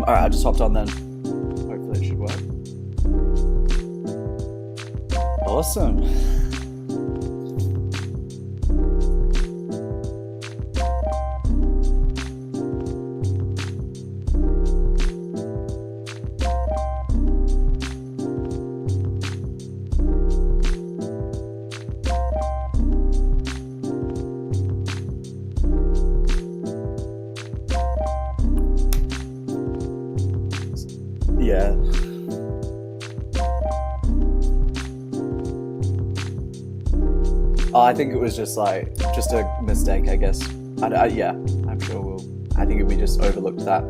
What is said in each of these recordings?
Alright, I just hopped on then. Hopefully it should work. Awesome. Yeah. I think it was just a mistake, I guess. Yeah, I'm sure I think we just overlooked that.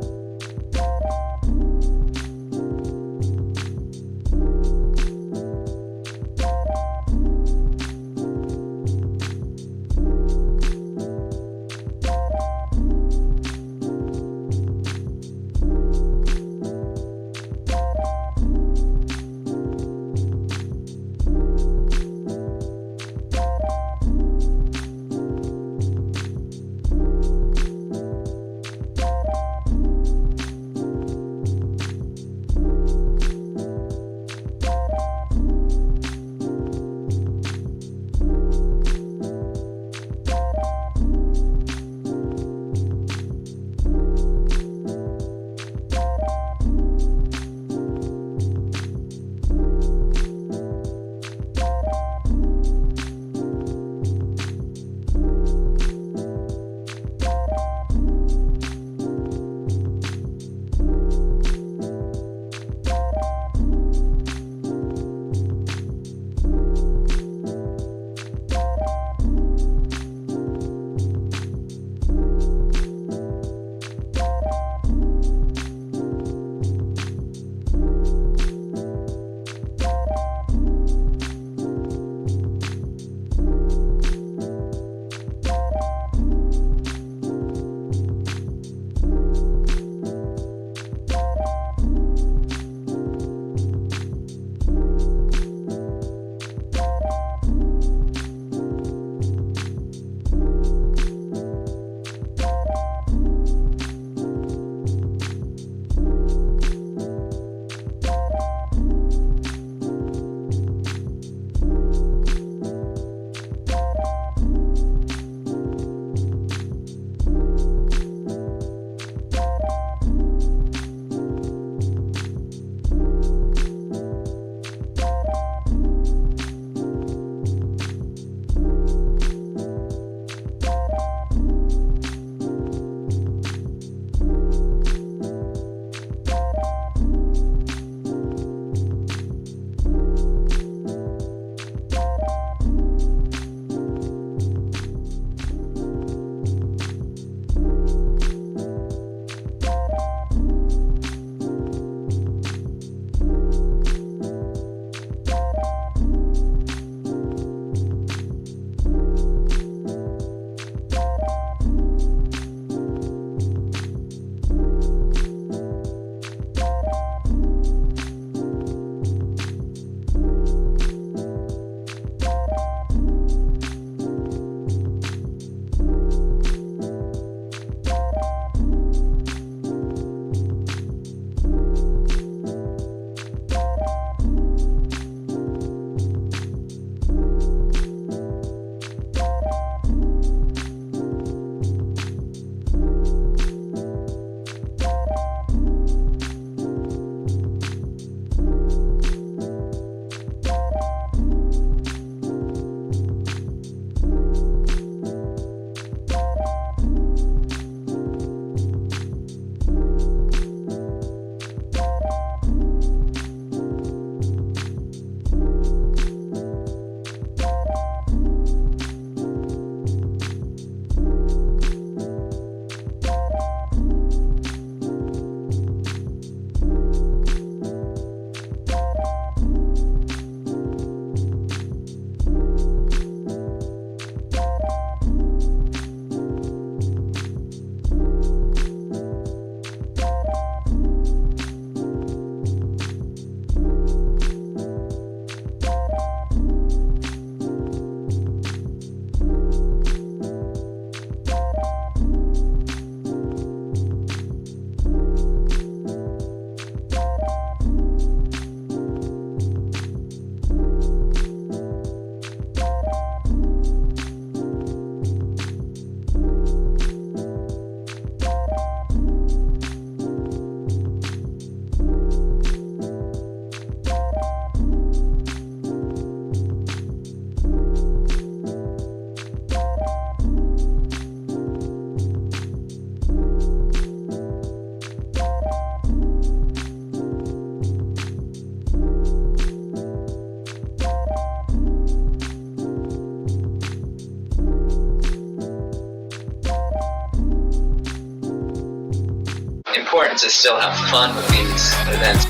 to still have fun with these events.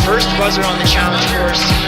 First buzzer on the challenge course.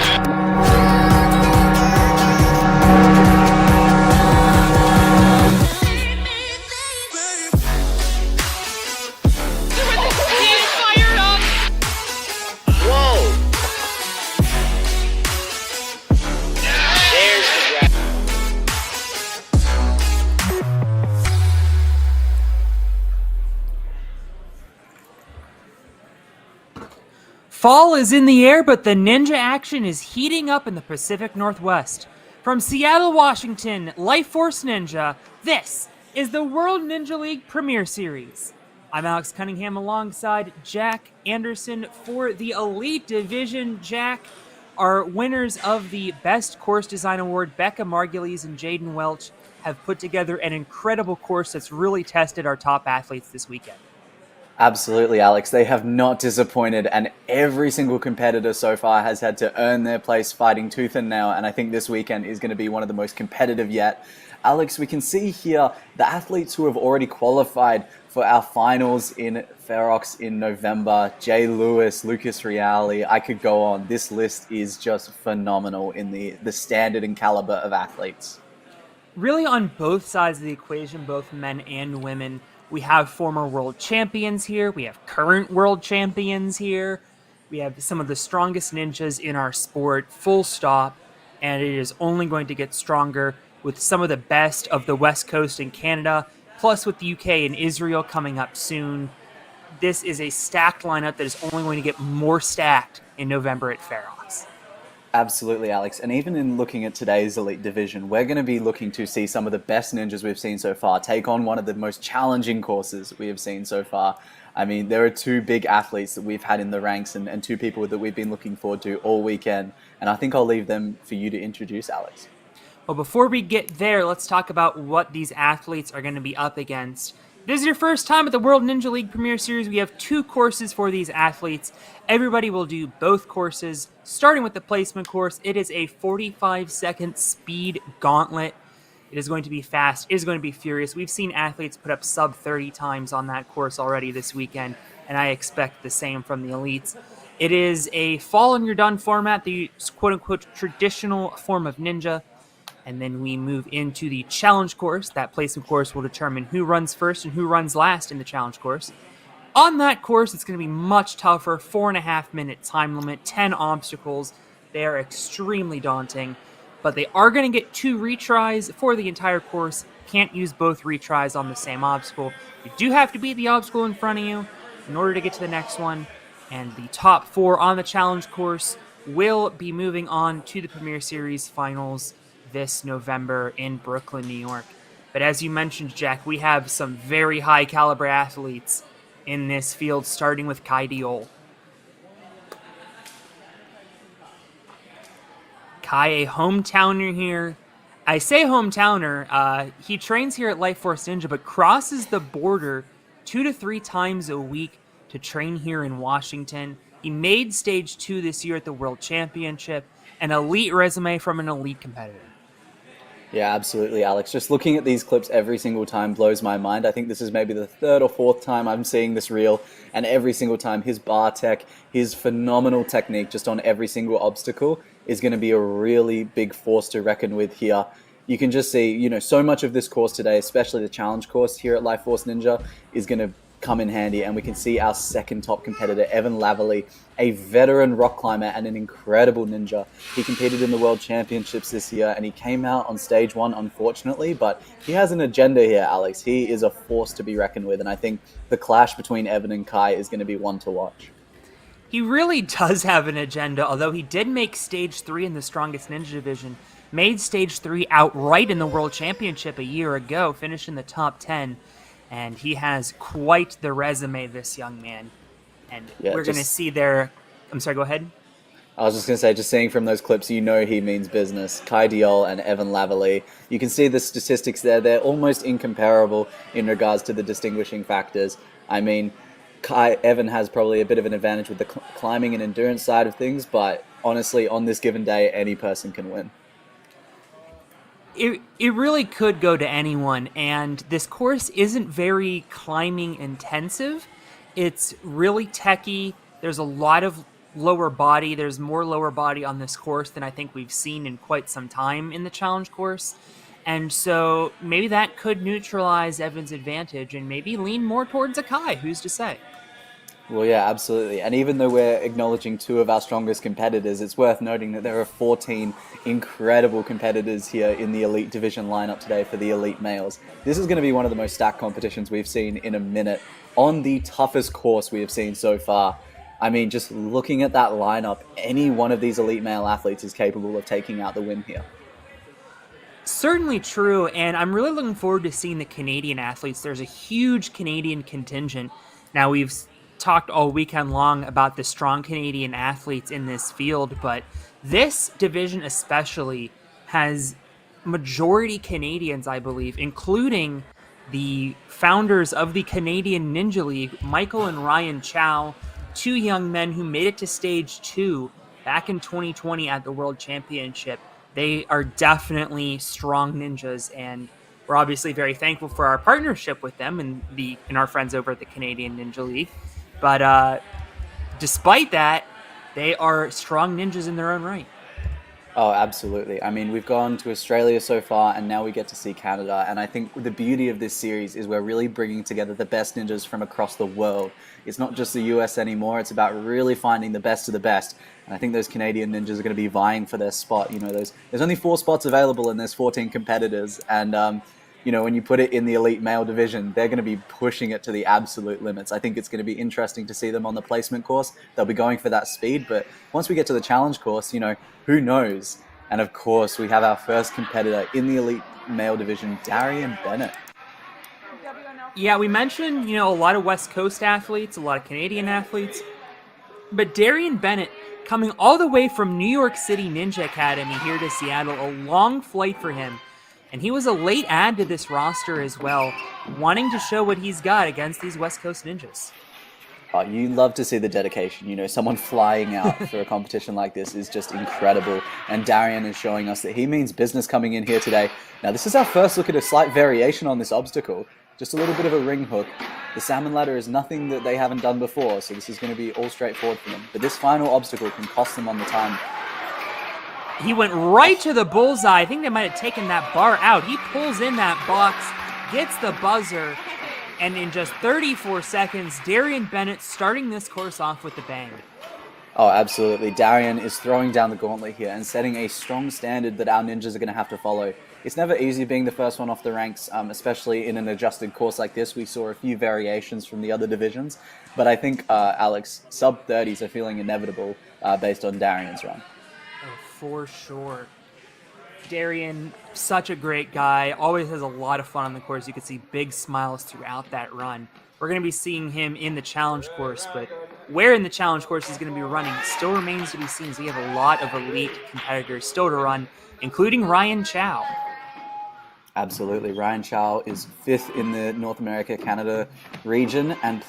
Fall is in the air, but the ninja action is heating up in the Pacific Northwest. From Seattle, Washington, Life Force Ninja, this is the World Ninja League Premier Series. I'm Alex Cunningham alongside Jack Anderson for the Elite Division. Jack, our winners of the Best Course Design Award, Becca Margulies and Jaden Welch, have put together an incredible course that's really tested our top athletes this weekend. Absolutely, Alex. They have not disappointed, and every single competitor so far has had to earn their place fighting tooth and nail, and I think this weekend is going to be one of the most competitive yet. Alex, we can see here the athletes who have already qualified for our finals in Ferox in November. Jay Lewis, Lucas Reale, I could go on. This list is just phenomenal in the standard and caliber of athletes. Really on both sides of the equation, both men and women. We have former world champions here. We have current world champions here. We have some of the strongest ninjas in our sport, full stop. And it is only going to get stronger with some of the best of the West Coast and Canada, plus with the UK and Israel coming up soon. This is a stacked lineup that is only going to get more stacked in November at Ferox. Absolutely, Alex. And even in looking at today's Elite Division, we're going to be looking to see some of the best ninjas we've seen so far take on one of the most challenging courses we have seen so far. I mean, there are two big athletes that we've had in the ranks and two people that we've been looking forward to all weekend. And I think I'll leave them for you to introduce, Alex. Well, before we get there, let's talk about what these athletes are going to be up against. If this is your first time at the World Ninja League Premier Series, we have two courses for these athletes. Everybody will do both courses, starting with the placement course. It is a 45-second speed gauntlet. It is going to be fast. It is going to be furious. We've seen athletes put up sub 30 times on that course already this weekend, and I expect the same from the elites. It is a fall and you're done format, the quote-unquote traditional form of ninja. And then we move into the challenge course. That placement course will determine who runs first and who runs last in the challenge course. On that course, it's going to be much tougher. 4.5-minute time limit, 10 obstacles. They are extremely daunting, but they are going to get 2 retries for the entire course. Can't use both retries on the same obstacle. You do have to beat the obstacle in front of you in order to get to the next one. And the top 4 on the challenge course will be moving on to the Premier Series finals this November in Brooklyn, New York. But as you mentioned, Jack, we have some very high caliber athletes in this field, starting with Kai Diol. Kai, a hometowner here. I say hometowner. He trains here at Life Force Ninja, but crosses the border 2 to 3 times a week to train here in Washington. He made stage 2 this year at the World Championship. An elite resume from an elite competitor. Yeah, absolutely, Alex. Just looking at these clips every single time blows my mind. I think this is maybe the 3rd or 4th time I'm seeing this reel, and every single time his bar tech, his phenomenal technique just on every single obstacle is going to be a really big force to reckon with here. You can just see, so much of this course today, especially the challenge course here at Life Force Ninja, is going to come in handy, and we can see our second top competitor, Evan Laverley, a veteran rock climber and an incredible ninja. He competed in the World Championships this year, and he came out on stage 1, unfortunately, but he has an agenda here, Alex. He is a force to be reckoned with, and I think the clash between Evan and Kai is going to be one to watch. He really does have an agenda, although he did make stage 3 in the Strongest Ninja division, made stage 3 outright in the World Championship a year ago, finished in the top 10. And he has quite the resume, this young man. And we're going to see there. I'm sorry, go ahead. I was just going to say, just seeing from those clips, he means business. Kai Diol and Evan Laverley. You can see the statistics there. They're almost incomparable in regards to the distinguishing factors. I mean, Evan has probably a bit of an advantage with the climbing and endurance side of things, but honestly, on this given day, any person can win. It really could go to anyone, and this course isn't very climbing intensive. It's really techy. There's a lot of lower body. There's more lower body on this course than I think we've seen in quite some time in the challenge course. And so maybe that could neutralize Evan's advantage and maybe lean more towards Akai. Who's to say? Well, yeah, absolutely. And even though we're acknowledging two of our strongest competitors, it's worth noting that there are 14 incredible competitors here in the elite division lineup today for the elite males. This is going to be one of the most stacked competitions we've seen in a minute on the toughest course we have seen so far. I mean, just looking at that lineup, any one of these elite male athletes is capable of taking out the win here. Certainly true, and I'm really looking forward to seeing the Canadian athletes. There's a huge Canadian contingent. Now, we've talked all weekend long about the strong Canadian athletes in this field, but this division especially has majority Canadians, I believe, including the founders of the Canadian Ninja League, Michael and Ryan Chow, two young men who made it to stage 2 back in 2020 at the World Championship. They are definitely strong ninjas, and we're obviously very thankful for our partnership with them and our friends over at the Canadian Ninja League. But despite that, they are strong ninjas in their own right. Oh, absolutely. I mean, we've gone to Australia so far, and now we get to see Canada. And I think the beauty of this series is we're really bringing together the best ninjas from across the world. It's not just the US anymore. It's about really finding the best of the best. And I think those Canadian ninjas are going to be vying for their spot. You know, there's only 4 spots available, and there's 14 competitors. And you know, when you put it in the elite male division, they're going to be pushing it to the absolute limits. I think it's going to be interesting to see them on the placement course. They'll be going for that speed, but once we get to the challenge course, you know, who knows? And of course, we have our first competitor in the elite male division, Darian Bennett. Yeah, we mentioned, a lot of West Coast athletes, a lot of Canadian athletes, but Darian Bennett coming all the way from New York City Ninja Academy here to Seattle, a long flight for him. And he was a late add to this roster as well, wanting to show what he's got against these West Coast ninjas. Oh, you love to see the dedication. You know, someone flying out for a competition like this is just incredible. And Darian is showing us that he means business coming in here today. Now, this is our first look at a slight variation on this obstacle. Just a little bit of a ring hook. The salmon ladder is nothing that they haven't done before, so this is going to be all straightforward for them. But this final obstacle can cost them on the time. He went right to the bullseye. I think they might have taken that bar out. He pulls in that box, gets the buzzer, and in just 34 seconds, Darian Bennett starting this course off with a bang. Oh, absolutely. Darian is throwing down the gauntlet here and setting a strong standard that our ninjas are going to have to follow. It's never easy being the first one off the ranks, especially in an adjusted course like this. We saw a few variations from the other divisions, but I think, Alex, sub-30s are feeling inevitable based on Darian's run. For sure. Darian, such a great guy, always has a lot of fun on the course. You can see big smiles throughout that run. We're going to be seeing him in the challenge course, but where in the challenge course he's going to be running still remains to be seen. So we have a lot of elite competitors still to run, including Ryan Chow. Absolutely. Ryan Chow is 5th in the North America, Canada region and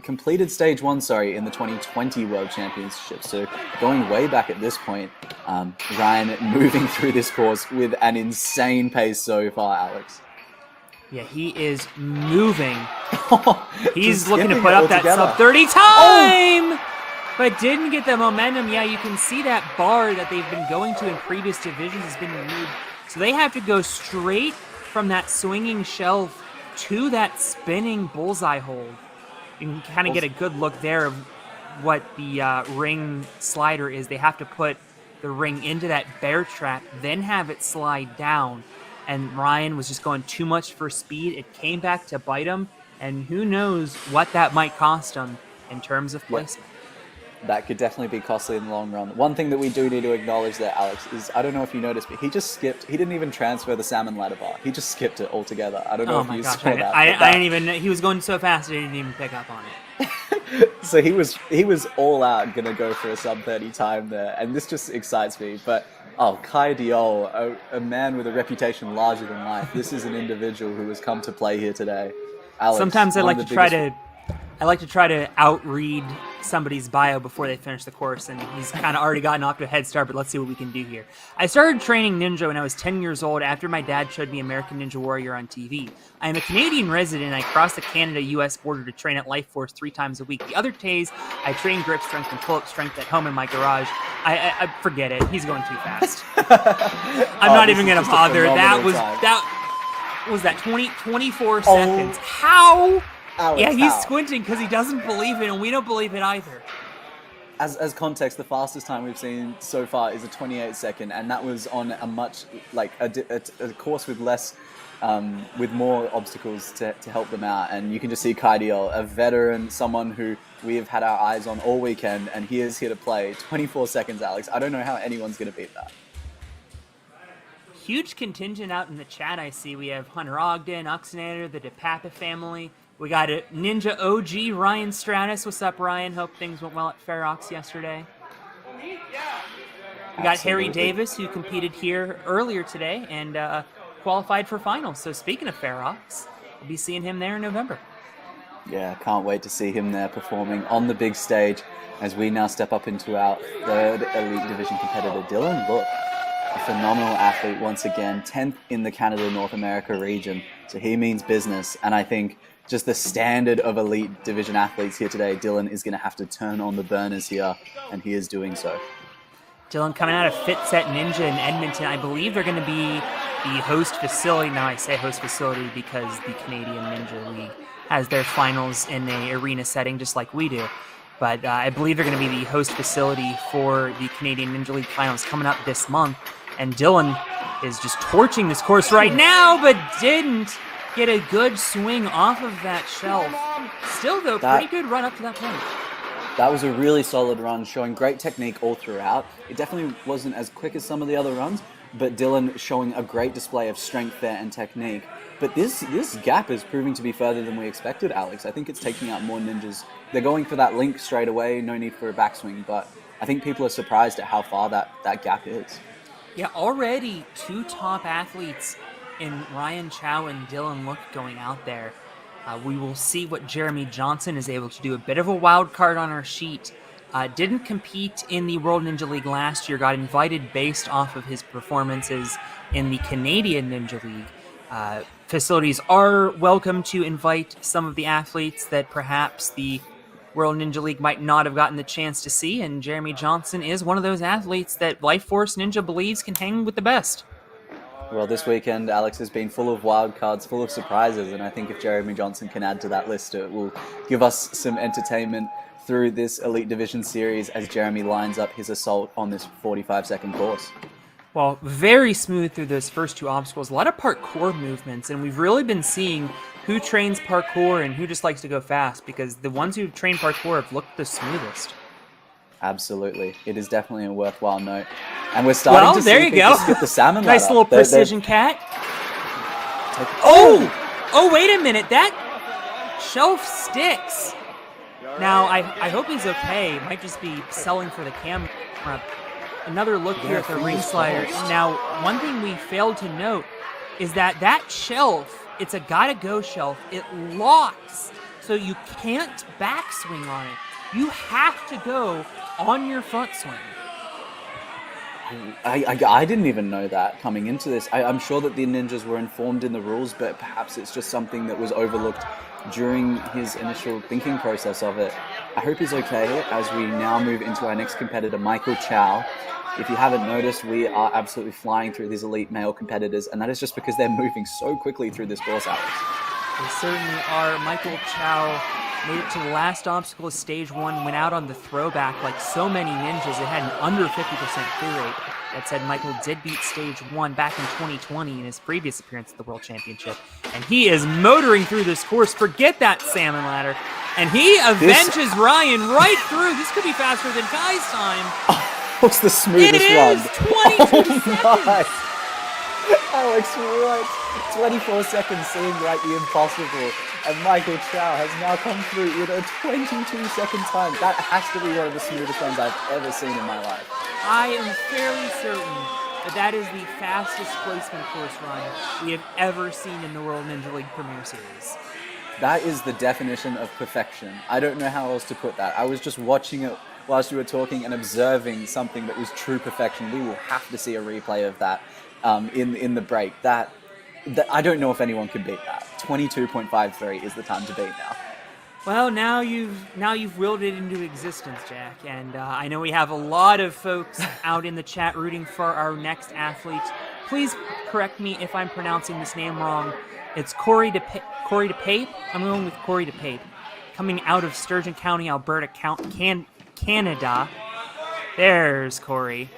completed stage 1, in the 2020 World Championship. So going way back at this point, Ryan moving through this course with an insane pace so far, Alex. Yeah, he is moving. He's looking to put up that sub-30 time, but didn't get the momentum. Yeah, you can see that bar that they've been going to in previous divisions has been removed. So they have to go straight from that swinging shelf to that spinning bullseye hold. You can kind of get a good look there of what the ring slider is. They have to put the ring into that bear trap, then have it slide down. And Ryan was just going too much for speed. It came back to bite him, and who knows what that might cost him in terms of placement. That could definitely be costly in the long run. One thing that we do need to acknowledge there, Alex, is I don't know if you noticed, but he just skipped. He didn't even transfer the salmon ladder bar. He just skipped it altogether. I don't know if you saw that. I didn't even. He was going so fast, I didn't even pick up on it. So he was all out gonna go for a sub-30 time there, and this just excites me. But Kai Diol, a man with a reputation larger than life. This is an individual who has come to play here today. Alex, sometimes I like to try to outread somebody's bio before they finish the course, and he's kind of already gotten off to a head start, but let's see what we can do here. I started training ninja when I was 10 years old after my dad showed me American Ninja Warrior on TV. I am a Canadian resident, and I cross the Canada-US border to train at Life Force 3 times a week. The other days, I train grip strength and pull-up strength at home in my garage. I forget it. He's going too fast. I'm not even going to bother. That was 24 seconds. How? Alex, yeah, he's how? squinting because he doesn't believe it, and we don't believe it either. As context, the fastest time we've seen so far is a 28-second, and that was on a much a course with less, with more obstacles to help them out. And you can just see Kaidiel, a veteran, someone who we have had our eyes on all weekend, and he is here to play. 24 seconds, Alex. I don't know how anyone's going to beat that. Huge contingent out in the chat. I see we have Hunter Ogden, Oxenator, the DePapa family. We got a Ninja OG, Ryan Stratus. What's up, Ryan? Hope things went well at Ferox yesterday. We got Harry Davis, who competed here earlier today and qualified for finals. So speaking of Ferox, we'll be seeing him there in November. Yeah, can't wait to see him there performing on the big stage as we now step up into our third Elite Division competitor. Dylan, look, a phenomenal athlete once again, 10th in the Canada North America region. So he means business, and I think just the standard of Elite Division athletes here today, Dylan is going to have to turn on the burners here, and he is doing so. Dylan coming out of FitSet Ninja in Edmonton. I believe they're going to be the host facility. Now I say host facility because the Canadian Ninja League has their finals in an arena setting just like we do. But I believe they're going to be the host facility for the Canadian Ninja League finals coming up this month. And Dylan is just torching this course right now, but didn't get a good swing off of that shelf. Still, though, pretty good run up to that point. That was a really solid run, showing great technique all throughout. It definitely wasn't as quick as some of the other runs, but Dylan showing a great display of strength there and technique. But this gap is proving to be further than we expected, Alex. I think it's taking out more ninjas. They're going for that link straight away, no need for a backswing, but I think people are surprised at how far that gap is. Yeah, already two top athletes in Ryan Chow and Dylan Look going out there. We will see what Jeremy Johnson is able to do. A bit of a wild card on our sheet. Didn't compete in the World Ninja League last year. Got invited based off of his performances in the Canadian Ninja League. Facilities are welcome to invite some of the athletes that perhaps the World Ninja League might not have gotten the chance to see, and Jeremy Johnson is one of those athletes that Life Force Ninja believes can hang with the best. Well, this weekend, Alex, has been full of wild cards, full of surprises, and I think if Jeremy Johnson can add to that list, it will give us some entertainment through this Elite Division series as Jeremy lines up his assault on this 45-second course. Well, very smooth through those first two obstacles. A lot of parkour movements, and we've really been seeing who trains parkour and who just likes to go fast, because the ones who train parkour have looked the smoothest. Absolutely. It is definitely a worthwhile note. And we're starting to see people skip the salmon ladder. Nice little precision cat. Oh, wait a minute. That shelf sticks. Now, I hope he's okay. Might just be selling for the camera. Another look here at the ring slider. Now, one thing we failed to note is that shelf, it's a gotta-go shelf. It locks, so you can't backswing on it. You have to go on your front swing. I didn't even know that coming into this. I'm sure that the ninjas were informed in the rules, but perhaps it's just something that was overlooked during his initial thinking process of it. I hope he's okay as we now move into our next competitor, Michael Chow. If you haven't noticed, we are absolutely flying through these elite male competitors, and that is just because they're moving so quickly through this course, Alex. They certainly are. Michael Chow made it to the last obstacle of stage one, went out on the throwback like so many ninjas. It had an under 50% free rate. That said, Michael did beat stage one back in 2020 in his previous appearance at the World Championship. And he is motoring through this course. Forget that salmon ladder. And he avenges Ryan right through. This could be faster than Kai's time. What's the smoothest run? It is 22 seconds. Alex, what? 24 seconds seemed like the impossible. And Michael Chow has now come through in a 22-second time. That has to be one of the smoothest runs I've ever seen in my life. I am fairly certain that is the fastest placement course run we have ever seen in the World Ninja League Premier Series. That is the definition of perfection. I don't know how else to put that. I was just watching it whilst you were talking and observing something that was true perfection. We will have to see a replay of that in the break. That I don't know if anyone can beat that. 22.53 is the time to beat now. Well, now you've willed it into existence, Jack, and I know we have a lot of folks out in the chat rooting for our next athlete. Please correct me if I'm pronouncing this name wrong. It's Corey DePape. I'm going with Corey DePape, coming out of Sturgeon County, Alberta, Canada. There's Corey.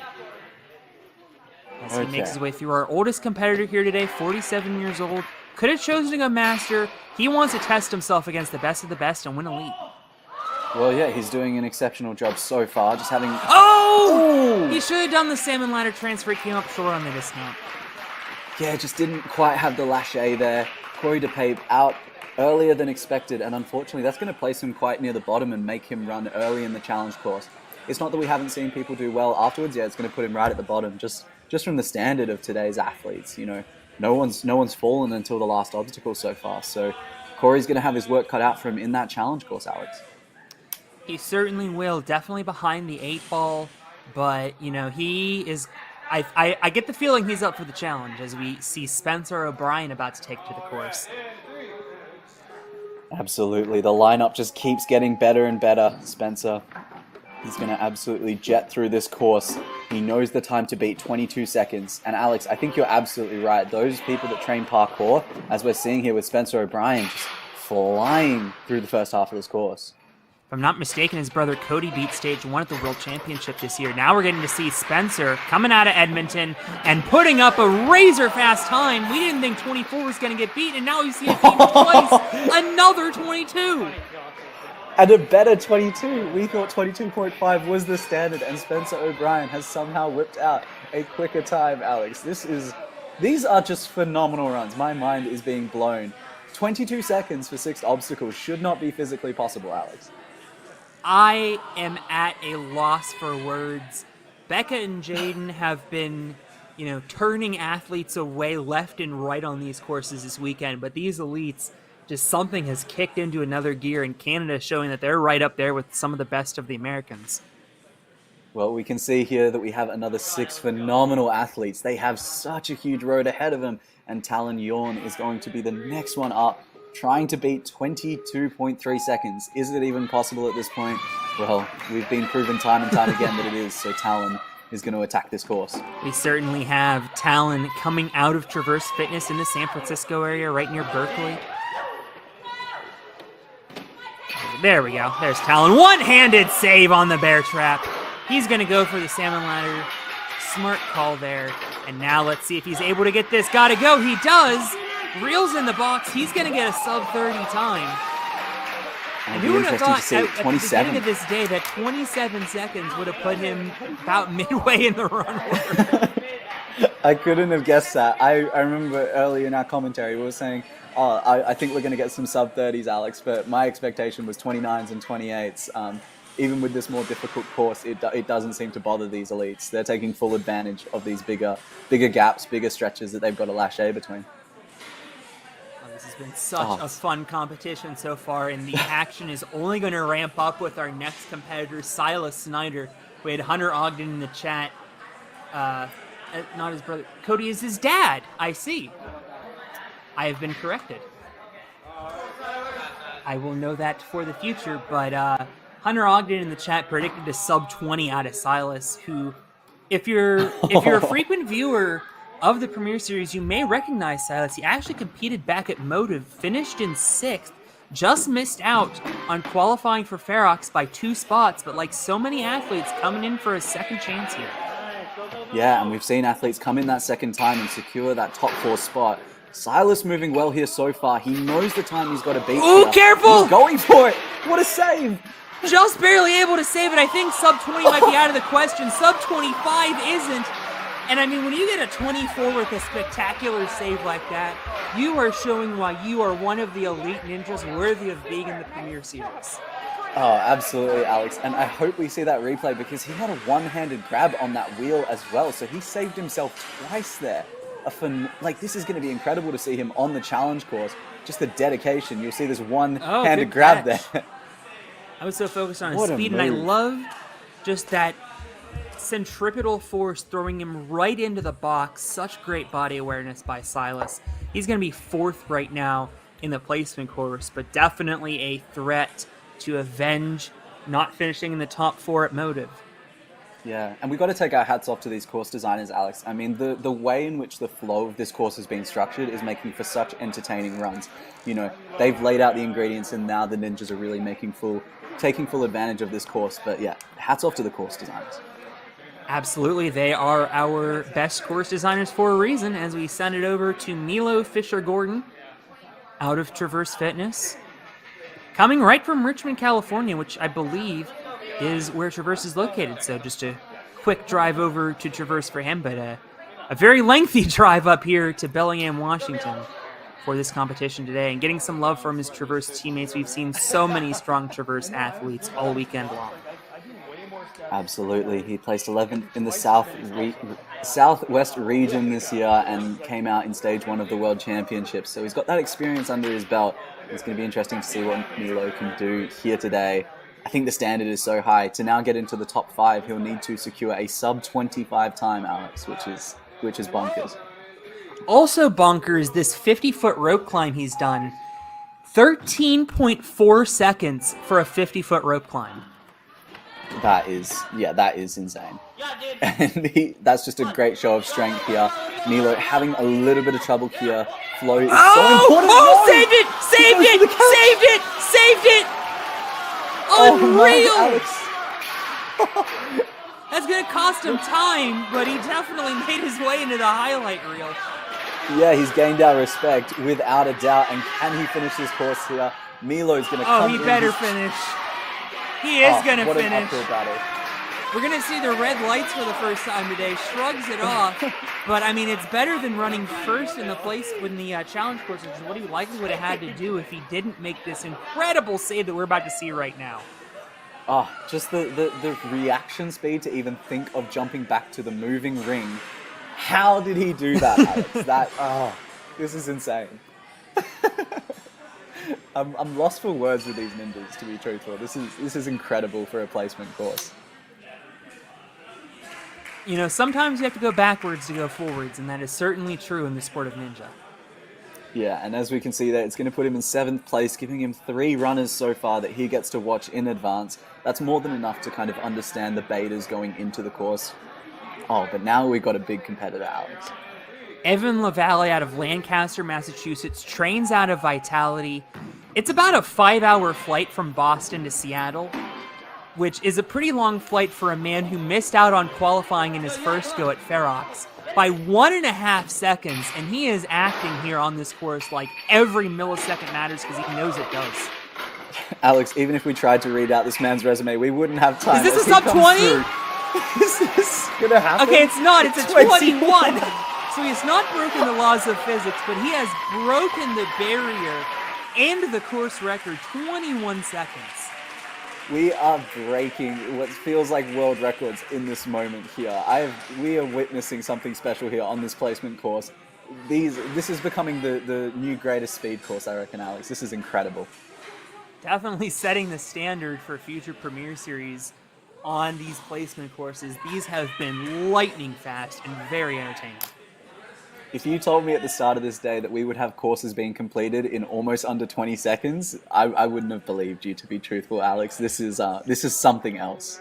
As he makes his way through. Our oldest competitor here today, 47 years old. Could have chosen to go master. He wants to test himself against the best of the best and win elite. Well, yeah, he's doing an exceptional job so far. Just having... Oh! He should have done the salmon ladder transfer. He came up short on the dismount. Yeah, just didn't quite have the lâcher there. Corey DePape out earlier than expected, and unfortunately that's going to place him quite near the bottom and make him run early in the challenge course. It's not that we haven't seen people do well afterwards. Yeah, it's going to put him right at the bottom, just from the standard of today's athletes. You know, no one's fallen until the last obstacle so far. So Corey's going to have his work cut out for him in that challenge course, Alex. He certainly will. Definitely behind the 8-ball, but you know he is. I get the feeling he's up for the challenge as we see Spencer O'Brien about to take to the course. Absolutely. The lineup just keeps getting better and better. Spencer, he's going to absolutely jet through this course. He knows the time to beat, 22 seconds. And Alex, I think you're absolutely right. Those people that train parkour, as we're seeing here with Spencer O'Brien, just flying through the first half of this course. If I'm not mistaken, his brother Cody beat stage 1 at the World Championship this year. Now we're getting to see Spencer coming out of Edmonton and putting up a razor-fast time. We didn't think 24 was going to get beat, and now we see it beat twice. Another 22. And a better 22. We thought 22.5 was the standard, and Spencer O'Brien has somehow whipped out a quicker time, Alex. These are just phenomenal runs. My mind is being blown. 22 seconds for 6 obstacles should not be physically possible, Alex. I am at a loss for words. Becca and Jaden have been, turning athletes away left and right on these courses this weekend, but these elites, just something has kicked into another gear, and Canada is showing that they're right up there with some of the best of the Americans. Well, we can see here that we have another 6 phenomenal athletes. They have such a huge road ahead of them, and Talon Yorn is going to be the next one up, trying to beat 22.3 seconds. Is it even possible at this point? Well, we've been proven time and time again that it is, so Talon is going to attack this course. We certainly have Talon coming out of Traverse Fitness in the San Francisco area, right near Berkeley. There we go. There's Talon. One-handed save on the bear trap. He's going to go for the salmon ladder. Smart call there. And now let's see if he's able to get this. Gotta go. He does. Reels in the box. He's going to get a sub-30 time. And who would have thought at the beginning of this day that 27 seconds would have put him about midway in the run? I couldn't have guessed that. I remember earlier in our commentary we were saying, I think we're going to get some sub-30s, Alex, but my expectation was 29s and 28s. Even with this more difficult course, it doesn't seem to bother these elites. They're taking full advantage of these bigger gaps, bigger stretches that they've got a lâcher between. This has been such a fun competition so far, and the action is only going to ramp up with our next competitor, Silas Snyder. We had Hunter Ogden in the chat. Not his brother. Cody is his dad. I see. I have been corrected. I will know that for the future, but Hunter Ogden in the chat predicted a sub-20 out of Silas, who, if you're a frequent viewer of the Premier Series, you may recognize Silas. He actually competed back at Motive, finished in 6th, just missed out on qualifying for Ferox by 2 spots, but like so many athletes, coming in for a second chance here. Yeah, and we've seen athletes come in that second time and secure that top 4 spot. Silas moving well here so far. He knows the time he's got to beat. Ooh, careful! He's going for it! What a save! Just barely able to save it. I think sub-20 might be out of the question. Sub-25 isn't. And I mean, when you get a 24 with a spectacular save like that, you are showing why you are one of the elite ninjas worthy of being in the Premier Series. Oh, absolutely, Alex. And I hope we see that replay because he had a one-handed grab on that wheel as well. So he saved himself twice there. This is going to be incredible to see him on the challenge course just the dedication. You'll see this Oh, one-handed good grab catch. there. I was so focused on his What a speed, and I move. love just that centripetal force throwing him right into the box. Such great body awareness by Silas. He's going to be 4th right now in the placement course, but definitely a threat to avenge not finishing in the top 4 at Motive. Yeah, and we've got to take our hats off to these course designers, Alex. I mean, the way in which the flow of this course has been structured is making for such entertaining runs. You know, they've laid out the ingredients, and now the ninjas are really taking full advantage of this course. But yeah, hats off to the course designers. Absolutely, they are our best course designers for a reason, as we send it over to Milo Fisher-Gordon out of Traverse Fitness, coming right from Richmond, California, which I believe is where Traverse is located. So just a quick drive over to Traverse for him, but a very lengthy drive up here to Bellingham, Washington for this competition today, and getting some love from his Traverse teammates. We've seen so many strong Traverse athletes all weekend long. Absolutely. He placed 11th in the Southwest region this year and came out in stage 1 of the World Championships. So he's got that experience under his belt. It's going to be interesting to see what Milo can do here today. I think the standard is so high. To now get into the top 5, he'll need to secure a sub-25 time, Alex, which is bonkers. Also bonkers, this 50-foot rope climb he's done. 13.4 seconds for a 50-foot rope climb. That is insane. And that's just a great show of strength here. Milo having a little bit of trouble here. Flow is so important. Oh, saved it! Saved it! Saved it! Saved it! Unreal! Alex. That's going to cost him time, but he definitely made his way into the highlight reel. Yeah, he's gained our respect without a doubt. And can he finish this course here? Milo's going to come in. Oh, he better finish. He is going to what finish. An uphill battle. We're going to see the red lights for the first time today. Shrugs it off. But, I mean, it's better than running first in the place in the challenge course, which is what he likely would have had to do if he didn't make this incredible save that we're about to see right now. Oh, just the reaction speed to even think of jumping back to the moving ring. How did he do that, Alex? This is insane. I'm lost for words with these ninjas, to be truthful. This is incredible for a placement course. You know, sometimes you have to go backwards to go forwards, and that is certainly true in the sport of ninja. Yeah, and as we can see there, it's going to put him in 7th place, giving him 3 runners so far that he gets to watch in advance. That's more than enough to kind of understand the betas going into the course. Oh, but now we've got a big competitor, Alex. Evan LaValle out of Lancaster, Massachusetts, trains out of Vitality. It's about a 5-hour flight from Boston to Seattle, which is a pretty long flight for a man who missed out on qualifying in his first go at Ferox by 1.5 seconds, and he is acting here on this course like every millisecond matters because he knows it does. Alex, even if we tried to read out this man's resume, we wouldn't have time. Is this a sub 20? Is this gonna happen? Okay, it's not. It's a 21. So he has not broken the laws of physics, but he has broken the barrier and the course record, 21 seconds. We are breaking what feels like world records in this moment here. We are witnessing something special here on this placement course. This is becoming the new greatest speed course, I reckon, Alex. This is incredible. Definitely setting the standard for future Premier Series on these placement courses. These have been lightning fast and very entertaining. If you told me at the start of this day that we would have courses being completed in almost under 20 seconds, I wouldn't have believed you, to be truthful, Alex. This is something else.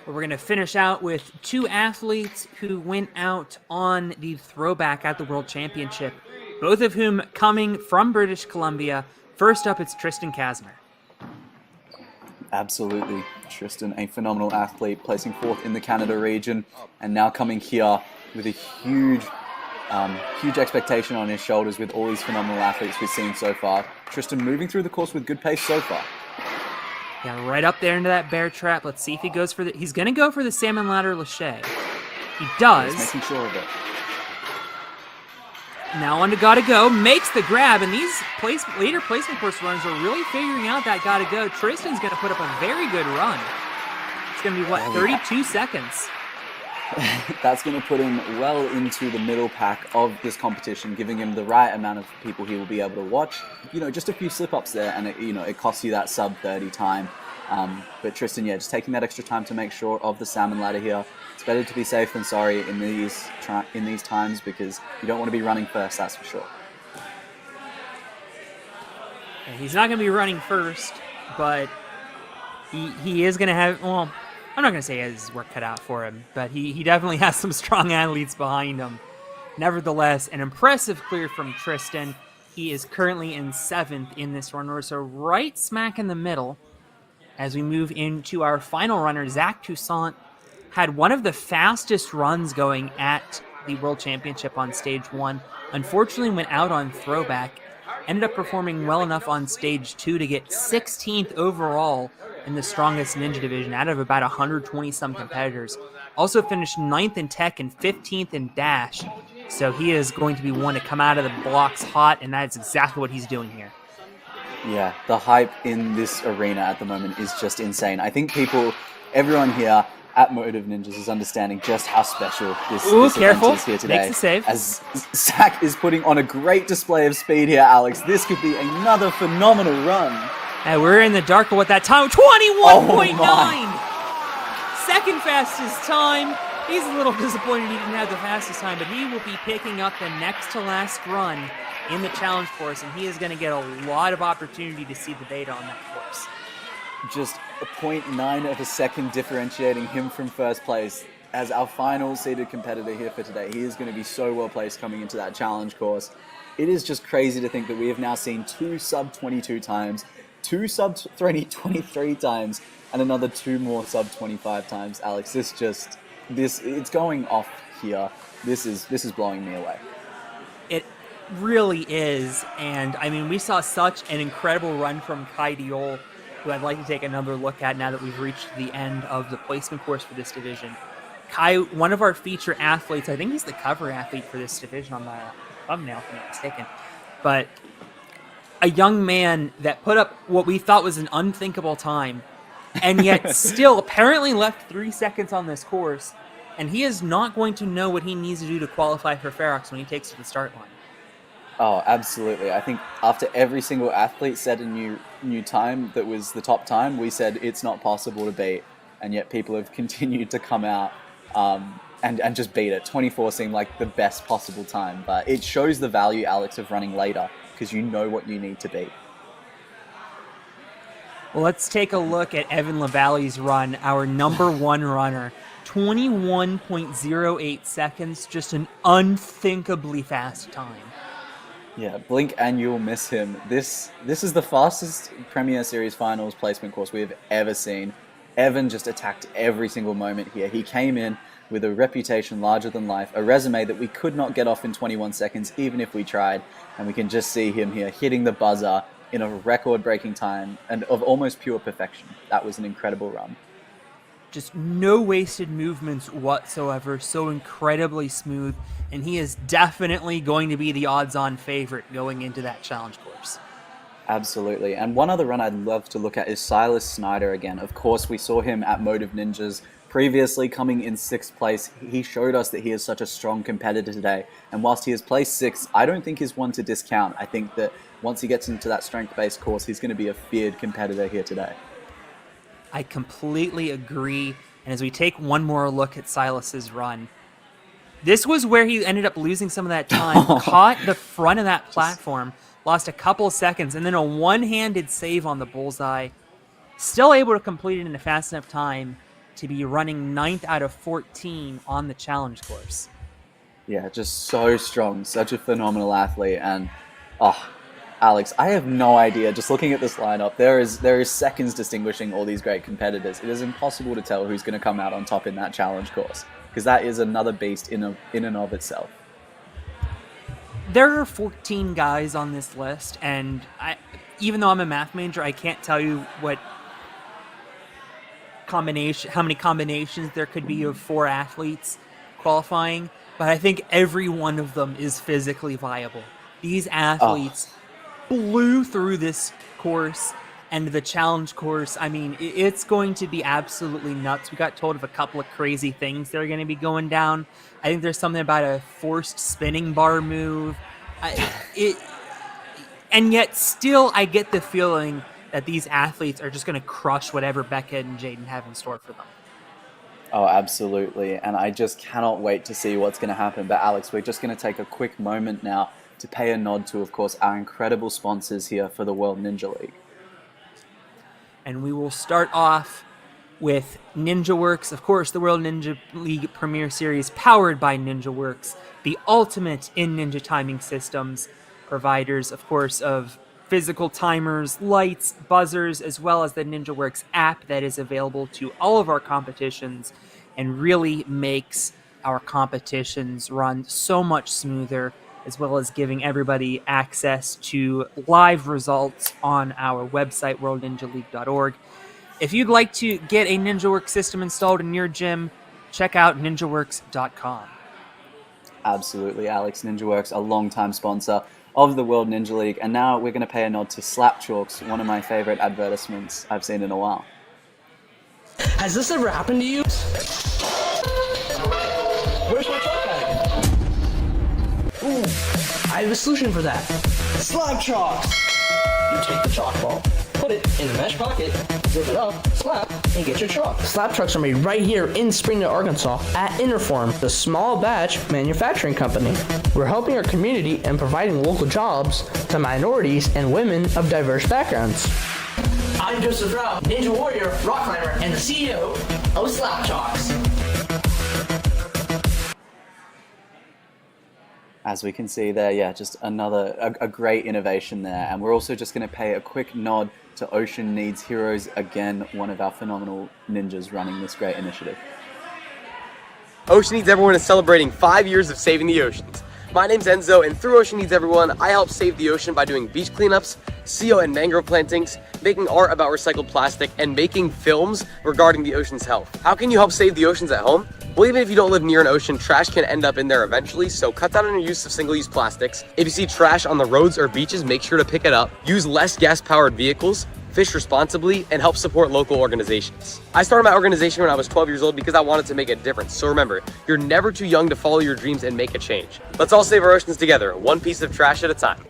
We're going to finish out with 2 athletes who went out on the throwback at the World Championship, both of whom coming from British Columbia. First up, it's Tristan Kazmer. Absolutely. Tristan, a phenomenal athlete, placing 4th in the Canada region, and now coming here with a huge expectation on his shoulders with all these phenomenal athletes we've seen so far. Tristan moving through the course with good pace so far. Yeah, right up there into that bear trap. Let's see if he goes for the... He's going to go for the salmon ladder lache. He does. He's making sure of it. Now on to Gotta Go, makes the grab, and these later placement course runners are really figuring out that Gotta Go. Tristan's going to put up a very good run. It's going to be, 32 seconds? That's going to put him well into the middle pack of this competition, giving him the right amount of people he will be able to watch. Just a few slip-ups there, and it costs you that sub-30 time. But Tristan, just taking that extra time to make sure of the salmon ladder here. It's better to be safe than sorry in these times, because you don't want to be running first, that's for sure. He's not going to be running first, but he is going to have, well, I'm not going to say he has his work cut out for him, but he definitely has some strong athletes behind him. Nevertheless, an impressive clear from Tristan. He is currently in 7th in this run order, so right smack in the middle. As we move into our final runner, Zach Toussaint had one of the fastest runs going at the World Championship on stage 1. Unfortunately, went out on throwback. Ended up performing well enough on stage 2 to get 16th overall in the strongest ninja division out of about 120-some competitors. Also finished 9th in tech and 15th in dash. So he is going to be one to come out of the blocks hot, and that's exactly what he's doing here. Yeah, the hype in this arena at the moment is just insane. I think everyone here at Motive Ninjas is understanding just how special this event is here today. Makes the save. As Zach is putting on a great display of speed here, Alex. This could be another phenomenal run. And we're in the dark with that time. 21.9! Second fastest time. He's a little disappointed he didn't have the fastest time, but he will be picking up the next to last run in the challenge course, and he is going to get a lot of opportunity to see the data on that course. Just a 0.9 of a second differentiating him from first place. As our final seeded competitor here for today, he is going to be so well placed coming into that challenge course. It is just crazy to think that we have now seen 2 sub-22 times, 2 sub-23 times, and another 2 more sub-25 times. Alex, it's going off here. This is blowing me away. It really is, and I mean, we saw such an incredible run from Kai Diol, who I'd like to take another look at now that we've reached the end of the placement course for this division. Kai, one of our feature athletes, I think he's the cover athlete for this division on the thumbnail, if I'm not mistaken, but a young man that put up what we thought was an unthinkable time, and yet still apparently left 3 seconds on this course, and he is not going to know what he needs to do to qualify for Ferox when he takes to the start line. Oh, absolutely. I think after every single athlete set a new time that was the top time, we said it's not possible to beat, and yet people have continued to come out and just beat it. 24 seemed like the best possible time, but it shows the value, Alex, of running later, because you know what you need to beat. Well, let's take a look at Evan Lavalle's run, our number 1 runner. 21.08 seconds, just an unthinkably fast time. Yeah, blink and you'll miss him. This is the fastest Premier Series Finals placement course we have ever seen. Evan just attacked every single moment here. He came in with a reputation larger than life, a resume that we could not get off in 21 seconds, even if we tried. And we can just see him here hitting the buzzer in a record-breaking time and of almost pure perfection. That was an incredible run. Just no wasted movements whatsoever, so incredibly smooth, and he is definitely going to be the odds-on favorite going into that challenge course. Absolutely. And one other run I'd love to look at is Silas Snyder again. Of course, we saw him at Motive Ninjas previously coming in 6th place. He showed us that he is such a strong competitor today. And whilst he has placed 6th, I don't think he's one to discount. I think that once he gets into that strength-based course, he's going to be a feared competitor here today. I completely agree. And as we take one more look at Silas's run, this was where he ended up losing some of that time, caught the front of that platform, lost a couple seconds, and then a one-handed save on the bullseye. Still able to complete it in a fast enough time to be running 9th out of 14 on the challenge course. Yeah, just so strong, such a phenomenal athlete. And, Alex, I have no idea. Just looking at this lineup, there is seconds distinguishing all these great competitors. It is impossible to tell who's going to come out on top in that challenge course, because that is another beast in and of itself. There are 14 guys on this list, and even though I'm a math major, I can't tell you how many combinations there could be of 4 athletes qualifying, but I think every one of them is physically viable. These athletes blew through this course, And the challenge course, I mean, it's going to be absolutely nuts. We got told of a couple of crazy things that are going to be going down. I think there's something about a forced spinning bar move. It And yet still I get the feeling that these athletes are just going to crush whatever Beckett and Jaden have in store for them. Oh, absolutely. And I just cannot wait to see what's going to happen. But Alex, we're just going to take a quick moment now to pay a nod to, of course, our incredible sponsors here for the World Ninja League. And we will start off with NinjaWorks, of course, the World Ninja League Premier Series powered by NinjaWorks, the ultimate in ninja timing systems, providers, of course, of physical timers, lights, buzzers, as well as the NinjaWorks app that is available to all of our competitions and really makes our competitions run so much smoother, as well as giving everybody access to live results on our website, worldninjaleague.org. If you'd like to get a NinjaWorks system installed in your gym, check out ninjaworks.com. Absolutely, Alex. NinjaWorks, a long-time sponsor of the World Ninja League. And now we're going to pay a nod to Slapchalks, one of my favorite advertisements I've seen in a while. Has this ever happened to you? Where's my chalk bag? Ooh, I have a solution for that. Slap chalks! You take the chalk ball, put it in the mesh pocket, zip it up, slap, and get your chalk. Slap trucks are made right here in Springdale, Arkansas at Interform, the small batch manufacturing company. We're helping our community and providing local jobs to minorities and women of diverse backgrounds. I'm Joseph Rao, Ninja Warrior, rock climber, and the CEO of Slap Chalks. As we can see there, yeah, just a great innovation there. And we're also just going to pay a quick nod to Ocean Needs Heroes, again, one of our phenomenal ninjas running this great initiative. Ocean Needs Everyone is celebrating 5 years of saving the oceans. My name's Enzo, and through Ocean Needs Everyone, I help save the ocean by doing beach cleanups, seal and mangrove plantings, making art about recycled plastic, and making films regarding the ocean's health. How can you help save the oceans at home? Well, even if you don't live near an ocean, trash can end up in there eventually, so cut down on your use of single-use plastics. If you see trash on the roads or beaches, make sure to pick it up. Use less gas-powered vehicles, fish responsibly, and help support local organizations. I started my organization when I was 12 years old because I wanted to make a difference. So remember, you're never too young to follow your dreams and make a change. Let's all save our oceans together, one piece of trash at a time.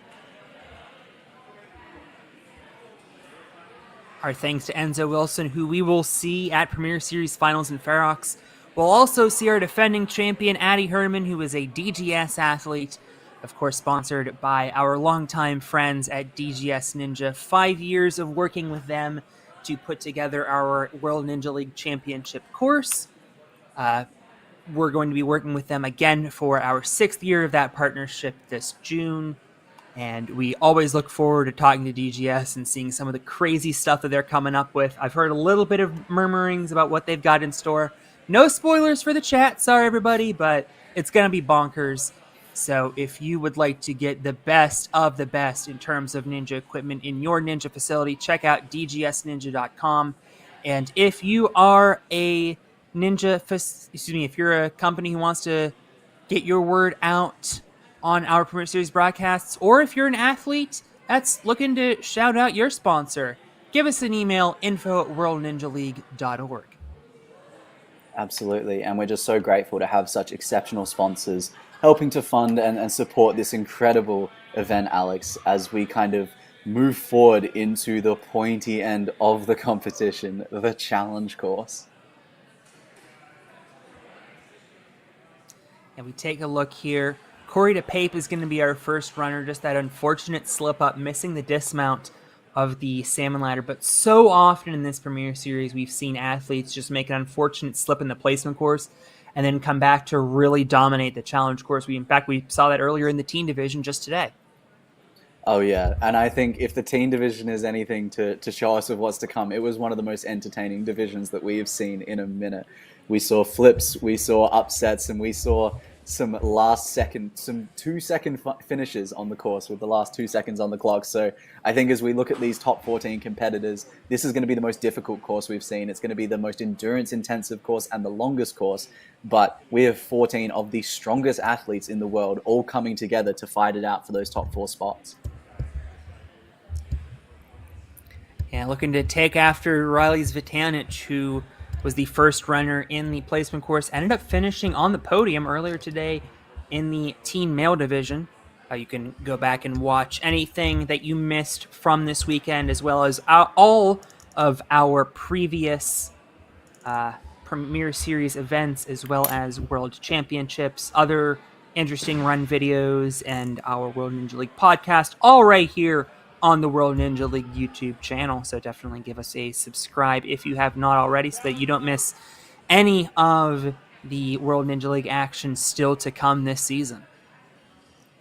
Our thanks to Enzo Wilson, who we will see at Premier Series Finals in Fair Oaks. We'll also see our defending champion, Addie Herman, who is a DGS athlete, of course sponsored by our longtime friends at DGS Ninja. 5 years of working with them to put together our World Ninja League Championship course. We're going to be working with them again for our 6th year of that partnership this June. And we always look forward to talking to DGS and seeing some of the crazy stuff that they're coming up with. I've heard a little bit of murmurings about what they've got in store. No spoilers for the chat, sorry everybody, but it's going to be bonkers. So if you would like to get the best of the best in terms of ninja equipment in your ninja facility, check out dgsninja.com. And if you are a if you're a company who wants to get your word out on our Premier Series broadcasts, or if you're an athlete that's looking to shout out your sponsor, give us an email, info@worldninjaleague.org. Absolutely, and we're just so grateful to have such exceptional sponsors helping to fund and support this incredible event, Alex, as we kind of move forward into the pointy end of the competition, the challenge course. And we take a look here. Corey DePape is going to be our first runner, just that unfortunate slip up, missing the dismount of the salmon ladder. But so often in this Premier Series, we've seen athletes just make an unfortunate slip in the placement course and then come back to really dominate the challenge course. In fact, we saw that earlier in the teen division just today. Oh yeah, and I think if the teen division is anything to show us of what's to come, it was one of the most entertaining divisions that we have seen in a minute. We saw flips, we saw upsets, and we saw some 2-second finishes on the course with the last 2 seconds on the clock. So I think as we look at these top 14 competitors, this is going to be the most difficult course we've seen. It's going to be the most endurance intensive course and the longest course, but we have 14 of the strongest athletes in the world all coming together to fight it out for those top 4 spots. Yeah, looking to take after Riley Zvitanich, who was the first runner in the placement course, ended up finishing on the podium earlier today in the teen male division. You can go back and watch anything that you missed from this weekend, as well as all of our previous Premier Series events, as well as World Championships, other interesting run videos, and our World Ninja League podcast, all right here on the World Ninja League YouTube channel. So definitely give us a subscribe if you have not already, so that you don't miss any of the World Ninja League action still to come this season.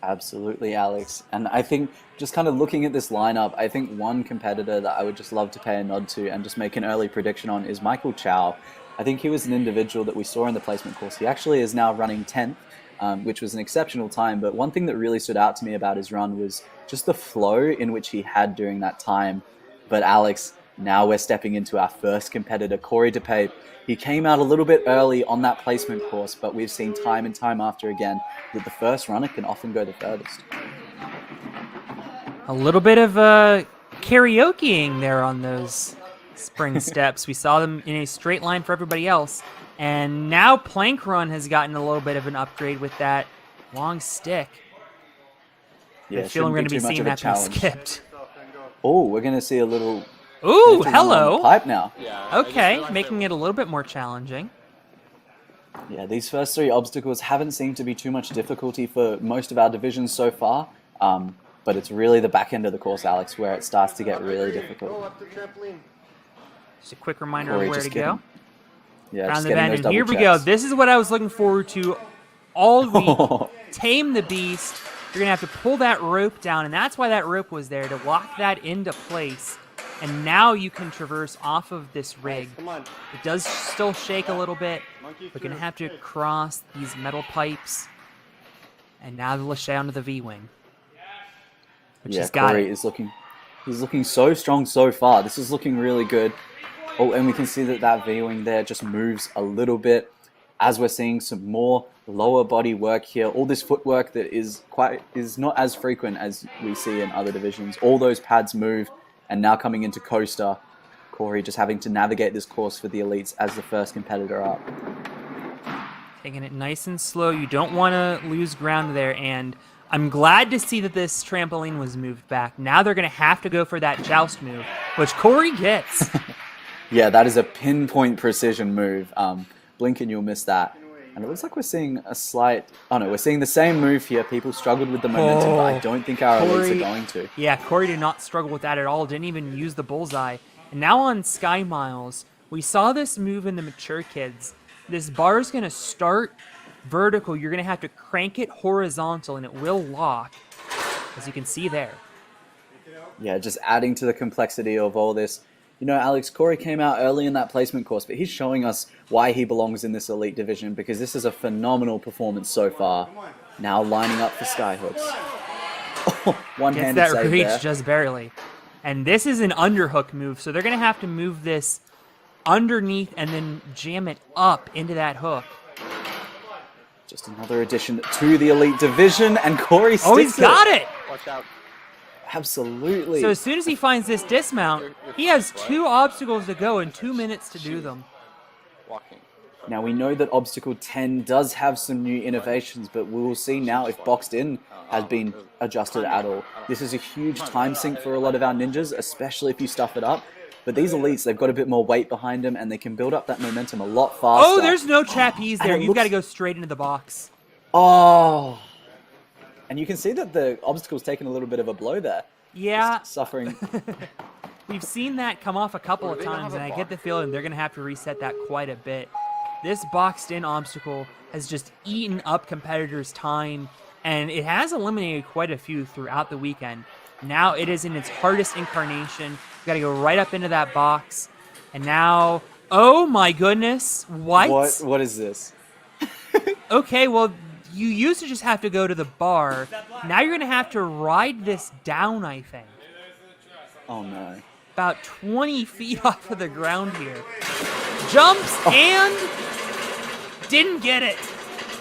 Absolutely, Alex. And I think just kind of looking at this lineup, I think one competitor that I would just love to pay a nod to and just make an early prediction on is Michael Chow. I think he was an individual that we saw in the placement course. He actually is now running 10th, which was an exceptional time. But one thing that really stood out to me about his run was just the flow in which he had during that time. But Alex, now we're stepping into our first competitor, Corey DePape. He came out a little bit early on that placement course, but we've seen time and time after again that the first runner can often go the furthest. A little bit of karaokeing there on those spring steps. We saw them in a straight line for everybody else. And now Plank Run has gotten a little bit of an upgrade with that long stick. Yeah, I feel we're going to be seeing that being challenge. skipped. Oh, we're going to see a little... Ooh, hello. Pipe now. Okay, making it a little bit more challenging. Yeah, these first three obstacles haven't seemed to be too much difficulty for most of our divisions so far. But it's really the back end of the course, Alex, where it starts to get really difficult. Just a quick reminder Corey of where just to go. Yeah, Around just the getting bend, those and double here we go. checks. This is what I was looking forward to all week. Tame the beast. You're going to have to pull that rope down, and that's why that rope was there, to lock that into place. And now you can traverse off of this rig. It does still shake a little bit. We're going to have to cross these metal pipes. And now the lash onto the V-wing. Which has got Corey it. he's looking so strong so far. This is looking really good. Oh, and we can see that V-wing there just moves a little bit as we're seeing some more lower body work here. All this footwork that is not as frequent as we see in other divisions. All those pads move, and now coming into coaster, Corey just having to navigate this course for the elites as the first competitor up. Taking it nice and slow. You don't want to lose ground there, and I'm glad to see that this trampoline was moved back. Now they're going to have to go for that joust move, which Corey gets. Yeah, that is a pinpoint precision move. Blink and you'll miss that. And it looks like we're seeing a slight... Oh no, we're seeing the same move here. People struggled with the momentum, but I don't think our elites are going to. Yeah, Corey did not struggle with that at all. Didn't even use the bullseye. And now on Sky Miles, we saw this move in the mature kids. This bar is going to start vertical. You're going to have to crank it horizontal, and it will lock, as you can see there. Yeah, just adding to the complexity of all this. You know, Alex, Corey came out early in that placement course, but he's showing us why he belongs in this elite division, because this is a phenomenal performance so far. Now lining up for skyhooks. Oh, one-handed Gets that save reach there. just barely. And this is an underhook move, so they're going to have to move this underneath and then jam it up into that hook. Just another addition to the elite division, and Corey sticks Oh, he's got it! Watch out. Absolutely. So as soon as he finds this dismount, he has 2 obstacles to go and 2 minutes to do them. Walking. Now we know that Obstacle 10 does have some new innovations, but we will see now if Boxed In has been adjusted at all. This is a huge time sink for a lot of our ninjas, especially if you stuff it up. But these elites, they've got a bit more weight behind them, and they can build up that momentum a lot faster. Oh, there's no trapeze there. And it You've got to looks- go straight into the box. Oh! And you can see that the obstacle's taken a little bit of a blow there. Yeah, Just suffering. we've seen that come off a couple of times, and I get the feeling they're going to have to reset that quite a bit. This boxed-in obstacle has just eaten up competitors' time, and it has eliminated quite a few throughout the weekend. Now it is in its hardest incarnation. You got to go right up into that box, and now, oh my goodness, what? What is this? Okay, well, you used to just have to go to the bar. Now you're going to have to ride this down, I think. Oh no. About 20 feet off of the ground here. Jumps and didn't get it.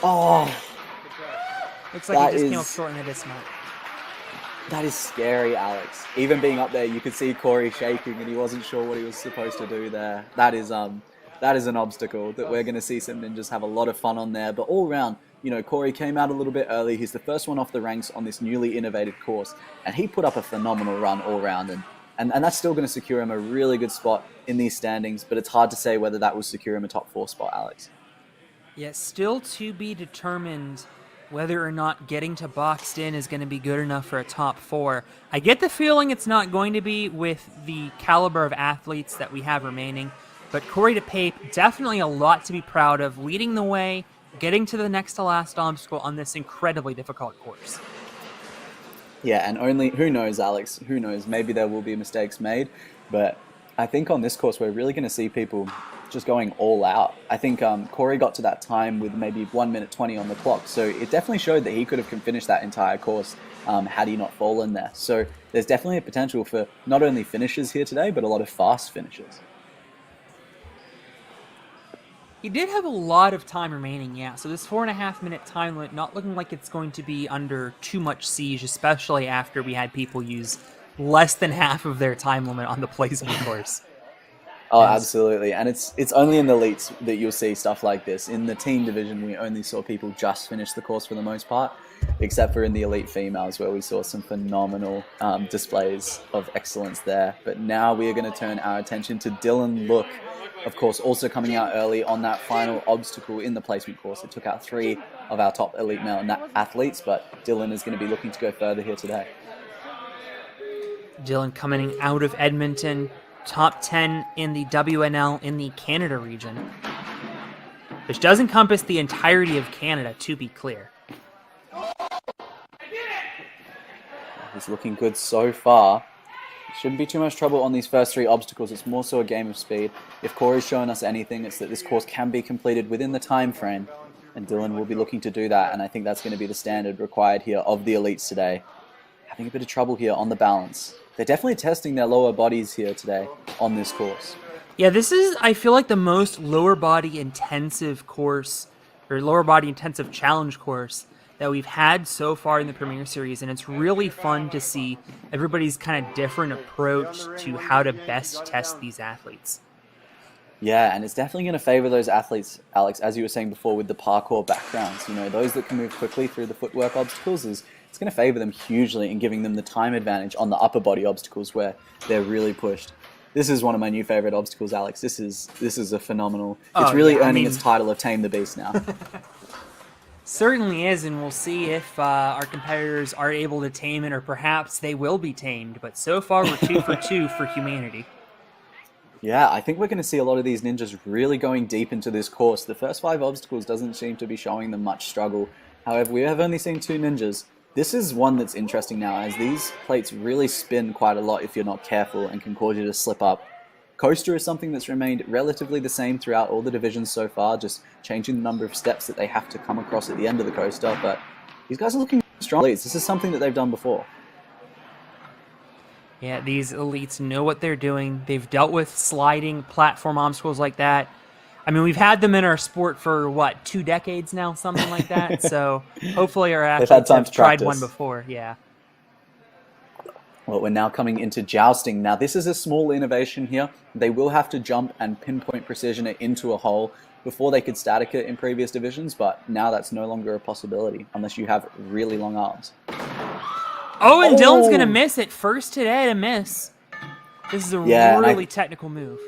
Oh, Looks like That he just came up is- short in the dismount. That is scary, Alex. Even being up there, you could see Corey shaking, and he wasn't sure what he was supposed to do there. That is an obstacle that we're going to see some ninjas have a lot of fun on there. But all round, Corey came out a little bit early. He's the first one off the ranks on this newly innovated course, and he put up a phenomenal run all round, and that's still going to secure him a really good spot in these standings. But it's hard to say whether that will secure him a top 4 spot, Alex. Yeah, still to be determined whether or not getting to boxed in is going to be good enough for a top 4. I get the feeling it's not going to be with the caliber of athletes that we have remaining, but Corey DePape, definitely a lot to be proud of, leading the way, getting to the next to last obstacle on this incredibly difficult course. Yeah, and who knows, Alex, who knows, maybe there will be mistakes made, but I think on this course we're really going to see people just going all out. I think Corey got to that time with maybe 1 minute 20 on the clock, so it definitely showed that he could have finished that entire course had he not fallen there. So there's definitely a potential for not only finishes here today, but a lot of fast finishes. He did have a lot of time remaining, yeah, so this 4.5 minute time limit not looking like it's going to be under too much siege, especially after we had people use less than half of their time limit on the placement course. Oh, absolutely. And it's only in the elites that you'll see stuff like this. In the team division, we only saw people just finish the course for the most part, except for in the elite females where we saw some phenomenal displays of excellence there. But now we are going to turn our attention to Dylan Look, of course, also coming out early on that final obstacle in the placement course. It took out 3 of our top elite male athletes, but Dylan is going to be looking to go further here today. Dylan coming out of Edmonton, top 10 in the WNL in the Canada region, which does encompass the entirety of Canada, to be clear. He's looking good so far. Shouldn't be too much trouble on these first 3 obstacles. It's more so a game of speed. If Corey's showing us anything, it's that this course can be completed within the time frame, and Dylan will be looking to do that, and I think that's going to be the standard required here of the elites today. Having a bit of trouble here on the balance. They're definitely testing their lower bodies here today on this course. Yeah, this is, I feel like, the most lower body intensive course, or lower body intensive challenge course that we've had so far in the Premier Series, and it's really fun to see everybody's kind of different approach to how to best test these athletes. Yeah, and it's definitely going to favor those athletes, Alex, as you were saying before, with the parkour backgrounds. Those that can move quickly through the footwork obstacles it's going to favor them hugely in giving them the time advantage on the upper body obstacles where they're really pushed. This is one of my new favorite obstacles, Alex. This is a phenomenal. It's really earning its title of Tame the Beast now. Certainly is, and we'll see if our competitors are able to tame it, or perhaps they will be tamed. But so far, we're 2 for 2 for humanity. Yeah, I think we're going to see a lot of these ninjas really going deep into this course. The first 5 obstacles doesn't seem to be showing them much struggle. However, we have only seen 2 ninjas. This is one that's interesting now, as these plates really spin quite a lot if you're not careful and can cause you to slip up. Coaster is something that's remained relatively the same throughout all the divisions so far, just changing the number of steps that they have to come across at the end of the coaster, but these guys are looking strong. This is something that they've done before. Yeah, these elites know what they're doing. They've dealt with sliding platform obstacles like that. I mean, we've had them in our sport for, 2 decades now, something like that. So hopefully our athletes have tried one before. Yeah. Well, we're now coming into jousting. Now, this is a small innovation here. They will have to jump and pinpoint precision it into a hole before they could static it in previous divisions, but now that's no longer a possibility unless you have really long arms. Oh, and Dylan's going to miss it. First today to miss. This is a really technical move.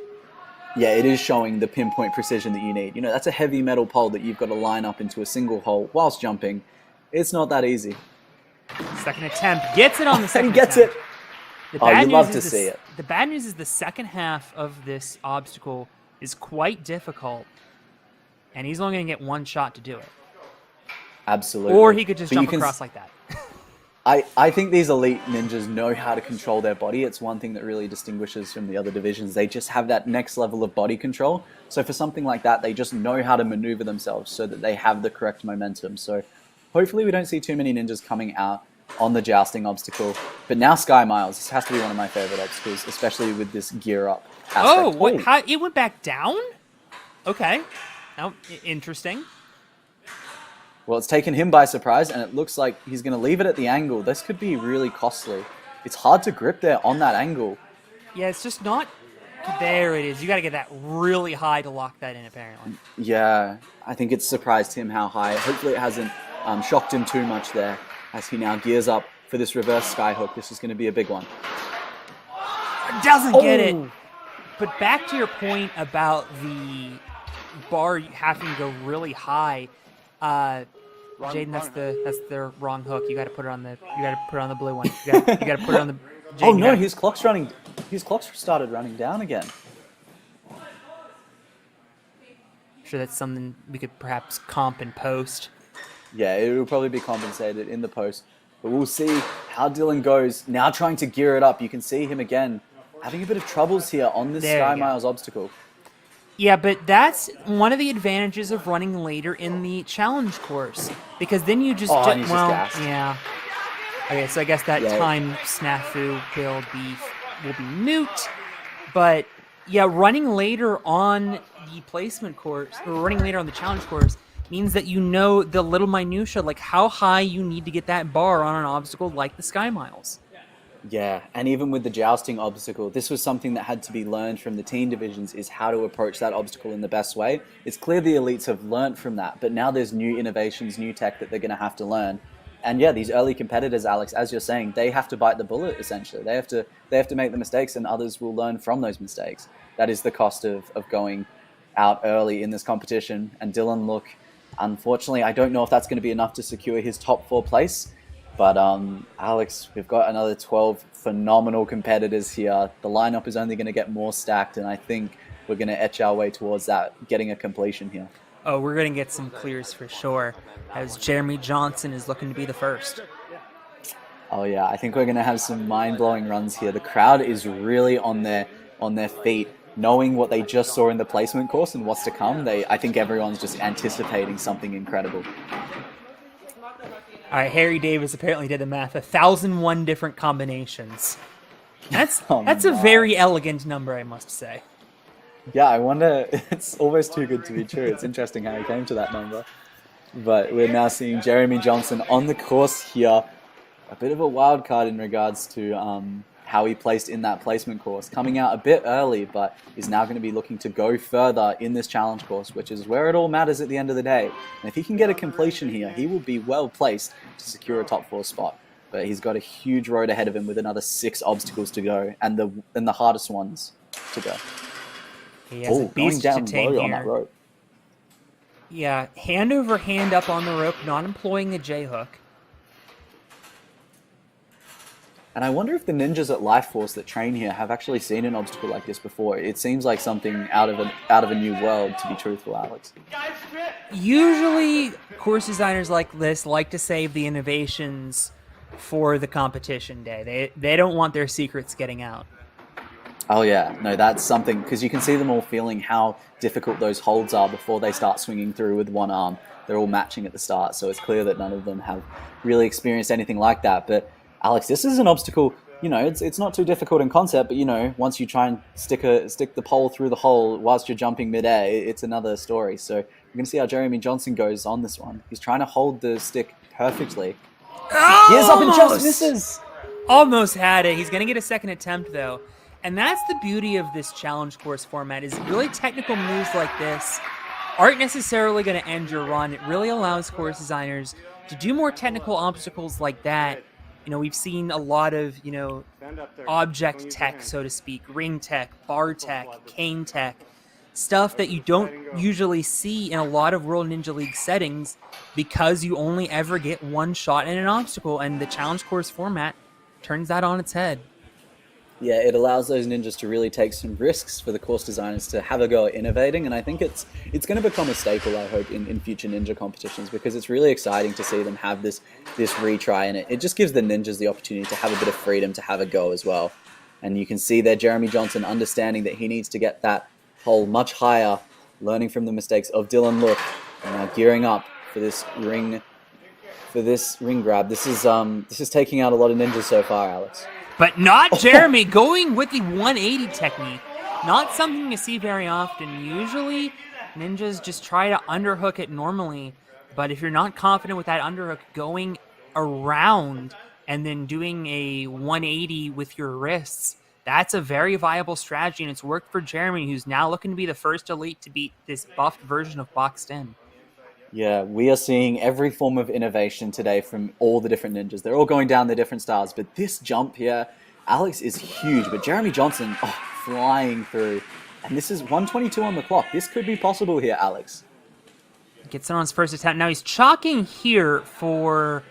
Yeah, it is showing the pinpoint precision that you need. That's a heavy metal pole that you've got to line up into a single hole whilst jumping. It's not that easy. Second attempt. Gets it on the second He gets attempt. it. You'd love to see it. The bad news is the second half of this obstacle is quite difficult, and he's only going to get 1 shot to do it. Absolutely. Or he could just jump across like that. I think these elite ninjas know how to control their body. It's one thing that really distinguishes from the other divisions. They just have that next level of body control. So for something like that, they just know how to maneuver themselves so that they have the correct momentum. So hopefully we don't see too many ninjas coming out on the jousting obstacle. But now Sky Miles. This has to be one of my favorite obstacles, especially with this gear up aspect. Oh, what? How, it went back down? Okay. Now, interesting. Well, it's taken him by surprise, and it looks like he's going to leave it at the angle. This could be really costly. It's hard to grip there on that angle. Yeah, it's just not... There it is. You got to get that really high to lock that in, apparently. Yeah, I think it's surprised him how high. Hopefully it hasn't shocked him too much there as he now gears up for this reverse skyhook. This is going to be a big one. Doesn't get it. But back to your point about the bar having to go really high, Jaden, that's the wrong hook. You got to put it on the blue one. You got to put it on the. Jaden, Oh no, his clock's running. His clock's started running down again. Sure, that's something we could perhaps comp and post. Yeah, it will probably be compensated in the post. But we'll see how Dylan goes. Now trying to gear it up. You can see him again having a bit of troubles here on this There Sky you go. Miles obstacle. Yeah, but that's one of the advantages of running later in the challenge course, because then you just and he's just gassed. yeah. Okay, so I guess that Yeah. time snafu will be moot, but yeah, running later on the placement course or running later on the challenge course means that you know the little minutia, like how high you need to get that bar on an obstacle like the Sky Miles. Yeah, and even with the jousting obstacle, this was something that had to be learned from the teen divisions, is how to approach that obstacle in the best way. It's clear the elites have learned from that, but now there's new innovations, new tech that they're going to have to learn. And yeah, these early competitors, Alex, as you're saying, they have to bite the bullet, essentially. They have to make the mistakes, and others will learn from those mistakes. That is the cost of going out early in this competition. And Dylan, look, unfortunately, I don't know if that's going to be enough to secure his top 4 place. But Alex, we've got another 12 phenomenal competitors here. The lineup is only going to get more stacked, and I think we're going to etch our way towards that, getting a completion here. Oh, we're going to get some clears for sure, as Jeremy Johnson is looking to be the first. Oh yeah, I think we're going to have some mind-blowing runs here. The crowd is really on their feet, knowing what they just saw in the placement course and what's to come. I think everyone's just anticipating something incredible. All right, Harry Davis apparently did the math. 1,001 different combinations. That's a very elegant number, I must say. Yeah, I wonder, it's almost too good to be true. It's interesting how he came to that number. But we're now seeing Jeremy Johnson on the course here. A bit of a wild card in regards to how he placed in that placement course. Coming out a bit early, but is now going to be looking to go further in this challenge course, which is where it all matters at the end of the day. And if he can get a completion here, he will be well placed to secure a top 4 spot. But he's got a huge road ahead of him with another 6 obstacles to go, and the hardest ones to go. He has a Going beast to down tame low on here. that rope. Yeah, hand over hand up on the rope, not employing the J-hook. And I wonder if the ninjas at Life Force that train here have actually seen an obstacle like this before. It seems like something out of a new world, to be truthful, Alex. Usually, course designers like this like to save the innovations for the competition day. They don't want their secrets getting out. Oh yeah, no, that's something, because you can see them all feeling how difficult those holds are before they start swinging through with one arm. They're all matching at the start, so it's clear that none of them have really experienced anything like that. But Alex, this is an obstacle, it's not too difficult in concept, but once you try and stick the pole through the hole whilst you're jumping midair, it's another story. So we're going to see how Jeremy Johnson goes on this one. He's trying to hold the stick perfectly. Gears up and just misses. Almost had it. He's going to get a second attempt, though. And that's the beauty of this challenge course format, is really technical moves like this aren't necessarily going to end your run. It really allows course designers to do more technical obstacles like that. We've seen a lot of, object tech, so to speak, ring tech, bar tech, cane tech, stuff that you don't usually see in a lot of World Ninja League settings because you only ever get one shot at an obstacle, and the challenge course format turns that on its head. Yeah, it allows those ninjas to really take some risks for the course designers to have a go at innovating, and I think it's going to become a staple, I hope, in future ninja competitions, because it's really exciting to see them have this retry, and it just gives the ninjas the opportunity to have a bit of freedom to have a go as well. And you can see there Jeremy Johnson understanding that he needs to get that hole much higher, learning from the mistakes of Dylan Look, and now gearing up for this ring grab. This is taking out a lot of ninjas so far, Alex. But not Jeremy, going with the 180 technique. Not something you see very often. Usually, ninjas just try to underhook it normally. But if you're not confident with that underhook going around and then doing a 180 with your wrists, that's a very viable strategy, and it's worked for Jeremy, who's now looking to be the first elite to beat this buffed version of boxed in. Yeah, we are seeing every form of innovation today from all the different ninjas. They're all going down their different styles, but this jump here, Alex, is huge. But Jeremy Johnson, flying through. And this is 122 on the clock. This could be possible here, Alex. Gets it on his first attempt. Now he's chalking here for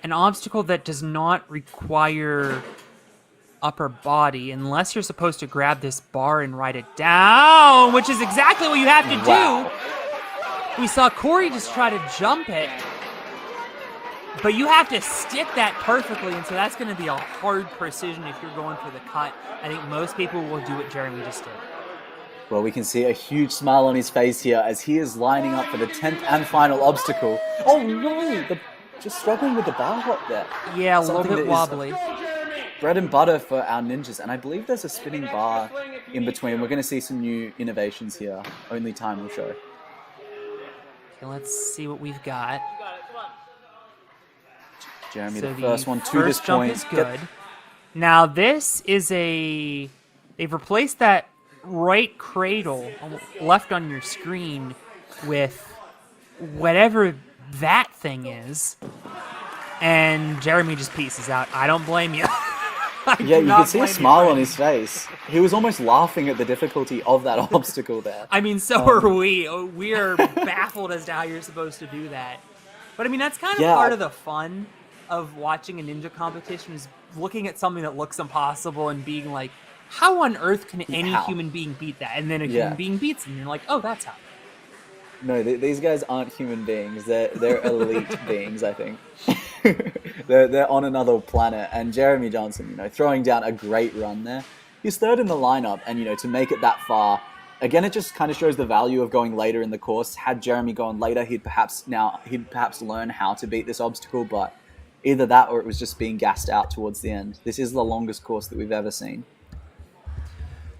an obstacle that does not require upper body, unless you're supposed to grab this bar and ride it down, which is exactly what you have to do. We saw Corey just try to jump it, but you have to stick that perfectly, and so that's going to be a hard precision if you're going for the cut. I think most people will do what Jeremy just did. Well, we can see a huge smile on his face here as he is lining up for the 10th and final obstacle. Oh no! Just struggling with the bar hop there. Yeah, a Something little bit that wobbly. Bread and butter for our ninjas, and I believe there's a spinning bar in between. We're going to see some new innovations here. Only time will show. Okay, let's see what we've got. Jeremy, So the first one to this first jump point. is good. Now this is they've replaced that right cradle left on your screen with whatever that thing is, and Jeremy just pieces out. I don't blame you. Yeah, you can see a smile on his face. He was almost laughing at the difficulty of that obstacle there. I mean, so are we. We are baffled as to how you're supposed to do that. But I mean, that's kind of part of the fun of watching a ninja competition, is looking at something that looks impossible and being like, how on earth can any human being beat that? And then a human being beats it, and you're like, oh, that's how. No, these guys aren't human beings. They're elite beings, I think. they're on another planet. And Jeremy Johnson, throwing down a great run there. He's third in the lineup, and to make it that far, again, it just kind of shows the value of going later in the course. Had Jeremy gone later, he'd perhaps learn how to beat this obstacle, but either that or it was just being gassed out towards the end. This is the longest course that we've ever seen.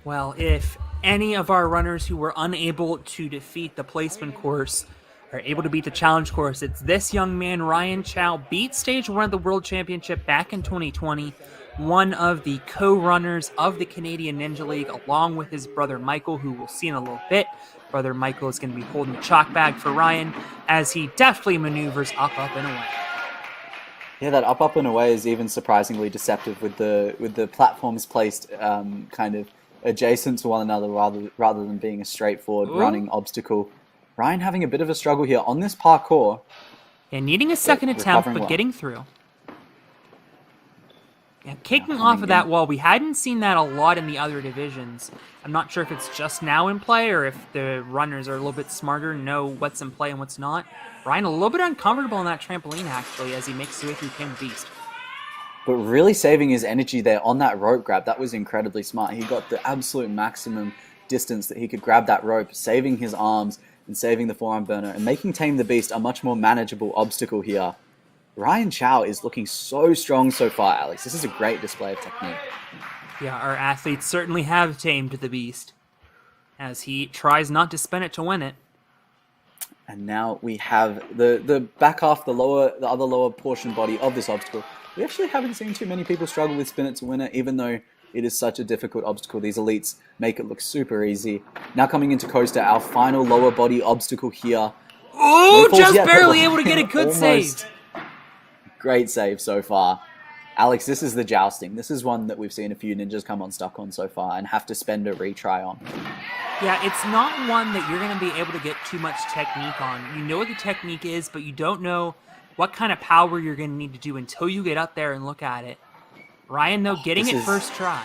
Well, if any of our runners who were unable to defeat the placement course are able to beat the challenge course, it's this young man, Ryan Chow, beat stage 1 of the World Championship back in 2020, one of the co-runners of the Canadian Ninja League, along with his brother Michael, who we'll see in a little bit. Brother Michael is going to be holding the chalk bag for Ryan as he deftly maneuvers up, and away. Yeah, that up and away is even surprisingly deceptive with the platforms placed kind of adjacent to one another rather than being a straightforward running obstacle. Ryan having a bit of a struggle here on this parkour. And needing a second attempt, but getting through. Yeah, kicking off of that wall, we hadn't seen that a lot in the other divisions. I'm not sure if it's just now in play or if the runners are a little bit smarter and know what's in play and what's not. Ryan a little bit uncomfortable on that trampoline, actually, as he makes his way through King Beast. But really saving his energy there on that rope grab, that was incredibly smart. He got the absolute maximum distance that he could grab that rope, saving his arms and saving the forearm burner and making Tame the Beast a much more manageable obstacle here. Ryan Chow is looking so strong so far, Alex. This is a great display of technique. Yeah, our athletes certainly have tamed the beast as he tries not to spin it to win it. And now we have the back half, the other lower portion body of this obstacle. We actually haven't seen too many people struggle with spin it to win it, even though it is such a difficult obstacle. These elites make it look super easy. Now coming into coaster, our final lower body obstacle here. Oh, just barely able to get a good save. Great save so far. Alex, this is the jousting. This is one that we've seen a few ninjas come unstuck on so far and have to spend a retry on. Yeah, it's not one that you're going to be able to get too much technique on. You know what the technique is, but you don't know what kind of power you're going to need to do until you get up there and look at it. Ryan, though, getting it first try.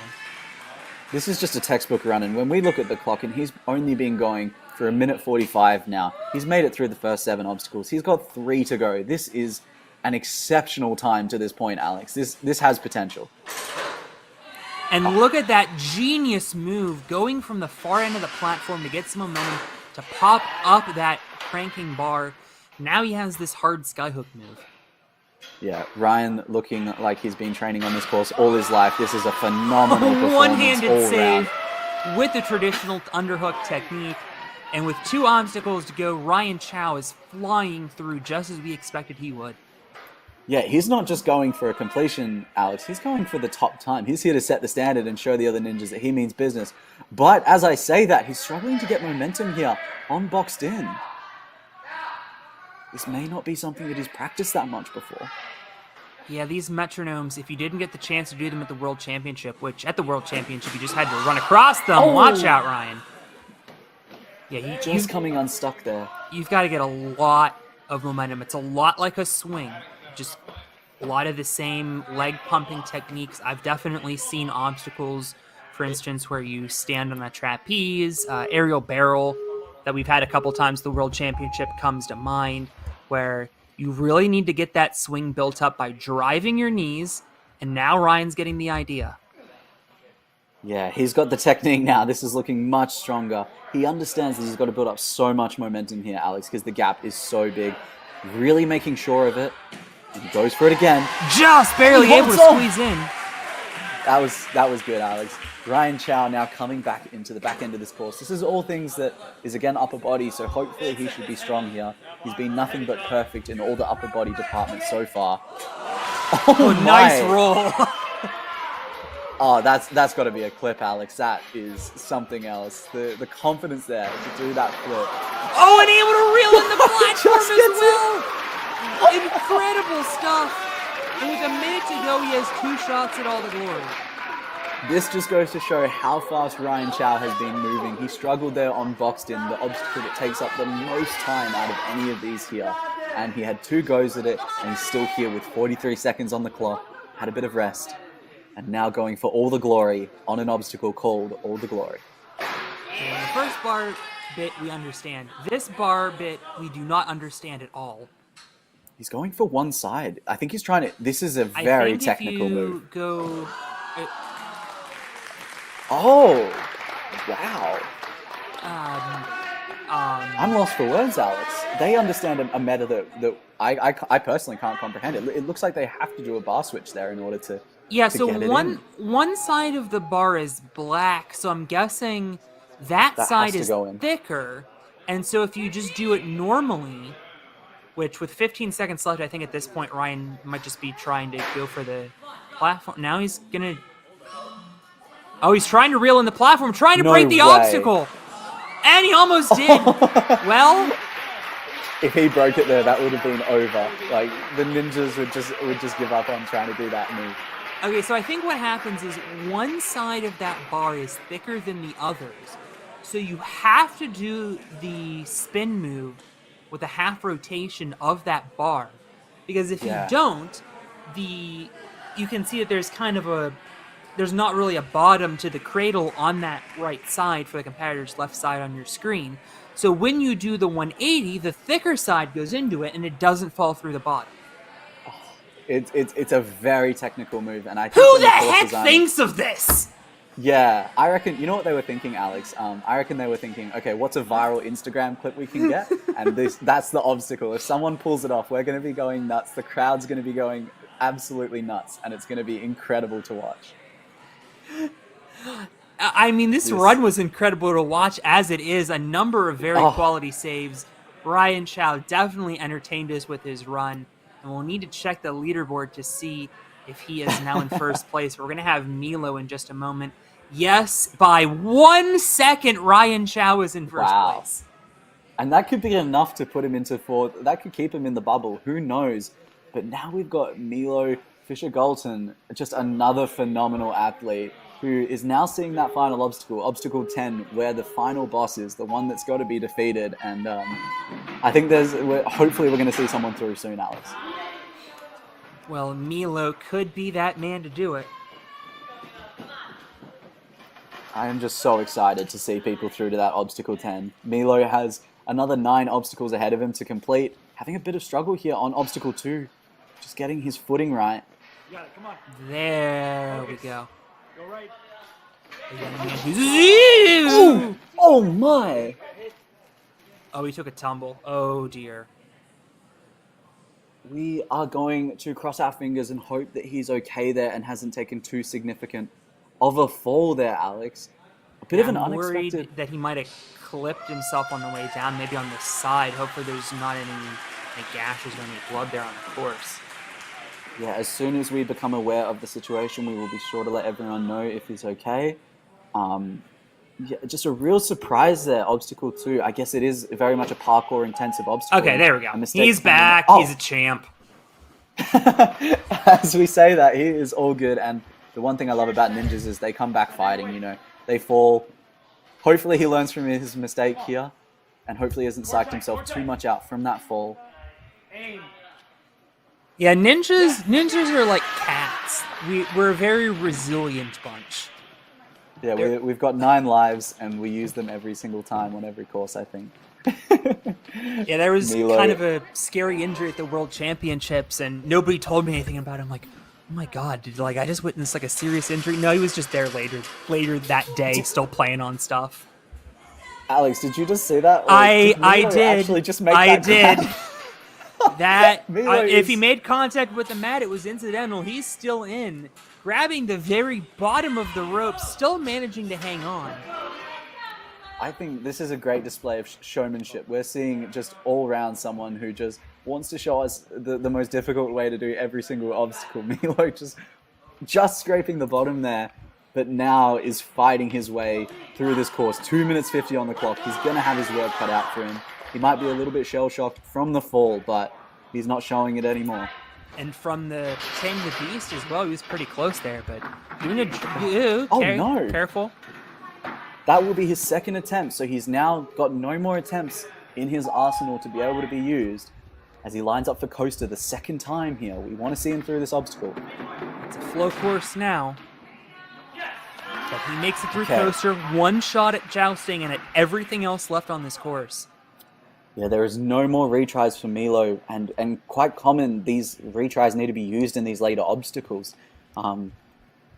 This is just a textbook run, and when we look at the clock, and he's only been going for 1 minute 45 now. He's made it through the first 7 obstacles. He's got 3 to go. This is an exceptional time to this point, Alex. This has potential. And look at that genius move, going from the far end of the platform to get some momentum, to pop up that cranking bar. Now he has this hard skyhook move. Yeah, Ryan looking like he's been training on this course all his life. This is a phenomenal performance One-handed all save round. with the traditional underhook technique. And with 2 obstacles to go, Ryan Chow is flying through just as we expected he would. Yeah, he's not just going for a completion, Alex. He's going for the top time. He's here to set the standard and show the other ninjas that he means business. But as I say that, he's struggling to get momentum here on boxed in. This may not be something that he's practiced that much before. Yeah, these metronomes, if you didn't get the chance to do them at the World Championship, which at the World Championship you just had to run across them. Oh! Watch out, Ryan. Yeah, Just coming unstuck there. you've got to get a lot of momentum. It's a lot like a swing. Just a lot of the same leg pumping techniques. I've definitely seen obstacles, for instance, where you stand on a trapeze, aerial barrel that we've had a couple times. The World Championship comes to mind, where you really need to get that swing built up by driving your knees. And now Ryan's getting the idea. Yeah, he's got the technique now. This is looking much stronger. He understands that he's got to build up so much momentum here, Alex, because the gap is so big. Really making sure of it. And he goes for it again. Just barely able to squeeze in. That was good, Alex. Ryan Chow now coming back into the back end of this course. This is all things that is, again, upper body, so hopefully he should be strong here. He's been nothing but perfect in all the upper body departments so far. Oh, nice roll. Oh, that's got to be a clip, Alex. That is something else. The confidence there to do that flip. Oh, and able to reel in the platform as well. Incredible stuff. And with a minute to go, he has 2 shots at all the glory. This just goes to show how fast Ryan Chow has been moving. He struggled there on boxed in, the obstacle that takes up the most time out of any of these here. And he had 2 goes at it, and he's still here with 43 seconds on the clock. Had a bit of rest. And now going for all the glory on an obstacle called All the Glory. And the first bar bit we understand. This bar bit we do not understand at all. He's going for one side. I think he's trying to... This is a very technical move. Go... Oh! Wow. I'm lost for words, Alex. They understand a meta that I personally can't comprehend. It looks like they have to do a bar switch there in order to... Yeah, so one side of the bar is black, so I'm guessing that side is thicker. And so if you just do it normally, which with 15 seconds left, I think at this point Ryan might just be trying to go for the platform. Now he's gonna... Oh, he's trying to reel in the platform, trying to break the obstacle. And he almost did. Well... If he broke it there, that would have been over. Like, the ninjas would just give up on trying to do that move. Okay, so I think what happens is one side of that bar is thicker than the others. So you have to do the spin move with a half rotation of that bar. Because if you don't, you can see that there's kind of there's not really a bottom to the cradle on that right side for the competitor's left side on your screen. So when you do the 180, the thicker side goes into it and it doesn't fall through the bottom. It's a very technical move, and I think who the heck thinks of this? Yeah, I reckon. You know what they were thinking, Alex? I reckon they were thinking, okay, what's a viral Instagram clip we can get? And that's the obstacle. If someone pulls it off, we're going to be going nuts. The crowd's going to be going absolutely nuts, and it's going to be incredible to watch. I mean, this run was incredible to watch as it is. A number of very quality saves. Ryan Chow definitely entertained us with his run. And we'll need to check the leaderboard to see if he is now in first place. We're going to have Milo in just a moment. Yes, by 1 second, Ryan Chow is in first place. And that could be enough to put him into fourth. That could keep him in the bubble. Who knows? But now we've got Milo Fisher-Galton, just another phenomenal athlete who is now seeing that final obstacle, Obstacle 10, where the final boss is, the one that's got to be defeated. And I think hopefully we're going to see someone through soon, Alex. Well, Milo could be that man to do it. I am just so excited to see people through to that Obstacle 10. Milo has another 9 obstacles ahead of him to complete. Having a bit of struggle here on Obstacle 2. Just getting his footing right. You got it, come on. There we go. Go right. Ooh! Oh my! Oh, he took a tumble. Oh dear. We are going to cross our fingers and hope that he's okay there and hasn't taken too significant of a fall there, Alex. bit of an I'm unexpected. worried that he might have clipped himself on the way down, maybe on the side. Hopefully there's not any gashes or any blood there on the course. Yeah, as soon as we become aware of the situation, we will be sure to let everyone know if he's okay. Yeah, just a real surprise there. Obstacle 2. I guess it is very much a parkour intensive obstacle. Okay, there we go. A mistake He's coming in- back. Oh! He's a champ. As we say that, he is all good. And the one thing I love about ninjas is they come back fighting. You know, they fall. Hopefully, he learns from his mistake here, and hopefully, hasn't psyched himself too much out from that fall. Yeah, ninjas are like cats. We're a very resilient bunch. Yeah, we've got 9 lives, and we use them every single time on every course, I think. Yeah, there was Milo. kind of a scary injury at the World Championships, and nobody told me anything about it. I'm like, oh my god, did I just witnessed like a serious injury? No, he was just there later that day, still playing on stuff. Alex, did you just see that? Or I Milo did. Actually just make I that did. grab? That Milo if he is- made contact with the mat, it was incidental. He's still in, grabbing the very bottom of the rope, still managing to hang on. I think this is a great display of showmanship. We're seeing just all around someone who just wants to show us the most difficult way to do every single obstacle. Milo just scraping the bottom there, but now is fighting his way through this course. 2 minutes 50 on the clock. He's going to have his work cut out for him. He might be a little bit shell-shocked from the fall, but he's not showing it anymore. And from the Tame the Beast as well, he was pretty close there, but doing a... Oh, no. Careful. That will be his second attempt, so he's now got no more attempts in his arsenal to be able to be used as he lines up for Coaster the second time here. We want to see him through this obstacle. It's a flow course now. But he makes it through Okay. Coaster, one shot at jousting, and at everything else left on this course. Yeah, there is no more retries for Milo, and quite common, these retries need to be used in these later obstacles.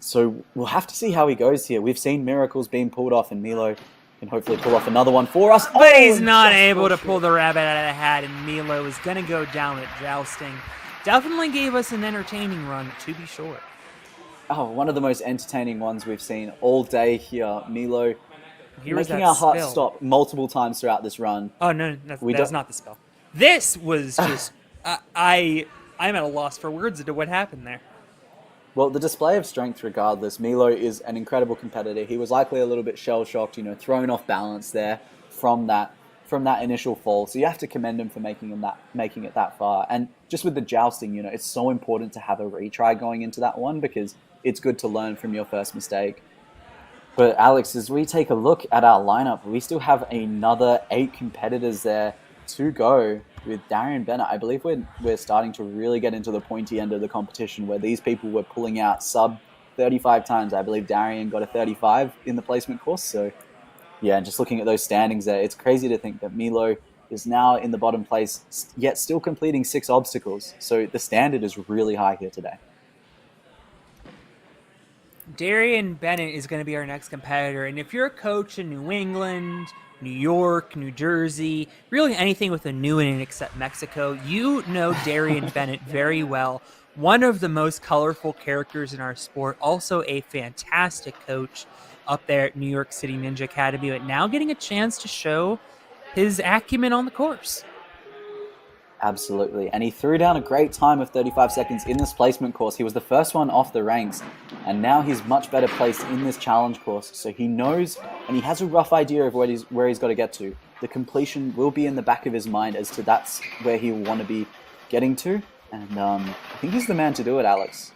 So we'll have to see how he goes here. We've seen miracles being pulled off, and Milo can hopefully pull off another one for us. But he's and not just able to fell pull short. the rabbit out of the hat, and Milo is going to go down at jousting. Definitely gave us an entertaining run, to be sure. Oh, one of the most entertaining ones we've seen all day here. Milo Here was making that our hearts spill. stop multiple times throughout this run. Oh, no, that's don't- not the spell. This was just... I'm at a loss for words as to what happened there. Well, the display of strength regardless, Milo is an incredible competitor. He was likely a little bit shell-shocked, thrown off balance there from that initial fall. So you have to commend him for making it that far. And just with the jousting, it's so important to have a retry going into that one because it's good to learn from your first mistake. But Alex, as we take a look at our lineup, we still have another 8 competitors there to go with Darian Bennett. I believe we're starting to really get into the pointy end of the competition where these people were pulling out sub 35 times. I believe Darian got a 35 in the placement course. So yeah, just looking at those standings there, it's crazy to think that Milo is now in the bottom place, yet still completing 6 obstacles. So the standard is really high here today. Darian Bennett is going to be our next competitor, and if you're a coach in New England, New York, New Jersey, really anything with a new in it except Mexico, you know Darian Bennett very well. One of the most colorful characters in our sport, also a fantastic coach up there at New York City Ninja Academy, but now getting a chance to show his acumen on the course. Absolutely. And he threw down a great time of 35 seconds in this placement course. He was the first one off the ranks, and now he's much better placed in this challenge course. So he knows, and he has a rough idea of where he's got to get to. The completion will be in the back of his mind as to that's where he will want to be getting to. And I think he's the man to do it, Alex.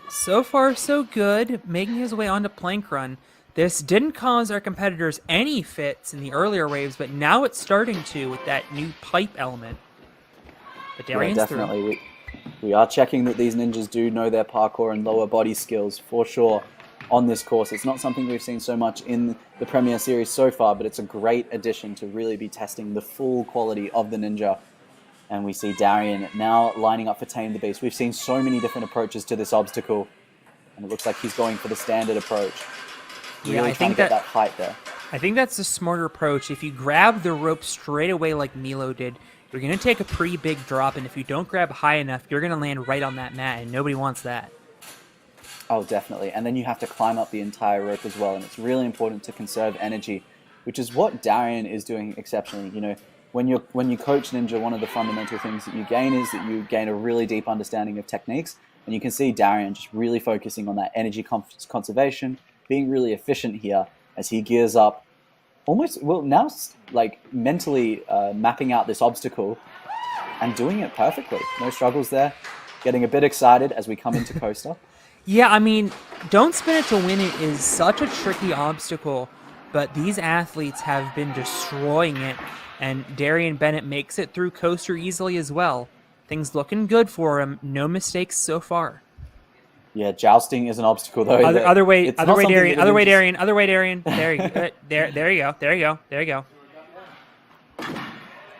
So far, so good, making his way onto plank run. This didn't cause our competitors any fits in the earlier waves, but now it's starting to with that new pipe element. But Darian's definitely. We are checking that these ninjas do know their parkour and lower body skills for sure on this course. It's not something we've seen so much in the Premier Series so far, but it's a great addition to really be testing the full quality of the ninja. And we see Darian now lining up for Tame the Beast. We've seen so many different approaches to this obstacle, and it looks like he's going for the standard approach. Yeah, Really I trying think to get that height there. I think that's the smarter approach. If you grab the rope straight away like Milo did, you're going to take a pretty big drop, and if you don't grab high enough, you're going to land right on that mat, and nobody wants that. Oh, definitely. And then you have to climb up the entire rope as well. And it's really important to conserve energy, which is what Darian is doing exceptionally. You know, when you coach ninja, one of the fundamental things that you gain is that you gain a really deep understanding of techniques. And you can see Darian just really focusing on that energy conservation, being really efficient here as he gears up, almost, well, now like mentally mapping out this obstacle and doing it perfectly. No struggles there. Getting a bit excited as we come into coaster. Yeah, I mean, don't spin it to win it is such a tricky obstacle, but these athletes have been destroying it, and Darian Bennett makes it through coaster easily as well. Things looking good for him. No mistakes so far. Yeah, jousting is an obstacle though. Other way, Darian. Other way, just... Darian. Other way, Darian. There you go. There you go. There you go.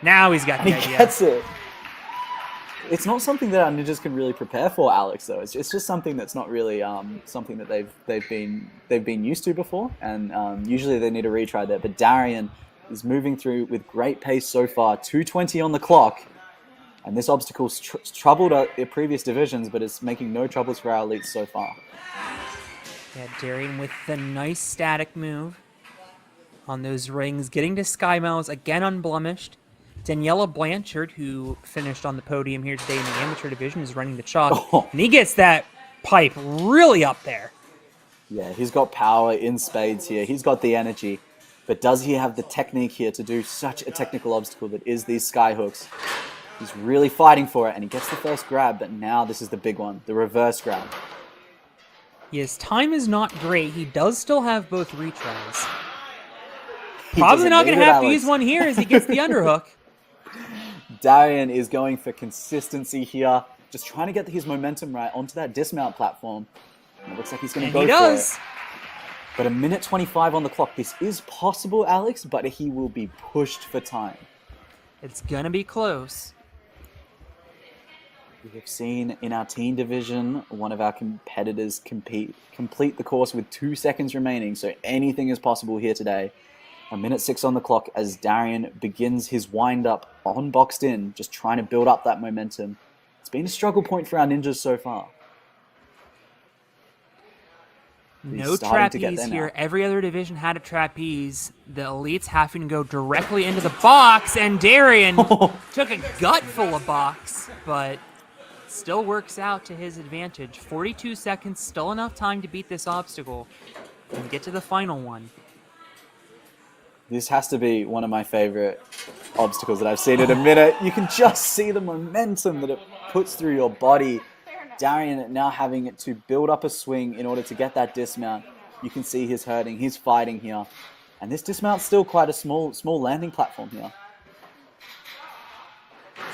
Now he's got the idea. He gets it. It's not something that our ninjas can really prepare for, Alex. Though it's just something that's not really something that they've been used to before, and usually they need a retry there. But Darian is moving through with great pace so far. 2:20 on the clock, and this obstacle's troubled the previous divisions, but it's making no troubles for our elites so far. Yeah, Darian with the nice static move on those rings, getting to Sky Miles again unblemished. Daniela Blanchard, who finished on the podium here today in the amateur division, is running the chalk. And he gets that pipe really up there. Yeah, he's got power in spades here. He's got the energy. But does he have the technique here to do such a technical obstacle that is these sky hooks? He's really fighting for it, and he gets the first grab, but now this is the big one, the reverse grab. His time is not great. He does still have both retries. Probably not going to have to use one here as he gets the underhook. Darian is going for consistency here, just trying to get his momentum right onto that dismount platform. And it looks like he's going to go for it. But 1:25 on the clock. This is possible, Alex, but he will be pushed for time. It's going to be close. We have seen in our teen division one of our competitors complete the course with 2 seconds remaining, so anything is possible here today. 1:06 on the clock as Darian begins his wind-up on boxed in, just trying to build up that momentum. It's been a struggle point for our ninjas so far. No trapeze here. Every other division had a trapeze. The elites having to go directly into the box, and Darian took a gutful of box, but still works out to his advantage. 42 seconds, still enough time to beat this obstacle and get to the final one. This has to be one of my favorite obstacles that I've seen in a minute. You can just see the momentum that it puts through your body. Darian now having to build up a swing in order to get that dismount. You can see he's hurting, he's fighting here. And this dismount's still quite a small landing platform here.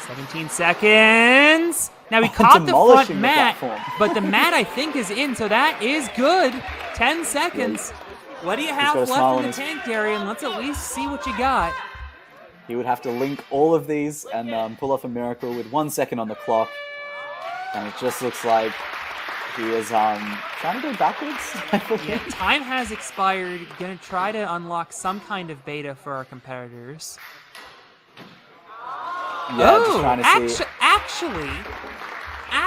17 seconds. Now he caught the front mat, but the mat I think is in, so that is good. 10 seconds. What do you have left in the tank, Darian? Let's at least see what you got. He would have to link all of these and pull off a miracle with 1 second on the clock. And it just looks like he is trying to go backwards. Yeah, time has expired. Going to try to unlock some kind of beta for our competitors. Yeah, just trying to see. Actually,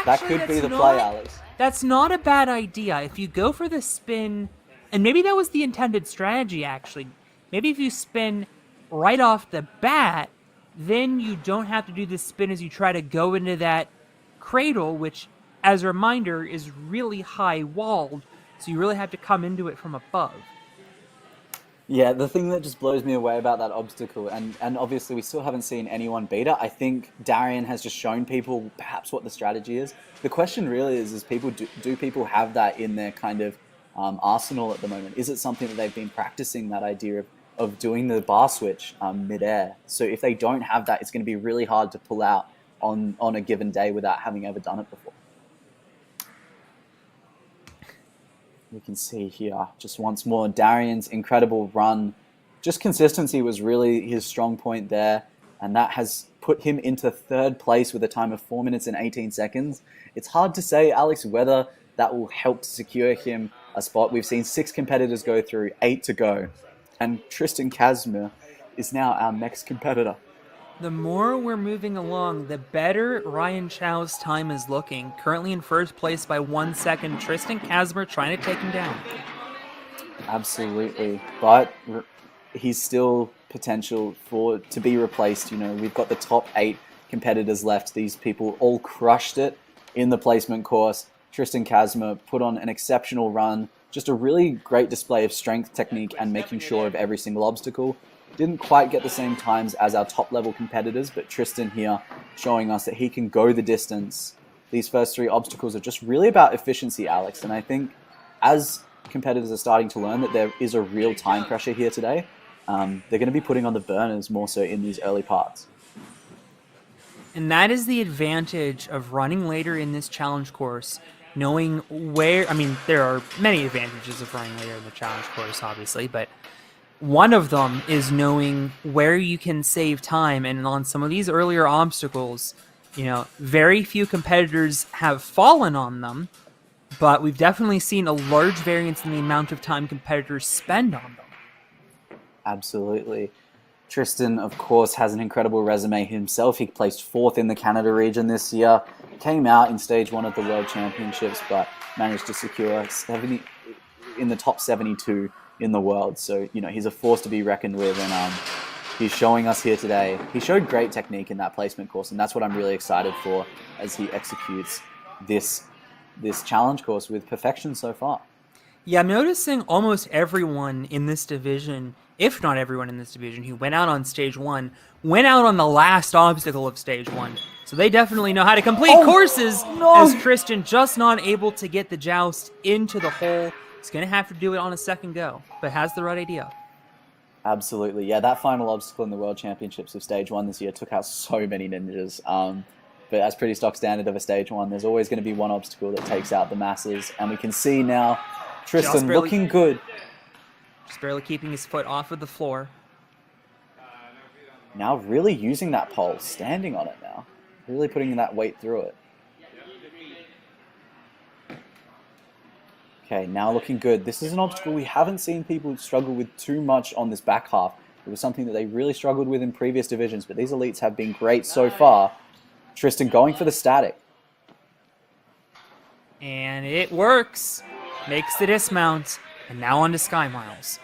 that could be the play, Alex. That's not a bad idea. If you go for the spin, and maybe that was the intended strategy, actually. Maybe if you spin right off the bat, then you don't have to do the spin as you try to go into that cradle, which, as a reminder, is really high walled, so you really have to come into it from above. Yeah, the thing that just blows me away about that obstacle, and obviously we still haven't seen anyone beat it. I think Darian has just shown people perhaps what the strategy is. The question really is people do people have that in their kind of arsenal at the moment? Is it something that they've been practicing, that idea of doing the bar switch mid-air? So if they don't have that, it's going to be really hard to pull out on a given day without having ever done it before. We can see here, just once more, Darian's incredible run. Just consistency was really his strong point there, and that has put him into third place with a time of 4 minutes and 18 seconds. It's hard to say, Alex, whether that will help to secure him a spot. We've seen 6 competitors go through, 8 to go, and Tristan Casimir is now our next competitor. The more we're moving along, the better Ryan Chow's time is looking. Currently in first place by 1 second. Tristan Kazmer trying to take him down. Absolutely, but he's still potential to be replaced. We've got the top 8 competitors left. These people all crushed it in the placement course. Tristan Kazmer put on an exceptional run, just a really great display of strength, technique, and making sure of every single obstacle. Didn't quite get the same times as our top level competitors, but Tristan here showing us that he can go the distance. These first 3 obstacles are just really about efficiency, Alex, and I think as competitors are starting to learn that there is a real time pressure here today, they're going to be putting on the burners more so in these early parts. And that is the advantage of running later in this challenge course, knowing where, there are many advantages of running later in the challenge course, obviously, but one of them is knowing where you can save time. And on some of these earlier obstacles, very few competitors have fallen on them, but we've definitely seen a large variance in the amount of time competitors spend on them. Absolutely. Tristan, of course, has an incredible resume himself. He placed 4th in the Canada region this year, came out in stage 1 of the World Championships, but managed to secure 70 in the top 72 in the world. So, he's a force to be reckoned with, and he's showing us here today. He showed great technique in that placement course, and that's what I'm really excited for as he executes this challenge course with perfection so far. Yeah, I'm noticing almost everyone in this division, if not everyone in this division, who went out on stage 1, went out on the last obstacle of stage 1. So they definitely know how to complete courses, as Tristan just not able to get the joust into the hole. He's going to have to do it on a second go, but has the right idea. Absolutely. Yeah, that final obstacle in the World Championships of stage 1 this year took out so many ninjas. But as pretty stock standard of a stage 1, there's always going to be one obstacle that takes out the masses. And we can see now Tristan looking good. Just barely keeping his foot off of the floor. Now really using that pole, standing on it now. Really putting that weight through it. Okay, now looking good. This is an obstacle we haven't seen people struggle with too much on this back half. It was something that they really struggled with in previous divisions, but these elites have been great so far. Tristan going for the static. And it works. Makes the dismount. And now on to Sky Miles.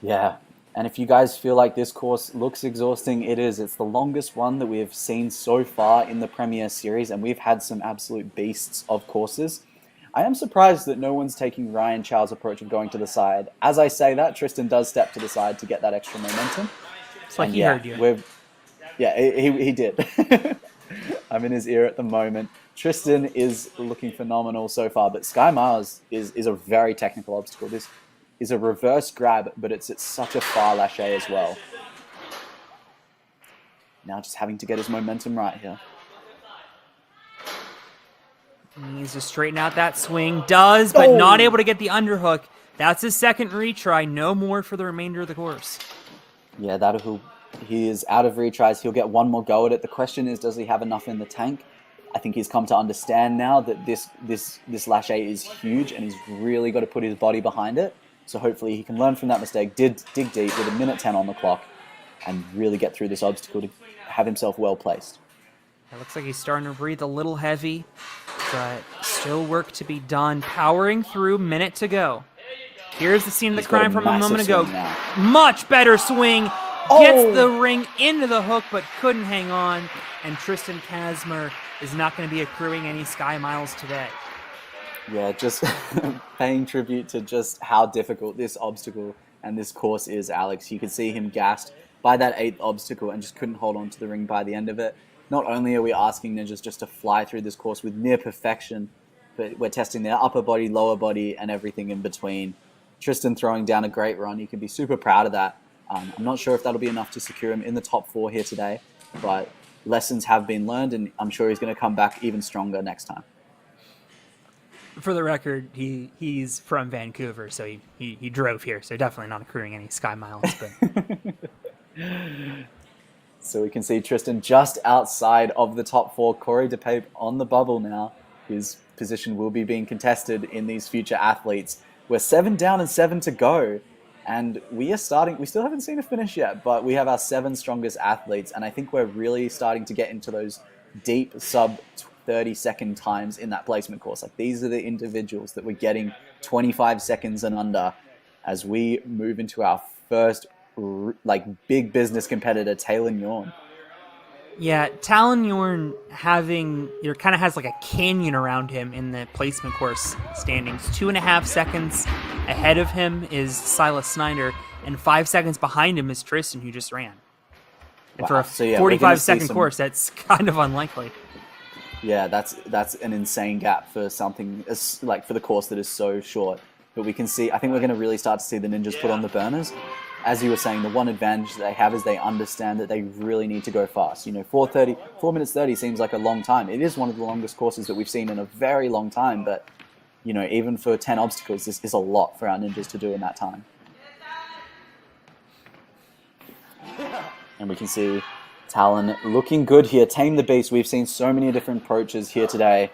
Yeah, and if you guys feel like this course looks exhausting, it is. It's the longest one that we have seen so far in the Premier Series, and we've had some absolute beasts of courses. I am surprised that no one's taking Ryan Chow's approach of going to the side. As I say that, Tristan does step to the side to get that extra momentum. It's like he heard you. He did. I'm in his ear at the moment. Tristan is looking phenomenal so far, but Sky Miles is a very technical obstacle. This is a reverse grab, but it's at such a far lâché as well. Now just having to get his momentum right here. He needs to straighten out that swing. Does, but not able to get the underhook. That's his second retry. No more for the remainder of the course. Yeah, he is out of retries. He'll get one more go at it. The question is, does he have enough in the tank? I think he's come to understand now that this lâché is huge, and he's really got to put his body behind it. So hopefully he can learn from that mistake, dig deep with 1:10 on the clock, and really get through this obstacle to have himself well placed. It looks like he's starting to breathe a little heavy, but still work to be done. Powering through, minute to go. Here's the scene of the crime from a moment ago. Much better swing. Gets the ring into the hook, but couldn't hang on. And Tristan Kazmer is not going to be accruing any Sky Miles today. Yeah, just paying tribute to just how difficult this obstacle and this course is, Alex. You could see him gassed by that 8th obstacle and just couldn't hold on to the ring by the end of it. Not only are we asking ninjas just to fly through this course with near perfection, but we're testing their upper body, lower body, and everything in between. Tristan throwing down a great run. You can be super proud of that. I'm not sure if that'll be enough to secure him in the top 4 here today, but lessons have been learned, and I'm sure he's going to come back even stronger next time. For the record, he's from Vancouver, so he drove here, so definitely not accruing any Sky Miles. But So we can see Tristan just outside of the top 4. Corey DePape on the bubble now. His position will be being contested in these future athletes. We're 7 down and 7 to go. And we still haven't seen a finish yet, but we have our 7 strongest athletes. And I think we're really starting to get into those deep sub 30-second times in that placement course. Like these are the individuals that we're getting 25 seconds and under as we move into our first like big business competitor, Taylor Yorn. Yeah, Talon Yorn kind of has like a canyon around him in the placement course standings. 2.5 seconds ahead of him is Silas Snyder, and 5 seconds behind him is Tristan, who just ran. And for a 45-second course, that's kind of unlikely. Yeah, that's an insane gap for something like for the course that is so short. But we can see, I think we're going to really start to see the ninjas put on the burners. As you were saying, the one advantage they have is they understand that they really need to go fast. 4 minutes 30 seems like a long time. It is one of the longest courses that we've seen in a very long time, but even for 10 obstacles, this is a lot for our ninjas to do in that time. And we can see Talon looking good here. Tame the beast. We've seen so many different approaches here today.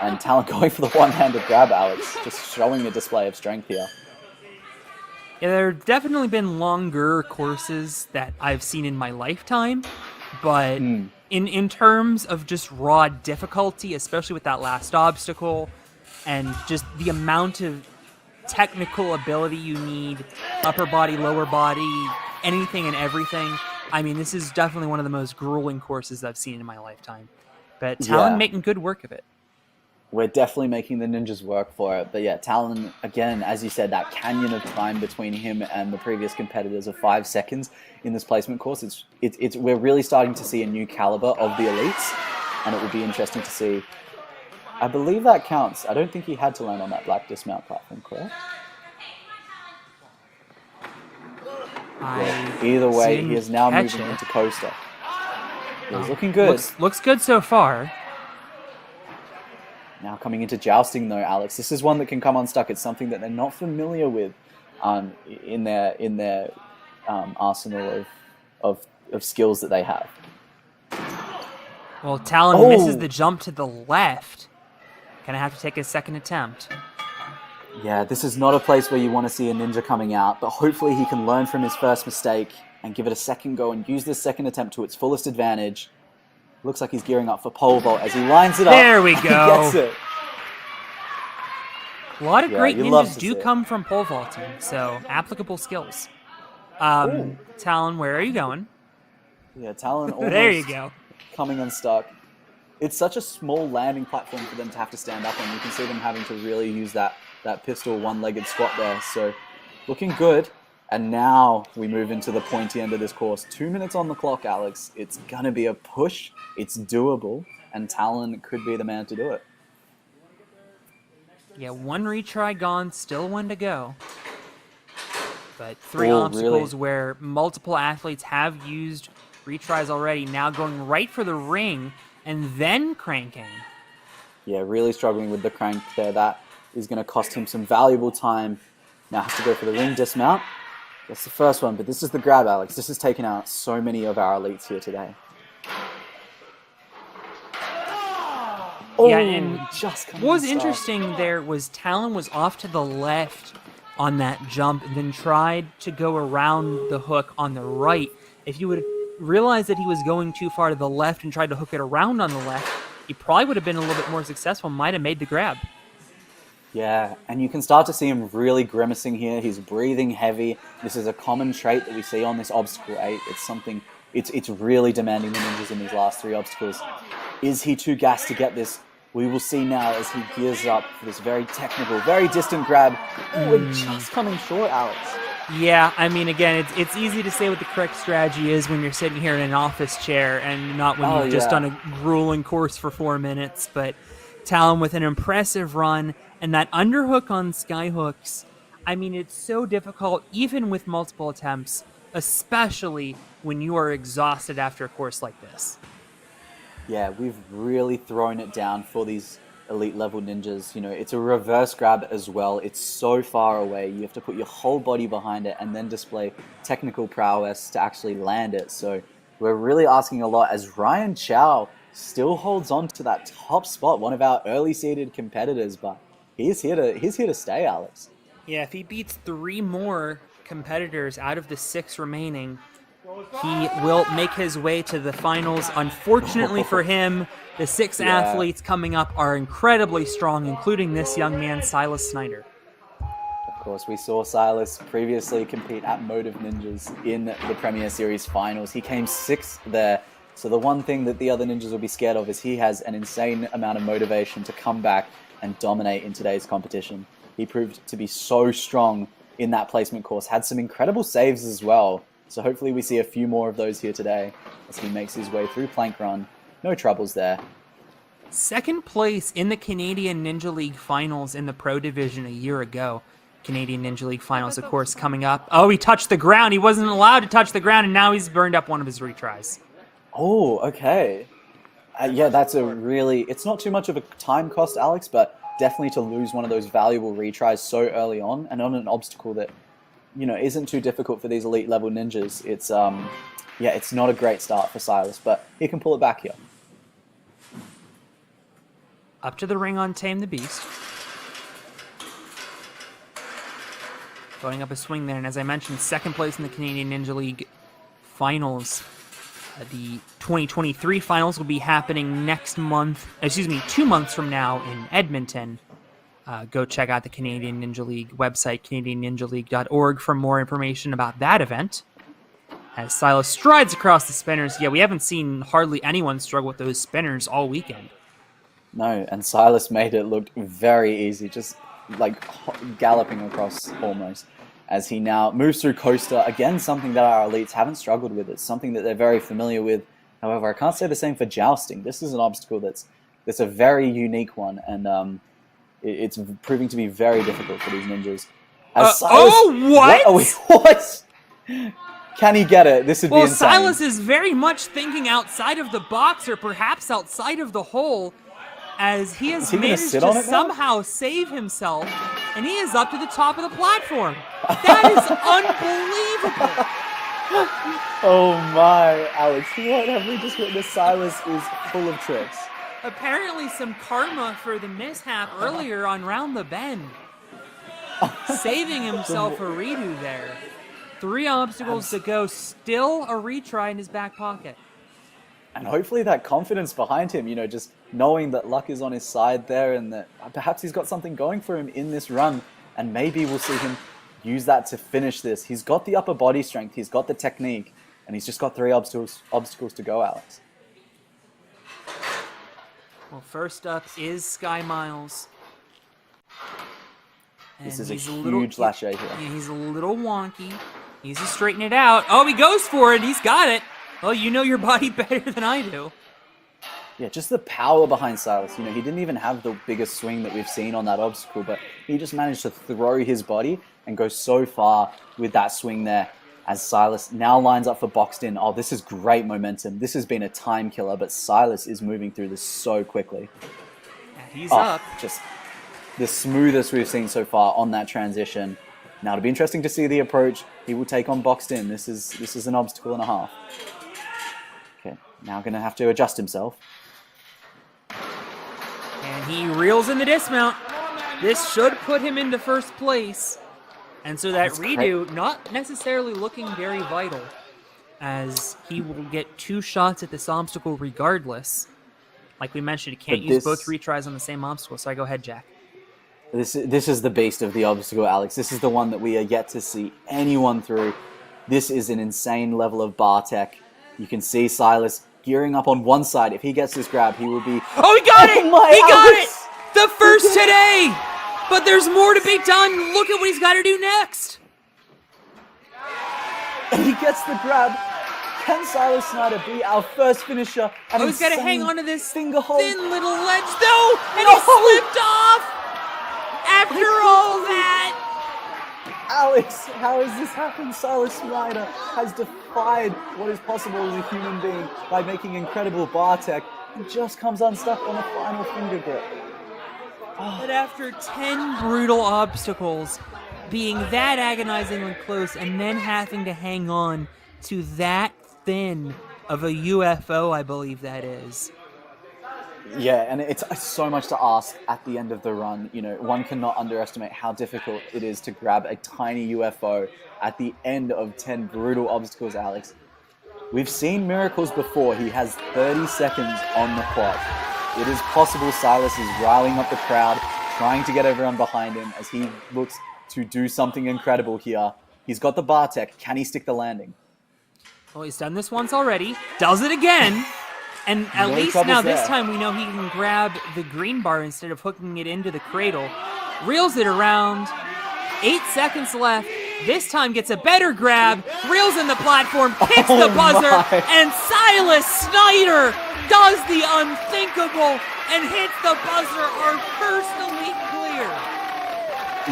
And Talon going for the one-handed grab, Alex. Just showing a display of strength here. Yeah, there have definitely been longer courses that I've seen in my lifetime. But in terms of just raw difficulty, especially with that last obstacle, and just the amount of technical ability you need, upper body, lower body, anything and everything, I mean, this is definitely one of the most grueling courses I've seen in my lifetime. But Talon making good work of it. We're definitely making the ninjas work for it. But yeah, Talon, again, as you said, that canyon of time between him and the previous competitors of 5 seconds in this placement course, we're really starting to see a new caliber of the elites, and it will be interesting to see. I believe that counts. I don't think he had to land on that black dismount platform, correct? Either way, he is now moving into coaster. He's looking good. Looks good so far. Now coming into jousting though, Alex, this is one that can come unstuck. It's something that they're not familiar with in their arsenal of skills that they have. Well, Talon misses the jump to the left. Gonna have to take a second attempt. Yeah, this is not a place where you want to see a ninja coming out, but hopefully he can learn from his first mistake and give it a second go and use this second attempt to its fullest advantage. Looks like he's gearing up for pole vault as he lines it up. There we go. He gets it. A lot of great ninjas do come from pole vaulting, so applicable skills. Talon, where are you going? Yeah, Talon almost there you go. Coming unstuck. It's such a small landing platform for them to have to stand up on. You can see them having to really use that pistol one-legged squat there. So looking good. And now we move into the pointy end of this course. 2 minutes on the clock, Alex. It's going to be a push. It's doable. And Talon could be the man to do it. Yeah, 1 retry gone, still 1 to go. But 3 obstacles where multiple athletes have used retries already, now going right for the ring and then cranking. Yeah, really struggling with the crank there. That is going to cost him some valuable time. Now has to go for the ring dismount. That's the first one, but this is the grab, Alex. This has taken out so many of our elites here today. Yeah, and what was interesting there was Talon was off to the left on that jump and then tried to go around the hook on the right. If you would realize that he was going too far to the left and tried to hook it around on the left, he probably would have been a little bit more successful, might have made the grab. Yeah, and you can start to see him really grimacing here. He's breathing heavy. This is a common trait that we see on this obstacle 8. It's something, it's really demanding the ninjas in these last 3 obstacles. Is he too gassed to get this? We will see now as he gears up for this very technical, very distant grab. Oh, we're just coming short, Alex. Yeah, I mean, again, it's easy to say what the correct strategy is when you're sitting here in an office chair and not when you've just done a grueling course for 4 minutes. But Talon with an impressive run and that underhook on skyhooks. I mean, it's so difficult, even with multiple attempts, especially when you are exhausted after a course like this. Yeah, we've really thrown it down for these elite level ninjas. You know, it's a reverse grab as well. It's so far away. You have to put your whole body behind it and then display technical prowess to actually land it. So we're really asking a lot as Ryan Chow still holds on to that top spot, one of our early seeded competitors, but he's here to stay, Alex. Yeah, if he beats 3 more competitors out of the 6 remaining. He will make his way to the finals. Unfortunately for him, the 6 athletes coming up are incredibly strong, including this young man, Silas Snyder. Of course, we saw Silas previously compete at Motive Ninjas in the Premier Series finals. He came 6th there. So the one thing that the other ninjas will be scared of is he has an insane amount of motivation to come back and dominate in today's competition. He proved to be so strong in that placement course, had some incredible saves as well. So hopefully we see a few more of those here today as he makes his way through Plank Run. No troubles there. Second place in the Canadian Ninja League finals in the Pro Division a year ago. Canadian Ninja League finals, of course, coming up. Oh, he touched the ground. He wasn't allowed to touch the ground, and now he's burned up one of his retries. Oh, okay. Yeah, that's a really... It's not too much of a time cost, Alex, but definitely to lose one of those valuable retries so early on and on an obstacle that, you know, isn't too difficult for these elite level ninjas. It's, yeah, it's not a great start for Silas, but he can pull it back here. Up to the ring on Tame the Beast. Going up a swing there, and as I mentioned, second place in the Canadian Ninja League finals. The 2023 finals will be happening next month, 2 months from now in Edmonton. Go check out the Canadian Ninja League website, canadianninjaleague.org, for more information about that event. As Silas strides across the spinners, yeah, we haven't seen hardly anyone struggle with those spinners all weekend. No, and Silas made it look very easy, just like galloping across almost, as he now moves through Coaster. Again, something that our elites haven't struggled with. It's something that they're very familiar with. However, I can't say the same for Jousting. This is an obstacle that's a very unique one, and it's proving to be very difficult for these ninjas. As Silas, what? Can he get it? This would be insane. Silas is very much thinking outside of the box, or perhaps outside of the hole, as he has managed to somehow save himself, and he is up to the top of the platform. That is unbelievable. Oh my, Alex, what have we just witnessed? Silas is full of tricks. Apparently some karma for the mishap earlier on Round the Bend. Saving himself a redo there. 3 obstacles to go, still a retry in his back pocket. And hopefully that confidence behind him, you know, just knowing that luck is on his side there and that perhaps he's got something going for him in this run, and maybe we'll see him use that to finish this. He's got the upper body strength, he's got the technique, and he's just got 3 obstacles to go, Alex. Well, first up is Sky Miles. And this is a huge lâcher here. Yeah, he's a little wonky. He's to straighten it out. Oh, he goes for it. He's got it. Well, you know your body better than I do. Yeah, just the power behind Silas. You know, he didn't even have the biggest swing that we've seen on that obstacle, but he just managed to throw his body and go so far with that swing there, as Silas now lines up for boxed in. Oh, this is great momentum. This has been a time killer, but Silas is moving through this so quickly. Yeah, he's up. Just the smoothest we've seen so far on that transition. Now, it'll be interesting to see the approach he will take on boxed in. This is an obstacle and a half. Okay, now going to have to adjust himself. And he reels in the dismount. This should put him into first place. And so that redo, not necessarily looking very vital, as he will get 2 shots at this obstacle regardless. Like we mentioned, he can't use both retries on the same obstacle, so go ahead, Jack. This is the beast of the obstacle, Alex. This is the one that we are yet to see anyone through. This is an insane level of bar tech. You can see Silas gearing up on one side. If he gets this grab, he will be... Oh, he got it! He got it! The first today! But there's more to be done. Look at what he's got to do next. And he gets the grab. Can Silas Snyder be our first finisher? Oh, he's got to hang on to this finger hold. Thin little ledge. No! And he slipped off! After all that! Alex, how has this happened? Silas Snyder has defied what is possible as a human being by making incredible bar tech and just comes unstuck on a final finger grip. But after 10 brutal obstacles, being that agonizingly close, and then having to hang on to that thin of a UFO, I believe that is. Yeah, and it's so much to ask at the end of the run. You know, one cannot underestimate how difficult it is to grab a tiny UFO at the end of 10 brutal obstacles, Alex. We've seen miracles before. He has 30 seconds on the clock. It is possible Silas is riling up the crowd, trying to get everyone behind him as he looks to do something incredible here. He's got the bar tech. Can he stick the landing? Well, he's done this once already. Does it again. And at No least troubles now this there. time we know he can grab the green bar instead of hooking it into the cradle. Reels it around. 8 seconds left. This time gets a better grab. Reels in the platform. Hits the buzzer. my. And Silas Snyder does the unthinkable and hits the buzzer. Are personally clear.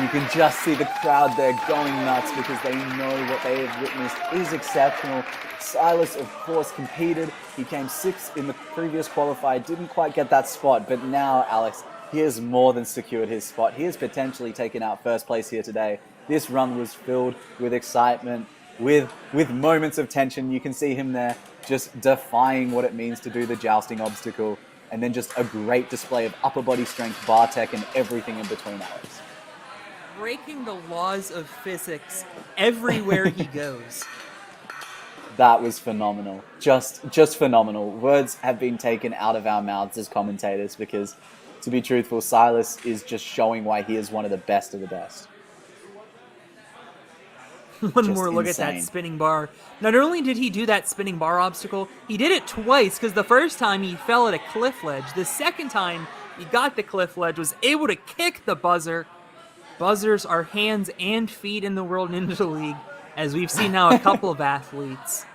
You can just see the crowd there going nuts because they know what they have witnessed is exceptional. Silas, of course, competed. He came 6th in the previous qualifier, didn't quite get that spot, but now, Alex, he has more than secured his spot. He has potentially taken out first place here today. This run was filled with excitement, with moments of tension. You can see him there just defying what it means to do the jousting obstacle, and then just a great display of upper body strength, bar tech, and everything in between, Alex. Breaking the laws of physics everywhere he goes. That was phenomenal. Just phenomenal. Words have been taken out of our mouths as commentators because, to be truthful, Silas is just showing why he is one of the best of the best. One Just more look at insane. that spinning bar. Not only did he do that spinning bar obstacle, he did it twice because the first time he fell at a cliff ledge. The second time he got the cliff ledge, was able to kick the buzzer. Buzzers are hands and feet in the World Ninja League, as we've seen now a couple of athletes.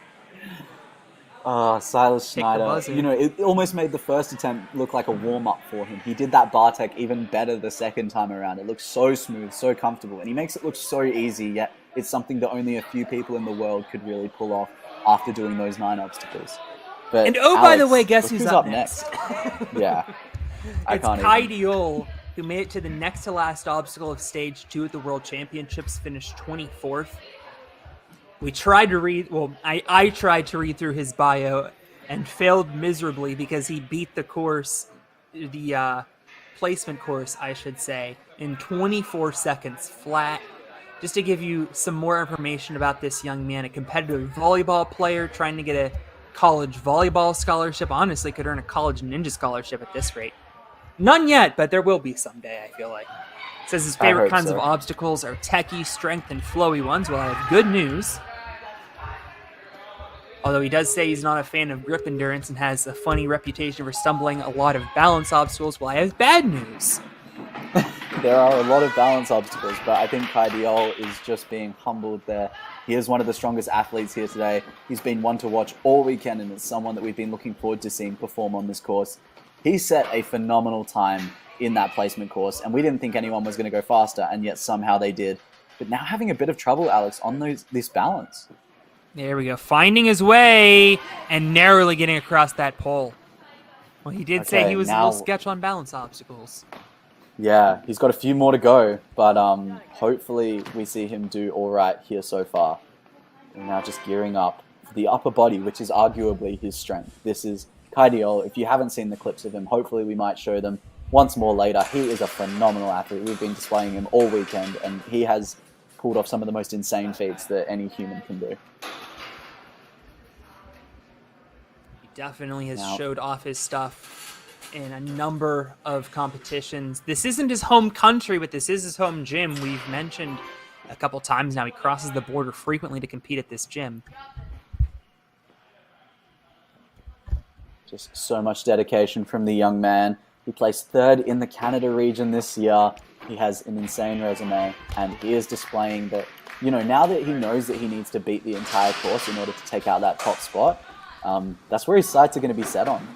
Silas Kick the Schneider, buzzer. you know, it almost made the first attempt look like a warm-up for him. He did that bar tech even better the second time around. It looks so smooth, so comfortable, and he makes it look so easy, yet it's something that only a few people in the world could really pull off after doing those 9 obstacles. But And oh, by the Alex, way, guess look who's up next? Yeah. I It's can't Kai even. Diol, who made it to the next to last obstacle of stage 2 at the World Championships, finished 24th. We tried to read, I tried to read through his bio and failed miserably because he beat the course, the placement course, I should say, in 24 seconds flat. Just to give you some more information about this young man, a competitive volleyball player trying to get a college volleyball scholarship. Honestly, could earn a college ninja scholarship at this rate. None yet, but there will be someday, I feel like. Says his favorite hope kinds so. of obstacles are techie, strength, and flowy ones. Well, I have good news. Although he does say he's not a fan of grip endurance and has a funny reputation for stumbling a lot of balance obstacles. Well, I have bad news. There are a lot of balance obstacles, but I think Kai Diol is just being humbled there. He is one of the strongest athletes here today. He's been one to watch all weekend, and it's someone that we've been looking forward to seeing perform on this course. He set a phenomenal time in that placement course, and we didn't think anyone was going to go faster, and yet somehow they did. But now having a bit of trouble, Alex, on this balance. There we go. Finding his way and narrowly getting across that pole. Well, he did say Okay, he was a now- little sketch on balance obstacles. Yeah, he's got a few more to go, but hopefully we see him do all right here so far. We're now just gearing up for the upper body, which is arguably his strength. This is Kai Diol. If you haven't seen the clips of him, hopefully we might show them once more later. He is a phenomenal athlete. We've been displaying him all weekend, and he has pulled off some of the most insane feats that any human can do. He definitely has Now- showed off his stuff in a number of competitions. This isn't his home country, but this is his home gym. We've mentioned a couple times now he crosses the border frequently to compete at this gym. Just so much dedication from the young man. He placed 3rd in the Canada region this year. He has an insane resume, and he is displaying that, you know, now that he knows that he needs to beat the entire course in order to take out that top spot, that's where his sights are going to be set on.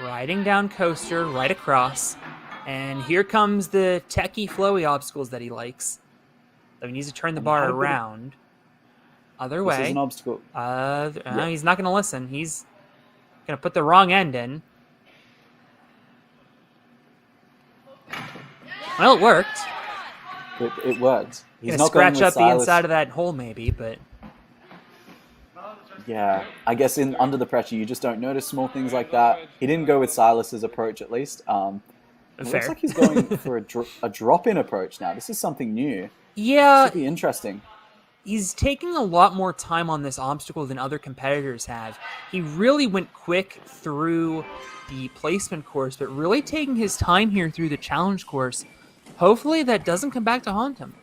Riding down coaster right across. And here comes the techie flowy obstacles that he likes. So he needs to turn the And bar how big- around. Other This is way. an obstacle. No, he's not going to listen. He's going to put the wrong end in. Well, it worked. It worked. He's He's not going going to scratch with up the Silas. inside of that hole maybe, but Yeah, I guess in under the pressure, you just don't notice small things like that. He didn't go with Silas's approach, at least. It looks Fair. like he's going for a drop-in approach now. This is something new. This Yeah, should be interesting. he's taking a lot more time on this obstacle than other competitors have. He really went quick through the placement course, but really taking his time here through the challenge course. Hopefully that doesn't come back to haunt him.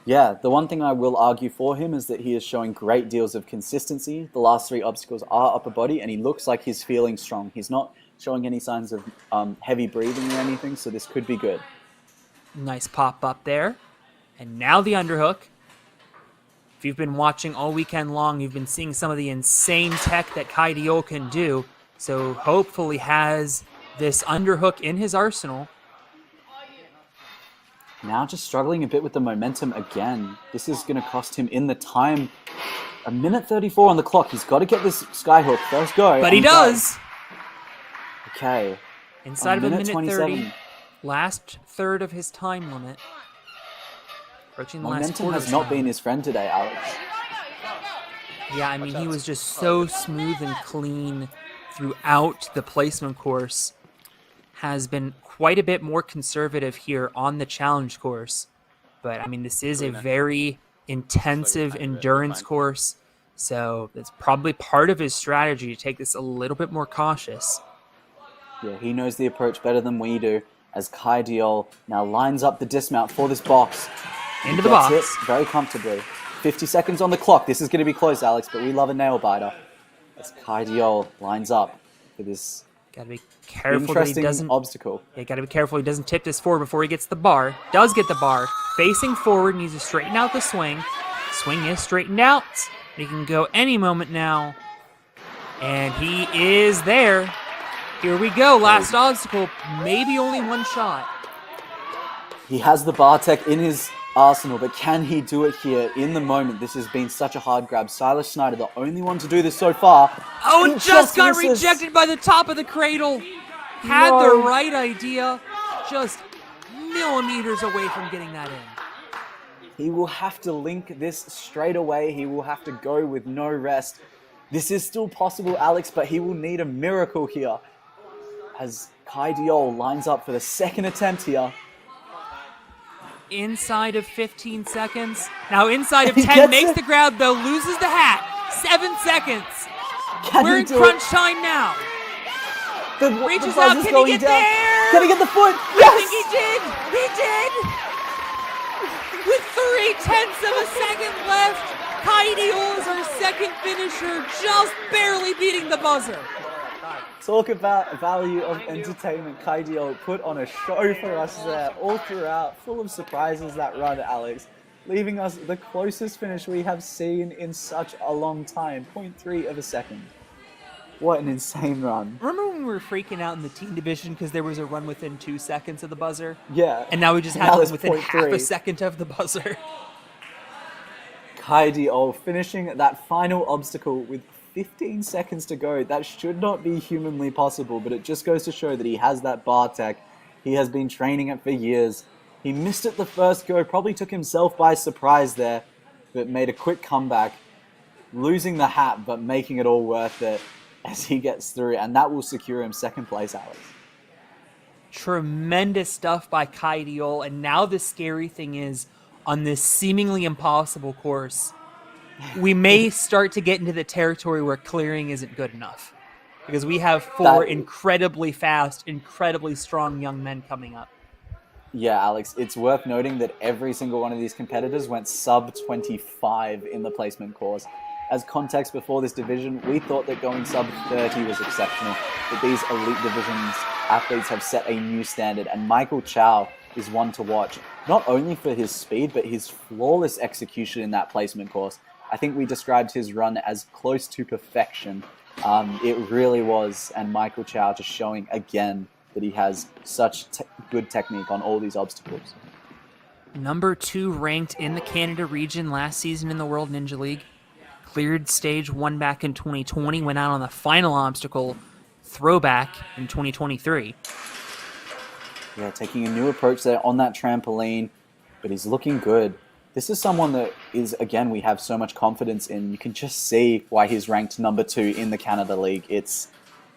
Yeah, the one thing I will argue for him is that he is showing great deals of consistency. The last 3 obstacles are upper body, and he looks like he's feeling strong. He's not showing any signs of heavy breathing or anything, so this could be good. Nice pop up there. And now the underhook. If you've been watching all weekend long, you've been seeing some of the insane tech that Kai Diol can do. So hopefully has this underhook in his arsenal. Now just struggling a bit with the momentum again. This is going to cost him in the time. 1:34 on the clock. He's got to get this skyhook. First go. But he does. Okay. Inside of a minute 27. 30. Last third of his time limit. Approaching the last Momentum quarter has not now. been his friend today, Alex. Yeah, I mean, he was just so smooth and clean throughout the placement course. Has been quite a bit more conservative here on the challenge course. But, I mean, this is a very intensive endurance course. So, it's probably part of his strategy to take this a little bit more cautious. Yeah, he knows the approach better than we do. As Kai Diol now lines up the dismount for this box. Into the Gets box. it very comfortably. 50 seconds on the clock. This is going to be close, Alex, but we love a nail biter. As Kai Diol lines up for this Gotta be careful that he interesting doesn't... obstacle. Yeah, gotta be careful he doesn't tip this forward before he gets the bar. Does get the bar. Facing forward, needs to straighten out the swing. Swing is straightened out. He can go any moment now. And he is there. Here we go, last obstacle. Maybe only one shot. He has the bar tech in his arsenal, but can he do it here in the moment? This has been such a hard grab. Silas Schneider, the only one to do this so far. Oh, He and just got misses. rejected by the top of the cradle. Had No. the right idea. Just millimeters away from getting that in. He will have to link this straight away. He will have to go with no rest. This is still possible, Alex, but he will need a miracle here. As Kai Diol lines up for the second attempt here. Inside of 15 seconds. Now inside of He 10, gets makes it. the grab though, loses the hat. 7 seconds. Can We're he in do crunch it? time now. The Reaches buzzer's out, can he going get down. there? Can he get the foot? I Yes! think he did. He did. With 0.3 of a second left, Kai Diol is our second finisher, just barely beating the buzzer. Talk about value of entertainment. Kai Diol put on a show for us there all throughout. Full of surprises, that run, Alex. Leaving us the closest finish we have seen in such a long time. 0.3 of a second. What an insane run. Remember when we were freaking out in the teen division because there was a run within 2 seconds of the buzzer? Yeah. And now we just Now have one there's within half a 0.3. second of the buzzer. Kai Diol finishing that final obstacle with 15 seconds to go. That should not be humanly possible, but it just goes to show that he has that bar tech. He has been training it for years. He missed it the first go, probably took himself by surprise there, but made a quick comeback, losing the hat, but making it all worth it as he gets through, and that will secure him second place, Alex. Tremendous stuff by Kai Diol, and now the scary thing is, on this seemingly impossible course, we may start to get into the territory where clearing isn't good enough. Because we have 4 That- incredibly fast, incredibly strong young men coming up. Yeah, Alex, it's worth noting that every single one of these competitors went sub 25 in the placement course. As context, before this division, we thought that going sub 30 was exceptional, but these elite divisions athletes have set a new standard, and Michael Chow is one to watch, not only for his speed, but his flawless execution in that placement course. I think we described his run as close to perfection. It really was, and Michael Chow just showing again that he has such good technique on all these obstacles. Number 2 ranked in the Canada region last season in the World Ninja League. Cleared stage 1 back in 2020, went out on the final obstacle, throwback, in 2023. Yeah, taking a new approach there on that trampoline, but he's looking good. This is someone that is, again, we have so much confidence in. You can just see why he's ranked number 2 in the Canada League.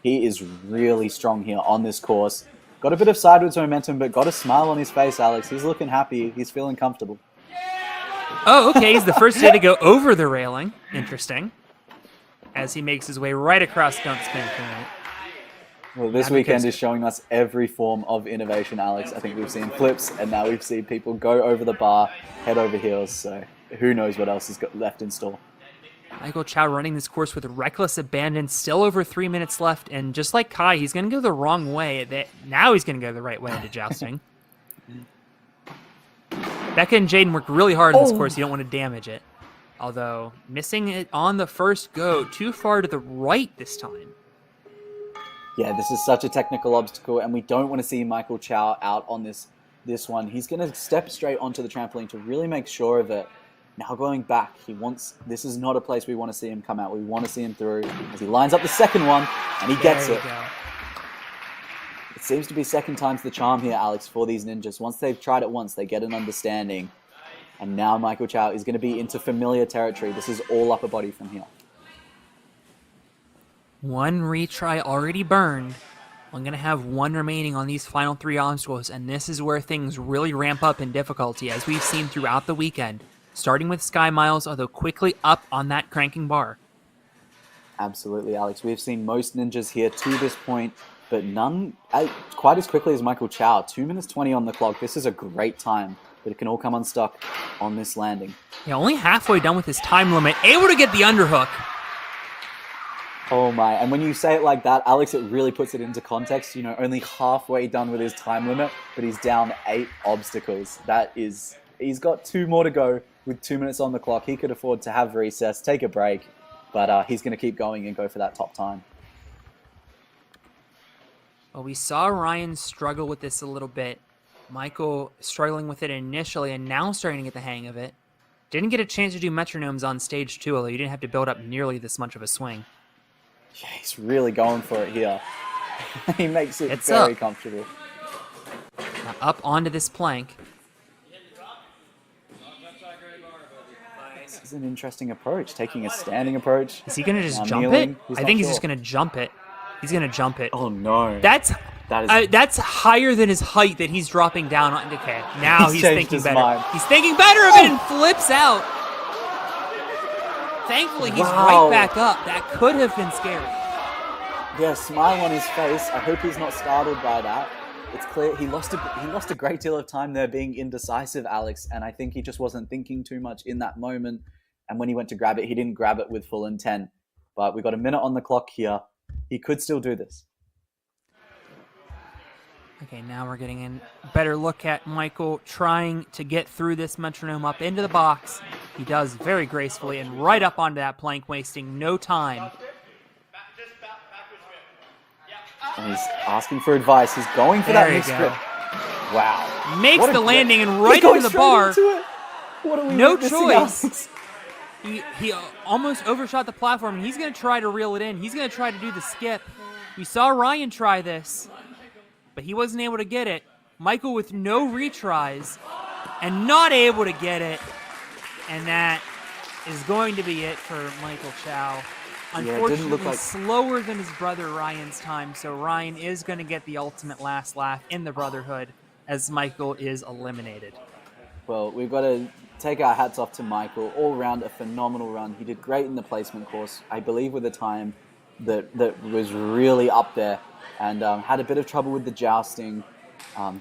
He is really strong here on this course. Got a bit of sideways momentum, but got a smile on his face, Alex. He's looking happy. He's feeling comfortable. Oh, okay. He's the first day to go over the railing. Interesting. As he makes his way right across Don't Spin Point. Well, this weekend is showing us every form of innovation, Alex. I think we've seen flips, and now we've seen people go over the bar, head over heels. So who knows what else is left in store. Michael Chow running this course with reckless abandon, still over 3 minutes left, and just like Kai, he's going to go the wrong way. Now he's going to go the right way into jousting. Becca and Jaden worked really hard on this course. You don't want to damage it. Although, missing it on the first go, too far to the right this time. Yeah, this is such a technical obstacle, and we don't want to see Michael Chow out on this one. He's going to step straight onto the trampoline to really make sure of it. Now going back, this is not a place we want to see him come out. We want to see him through as he lines up the second one, and he gets it. It seems to be second time's the charm here, Alex, for these ninjas. Once they've tried it once, they get an understanding. And now Michael Chow is going to be into familiar territory. This is all upper body from here. One retry already burned. I'm going to have one remaining on these final 3 obstacles, and this is where things really ramp up in difficulty, as we've seen throughout the weekend. Starting with Sky Miles, although quickly up on that cranking bar. Absolutely, Alex. We've seen most ninjas here to this point, but none quite as quickly as Michael Chow. 2 minutes 20 on the clock. This is a great time, but it can all come unstuck on this landing. Yeah, only halfway done with his time limit. Able to get the underhook. Oh my, and when you say it like that, Alex, it really puts it into context. You know, only halfway done with his time limit, but he's down 8 obstacles. He's got 2 more to go with 2 minutes on the clock. He could afford to have recess, take a break, but he's going to keep going and go for that top time. Well, we saw Ryan struggle with this a little bit. Michael struggling with it initially and now starting to get the hang of it. Didn't get a chance to do metronomes on stage 2, although you didn't have to build up nearly this much of a swing. Yeah, he's really going for it here. He makes it It's very up. comfortable. Now up onto this plank. This is an interesting approach, taking a standing approach. Is he going to just Now jump kneeling. it? He's I not think he's sure. just going to jump it. He's going to jump it. Oh no. That's That is higher than his height that he's dropping down on. Okay, now He's he's changed thinking his better. mind. He's thinking better of it and flips out. Thankfully, he's Wow. right back up. That could have been scary. Yeah, smile on his face. I hope he's not startled by that. It's clear he lost a great deal of time there being indecisive, Alex, and I think he just wasn't thinking too much in that moment. And when he went to grab it, he didn't grab it with full intent. But we got a minute on the clock here. He could still do this. Okay, now we're getting a better look at Michael trying to get through this metronome up into the box. He does very gracefully and right up onto that plank, wasting no time. And he's asking for advice. He's going for There that you mixed go. grip. Wow. Makes What a the grip. landing and He right goes into the straight bar. into it. What are we No witnessing, choice. Alex? He almost overshot the platform, and he's going to try to reel it in. He's going to try to do the skip. We saw Ryan try this, but he wasn't able to get it. Michael with no retries and not able to get it. And that is going to be it for Michael Chow. Yeah, it didn't Unfortunately, look like- slower than his brother Ryan's time, so Ryan is going to get the ultimate last laugh in the Brotherhood as Michael is eliminated. Well, we've got to take our hats off to Michael. All round, a phenomenal run. He did great in the placement course, I believe with a time that was really up there, and had a bit of trouble with the jousting.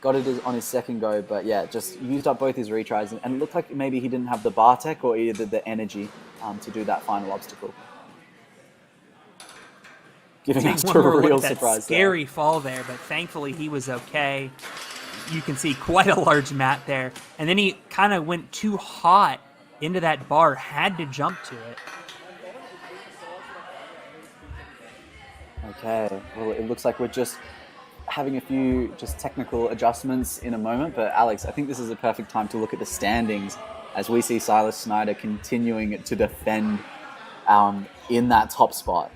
Got it on his second go, but yeah, just used up both his retries, and it looked like maybe he didn't have the bar tech or either the energy to do that final obstacle. Giving us a One more look real at that surprise. scary fall there, but thankfully he was okay. You can see quite a large mat there. And then he kind of went too hot into that bar, had to jump to it. Okay, well, it looks like we're just having a few just technical adjustments in a moment, but Alex, I think this is a perfect time to look at the standings as we see Silas Snyder continuing to defend in that top spot.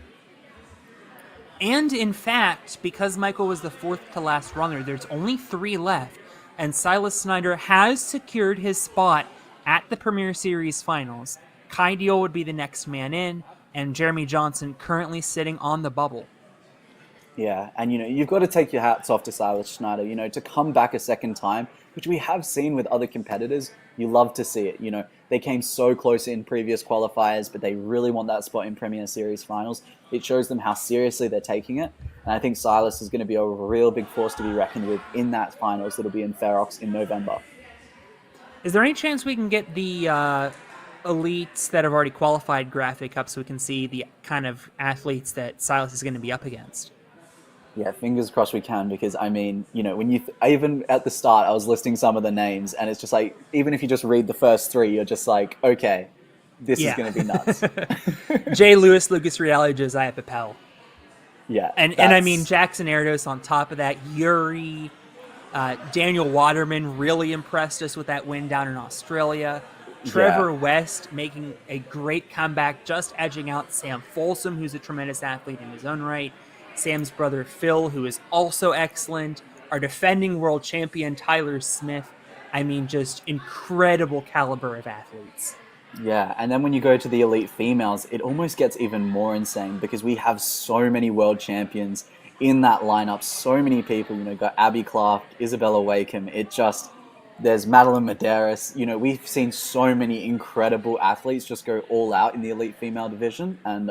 And in fact, because Michael was the fourth to last runner, there's only 3 left, and Silas Snyder has secured his spot at the Premier Series finals, Kai Deal would be the next man in, and Jeremy Johnson currently sitting on the bubble. Yeah, and you've got to take your hats off to Silas Schneider, to come back a second time, which we have seen with other competitors. You love to see it. They came so close in previous qualifiers, but they really want that spot in Premier Series finals. It shows them how seriously they're taking it. And I think Silas is going to be a real big force to be reckoned with in that finals that'll be in Ferox in November. Is there any chance we can get the elites that have already qualified graphic up so we can see the kind of athletes that Silas is going to be up against? Yeah, fingers crossed we can, because when even at the start, I was listing some of the names, and it's just like, even if you just read the first three, you're just like, okay, this is going to be nuts. Jay Lewis, Lucas Reale, Josiah Papel. Yeah. And Jackson Erdos on top of that, Yuri, Daniel Waterman really impressed us with that win down in Australia. Trevor West making a great comeback, just edging out Sam Folsom, who's a tremendous athlete in his own right. Sam's brother Phil, who is also excellent. Our defending world champion Tyler Smith. Just incredible caliber of athletes. Yeah, and then when you go to the elite females, it almost gets even more insane, because we have so many world champions in that lineup. So many people, got Abby Clark, Isabella Wakeham. There's Madeline Medeiros. We've seen so many incredible athletes just go all out in the elite female division, and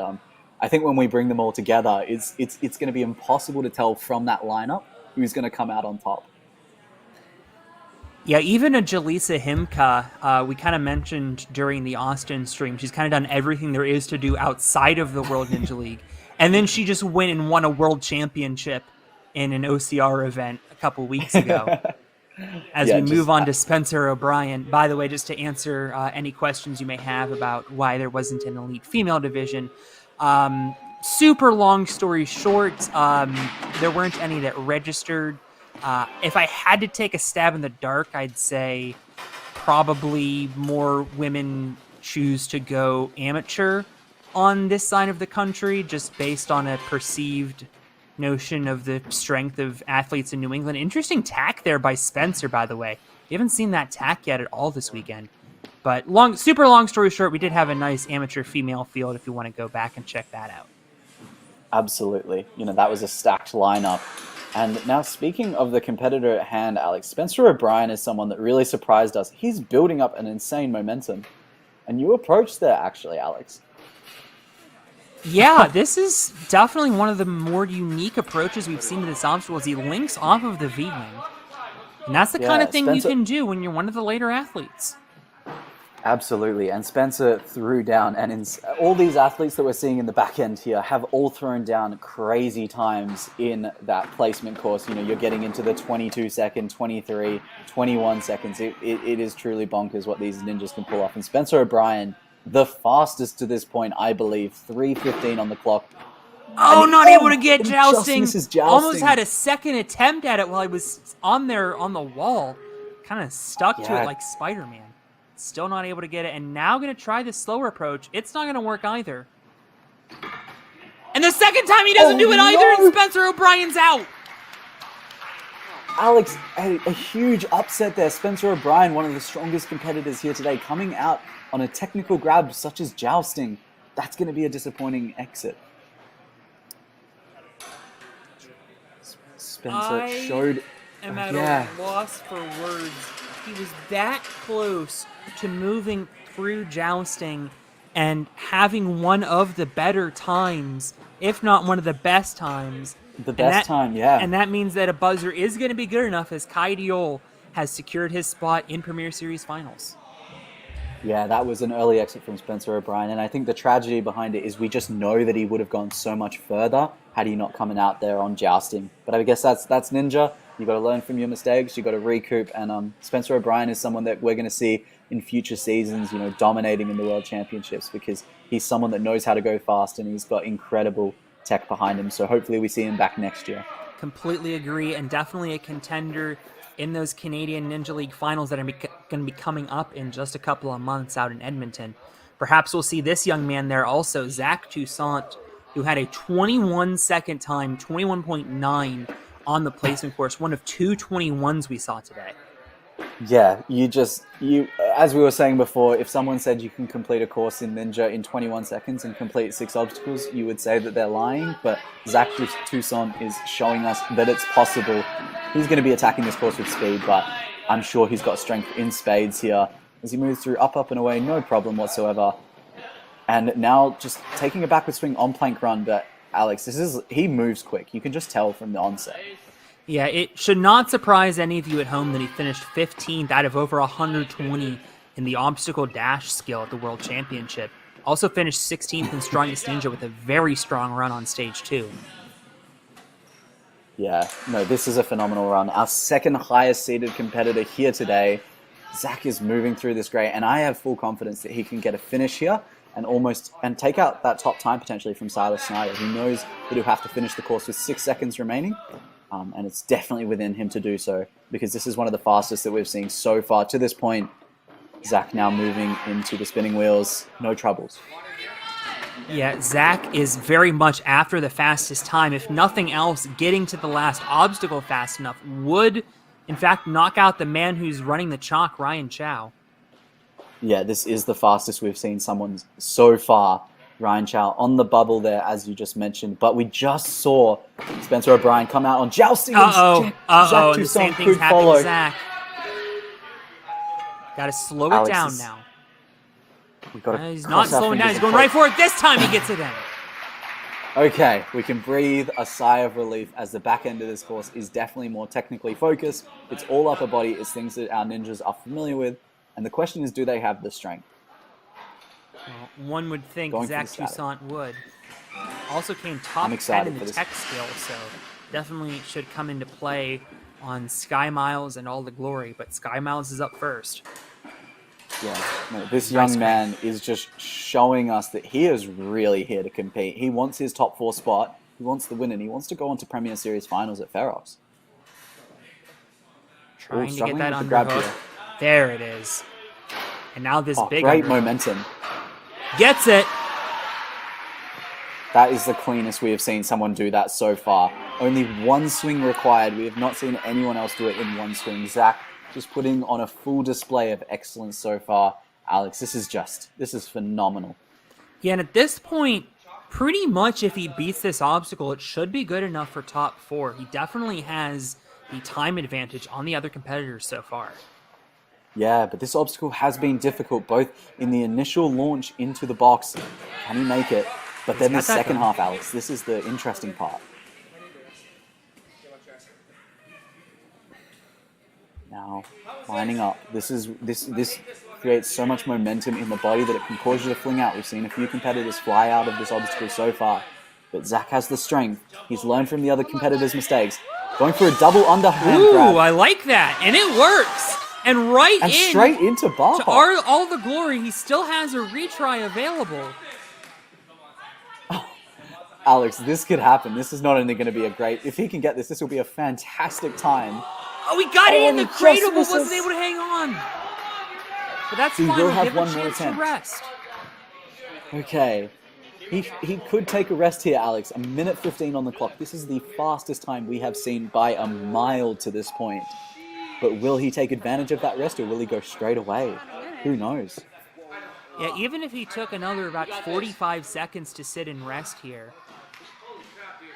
I think when we bring them all together, it's going to be impossible to tell from that lineup who's going to come out on top. Yeah, even a Jaleesa Himka, we kind of mentioned during the Austin stream, she's kind of done everything there is to do outside of the World Ninja League. And then she just went and won a world championship in an OCR event a couple weeks ago. As we move on to Spencer O'Brien, by the way, just to answer any questions you may have about why there wasn't an elite female division, super long story short, there weren't any that registered. If I had to take a stab in the dark, I'd say probably more women choose to go amateur on this side of the country, just based on a perceived notion of the strength of athletes in New England. Interesting tack there by Spencer, by the way. You haven't seen that tack yet at all this weekend. But super long story short, we did have a nice amateur female field if you want to go back and check that out. Absolutely. That was a stacked lineup. And now, speaking of the competitor at hand, Alex, Spencer O'Brien is someone that really surprised us. He's building up an insane momentum. And you approached there, actually, Alex. Yeah, this is definitely one of the more unique approaches we've seen to this obstacle, as he links off of the V-wing. And that's the kind of thing you can do when you're one of the later athletes. Absolutely, and Spencer threw down, and all these athletes that we're seeing in the back end here have all thrown down crazy times in that placement course. You're getting into the 22 second, 23, 21 seconds. It is truly bonkers what these ninjas can pull off. And Spencer O'Brien, the fastest to this point, I believe, 3:15 on the clock. Oh, not able to get jousting. Jousting. Almost had a second attempt at it while he was on there on the wall. Kind of stuck to it like Spider-Man. Still not able to get it, and now going to try the slower approach. It's not going to work either. And the second time he doesn't do it either, and Spencer O'Brien's out. Alex, a huge upset there. Spencer O'Brien, one of the strongest competitors here today, coming out on a technical grab such as jousting. That's going to be a disappointing exit. Spencer showed... I'm at a loss for words. He was that close to moving through jousting and having one of the better times, if not one of the best times. The best time, yeah. And that means that a buzzer is going to be good enough, as Kai Diol has secured his spot in Premier Series finals. Yeah, that was an early exit from Spencer O'Brien, and I think the tragedy behind it is we just know that he would have gone so much further had he not coming out there on jousting. But I guess that's Ninja. You got to learn from your mistakes. You got to recoup, and Spencer O'Brien is someone that we're going to see in future seasons, dominating in the World Championships, because he's someone that knows how to go fast and he's got incredible tech behind him. So hopefully we see him back next year. Completely agree, and definitely a contender in those Canadian Ninja League finals that are going to be coming up in just a couple of months out in Edmonton. Perhaps we'll see this young man there also, Zach Toussaint, who had a 21-second time, 21.9 on the placement course, one of two 21s we saw today. Yeah, as we were saying before, if someone said you can complete a course in Ninja in 21 seconds and complete 6 obstacles, you would say that they're lying, but Zach Toussaint is showing us that it's possible. He's going to be attacking this course with speed, but I'm sure he's got strength in spades here. As he moves through up and away, no problem whatsoever. And now just taking a backward swing on plank run, but Alex, he moves quick. You can just tell from the onset. Yeah, it should not surprise any of you at home that he finished 15th out of over 120 in the obstacle dash skill at the World Championship. Also finished 16th in Strongest Ninja with a very strong run on stage 2. Yeah, no, this is a phenomenal run. Our second highest seeded competitor here today. Zach is moving through this great, and I have full confidence that he can get a finish here and take out that top time potentially from Silas Snyder. He knows that he'll have to finish the course with 6 seconds remaining. And it's definitely within him to do so because this is one of the fastest that we've seen so far to this point. Zach now moving into the spinning wheels, no troubles. Yeah, Zach is very much after the fastest time. If nothing else, getting to the last obstacle fast enough would, in fact, knock out the man who's running the chalk, Ryan Chow. Yeah, this is the fastest we've seen someone so far. Ryan Chow on the bubble there, as you just mentioned. But we just saw Spencer O'Brien come out on jousting. And the same thing's happening to Zach. Got to slow it down now. He's not slowing down. He's going right for it. This time he gets it in. Okay, we can breathe a sigh of relief as the back end of this course is definitely more technically focused. It's all upper body. It's things that our ninjas are familiar with. And the question is, do they have the strength? Well, one would think Zach Toussaint would. Also came top 10 in the tech skill, so definitely should come into play on Sky Miles and all the glory, but Sky Miles is up first. Yeah, no, this young man is just showing us that he is really here to compete. He wants his top 4 spot, he wants the win, and he wants to go on to Premier Series finals at Ferox. Trying to get that underhook. There it is. And now this big great momentum. Gets it. That is the cleanest we have seen someone do that so far. Only one swing required. We have not seen anyone else do it in one swing. Zach just putting on a full display of excellence so far. Alex, this is phenomenal. Yeah, and at this point, pretty much if he beats this obstacle, it should be good enough for top 4. He definitely has the time advantage on the other competitors so far. Yeah, but this obstacle has been difficult, both in the initial launch into the box, can he make it? But then the second half, Alex, this is the interesting part. Now, lining up. This creates so much momentum in the body that it can cause you to fling out. We've seen a few competitors fly out of this obstacle so far, but Zach has the strength. He's learned from the other competitors' mistakes. Going for a double underhand grab. Ooh, I like that, and it works. And straight into bar. To all the glory, he still has a retry available. Oh, Alex, this could happen. This is not only going to be a great... If he can get this, this will be a fantastic time. Oh, he got it in the cradle, but wasn't able to hang on. But that's fine. We'll have give one him a more chance to attempt. rest. Okay. He could take a rest here, Alex. 1:15 on the clock. This is the fastest time we have seen by a mile to this point. But will he take advantage of that rest, or will he go straight away? Who knows? Yeah, even if he took another about 45 seconds to sit and rest here,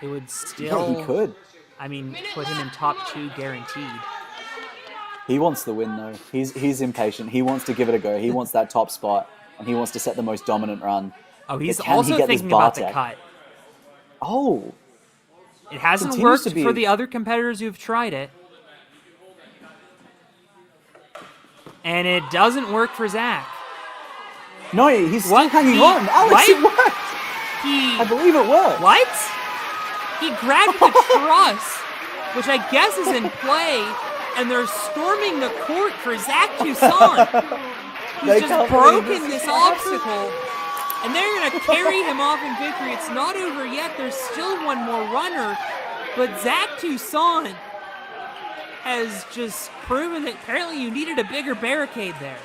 it would still... Yeah, he could. I mean, put him in top 2 guaranteed. He wants the win, though. He's impatient. He wants to give it a go. He wants that top spot, and he wants to set the most dominant run. Oh, he's also thinking about the cut. Oh. It hasn't worked for the other competitors who've tried it. And it doesn't work for Zach. No, he's still hanging on. Alex, it worked. I believe it worked. What? He grabbed the truss, which I guess is in play, and they're storming the court for Zach Toussaint. He's just broken this obstacle, and they're going to carry him off in victory. It's not over yet. There's still one more runner, but Zach Toussaint has just proven that apparently you needed a bigger barricade there.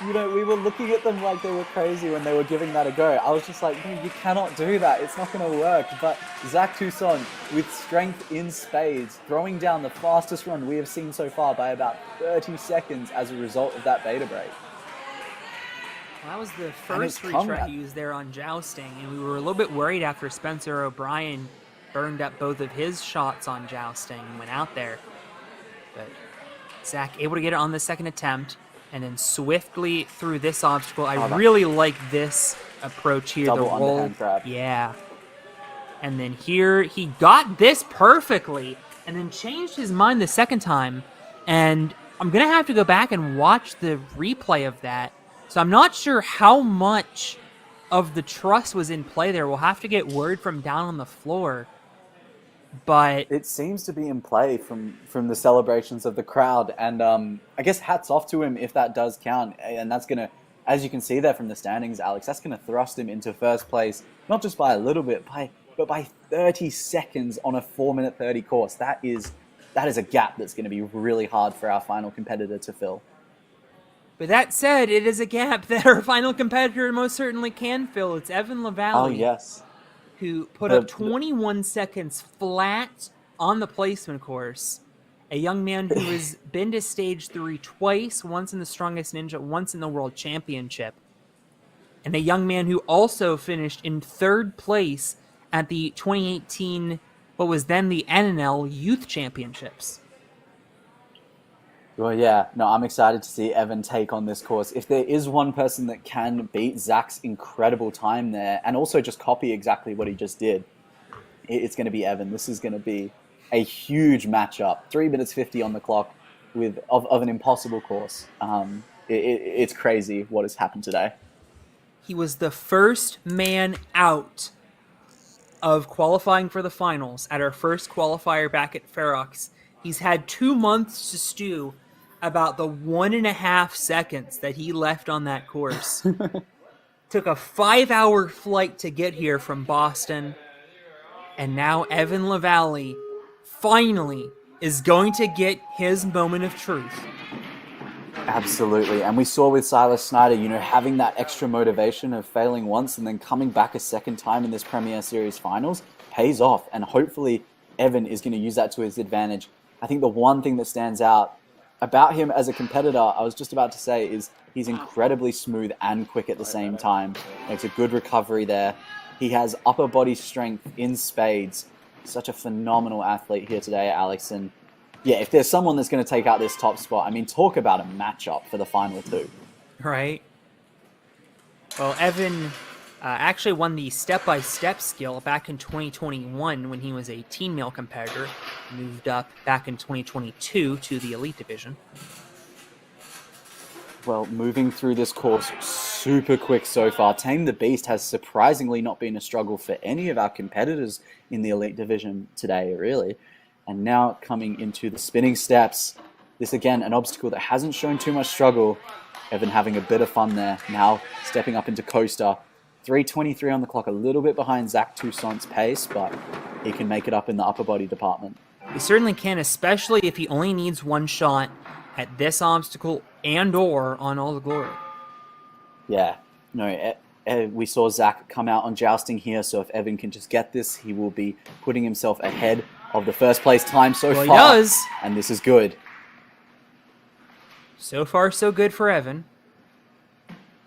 we were looking at them like they were crazy when they were giving that a go. I was just like, no, you cannot do that. It's not going to work. But Zach Toussaint, with strength in spades, throwing down the fastest run we have seen so far by about 30 seconds as a result of that beta break. That was the first retry he used there on Jousting, and we were a little bit worried after Spencer O'Brien burned up both of his shots on Jousting and went out there. But Zach able to get it on the second attempt, and then swiftly through this obstacle. I really like this approach here. Double the roll. underhand grab. Yeah. And then here, he got this perfectly, and then changed his mind the second time. And I'm going to have to go back and watch the replay of that. So I'm not sure how much of the trust was in play there. We'll have to get word from down on the floor. But it seems to be in play from the celebrations of the crowd, and I guess hats off to him if that does count. And that's gonna, as you can see there from the standings, Alex, that's gonna thrust him into first place, not just by a little bit, but by 30 seconds on a 4-minute 30 course. That is a gap that's going to be really hard for our final competitor to fill. But that said, it is a gap that our final competitor most certainly can fill. It's Evan LaValle. Oh yes. Who put up 21 seconds flat on the placement course. A young man who has been to stage 3 twice, once in the Strongest Ninja, once in the World Championship. And a young man who also finished in 3rd place at the 2018, what was then the NNL Youth Championships. Well, yeah, no, I'm excited to see Evan take on this course. If there is one person that can beat Zach's incredible time there and also just copy exactly what he just did, it's going to be Evan. This is going to be a huge matchup. 3 minutes 50 on the clock of an impossible course. It's crazy what has happened today. He was the first man out of qualifying for the finals at our first qualifier back at Ferox. He's had 2 months to stew about the 1.5 seconds that he left on that course. Took a 5-hour flight to get here from Boston. And now Evan LaValle finally is going to get his moment of truth. Absolutely. And we saw with Silas Snyder, having that extra motivation of failing once and then coming back a second time in this Premier Series finals pays off. And hopefully Evan is going to use that to his advantage. I think the one thing that stands out about him as a competitor, I was just about to say, is he's incredibly smooth and quick at the same time. Makes a good recovery there. He has upper body strength in spades. Such a phenomenal athlete here today, Alex. And yeah, if there's someone that's going to take out this top spot, I mean, talk about a matchup for the final two. Right. Well, Evan actually won the step-by-step skill back in 2021 when he was a teen male competitor. Moved up back in 2022 to the Elite Division. Well, moving through this course super quick so far. Tame the Beast has surprisingly not been a struggle for any of our competitors in the Elite Division today, really. And now coming into the spinning steps. This, again, an obstacle that hasn't shown too much struggle. Evan having a bit of fun there. Now stepping up into coaster. 3:23 on the clock, a little bit behind Zach Toussaint's pace, but he can make it up in the upper body department. He certainly can, especially if he only needs one shot at this obstacle and or on All the Glory. Yeah, no, we saw Zach come out on Jousting here, so if Evan can just get this, he will be putting himself ahead of the first place time so far. He does. And this is good. So far, so good for Evan.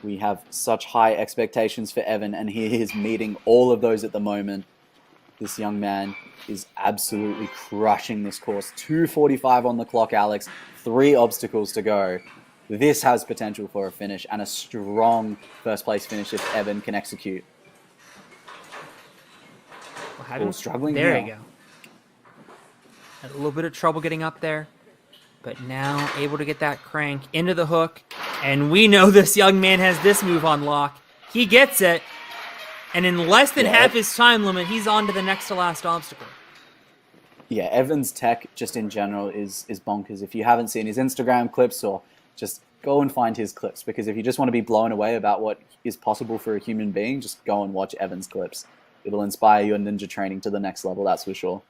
We have such high expectations for Evan, and he is meeting all of those at the moment. This young man is absolutely crushing this course. 2:45 on the clock, Alex. 3 obstacles to go. This has potential for a finish and a strong first place finish if Evan can execute. Struggling there here. you go. Had a little bit of trouble getting up there, but now able to get that crank into the hook. And we know this young man has this move on lock. He gets it, and in less than half his time limit, he's on to the next to last obstacle. Yeah, Evan's tech just in general is bonkers. If you haven't seen his Instagram clips, or just go and find his clips, because if you just want to be blown away about what is possible for a human being, just go and watch Evan's clips. It'll inspire your ninja training to the next level, that's for sure.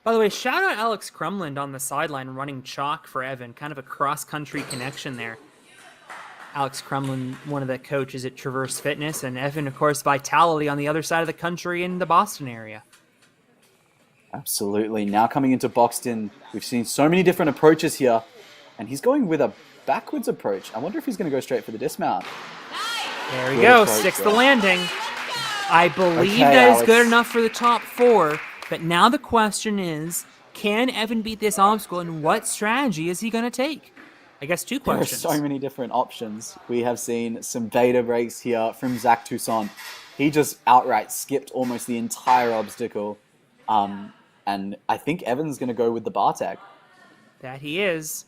By the way, shout out Alex Crumland on the sideline running chalk for Evan. Kind of a cross-country connection there. Alex Kremlin, one of the coaches at Traverse Fitness, and Evan, of course, Vitality on the other side of the country in the Boston area. Absolutely. Now coming into Boxton, we've seen so many different approaches here, and he's going with a backwards approach. I wonder if he's going to go straight for the dismount. There we Good go, approach sticks the there. landing. I believe Okay, that is Alex. good enough for the top 4, but now the question is, can Evan beat this obstacle, and what strategy is he going to take? I guess 2 There are questions. so many different options. We have seen some beta breaks here from Zach Toussaint. He just outright skipped almost the entire obstacle. And I think Evan's going to go with the bar tag. That he is.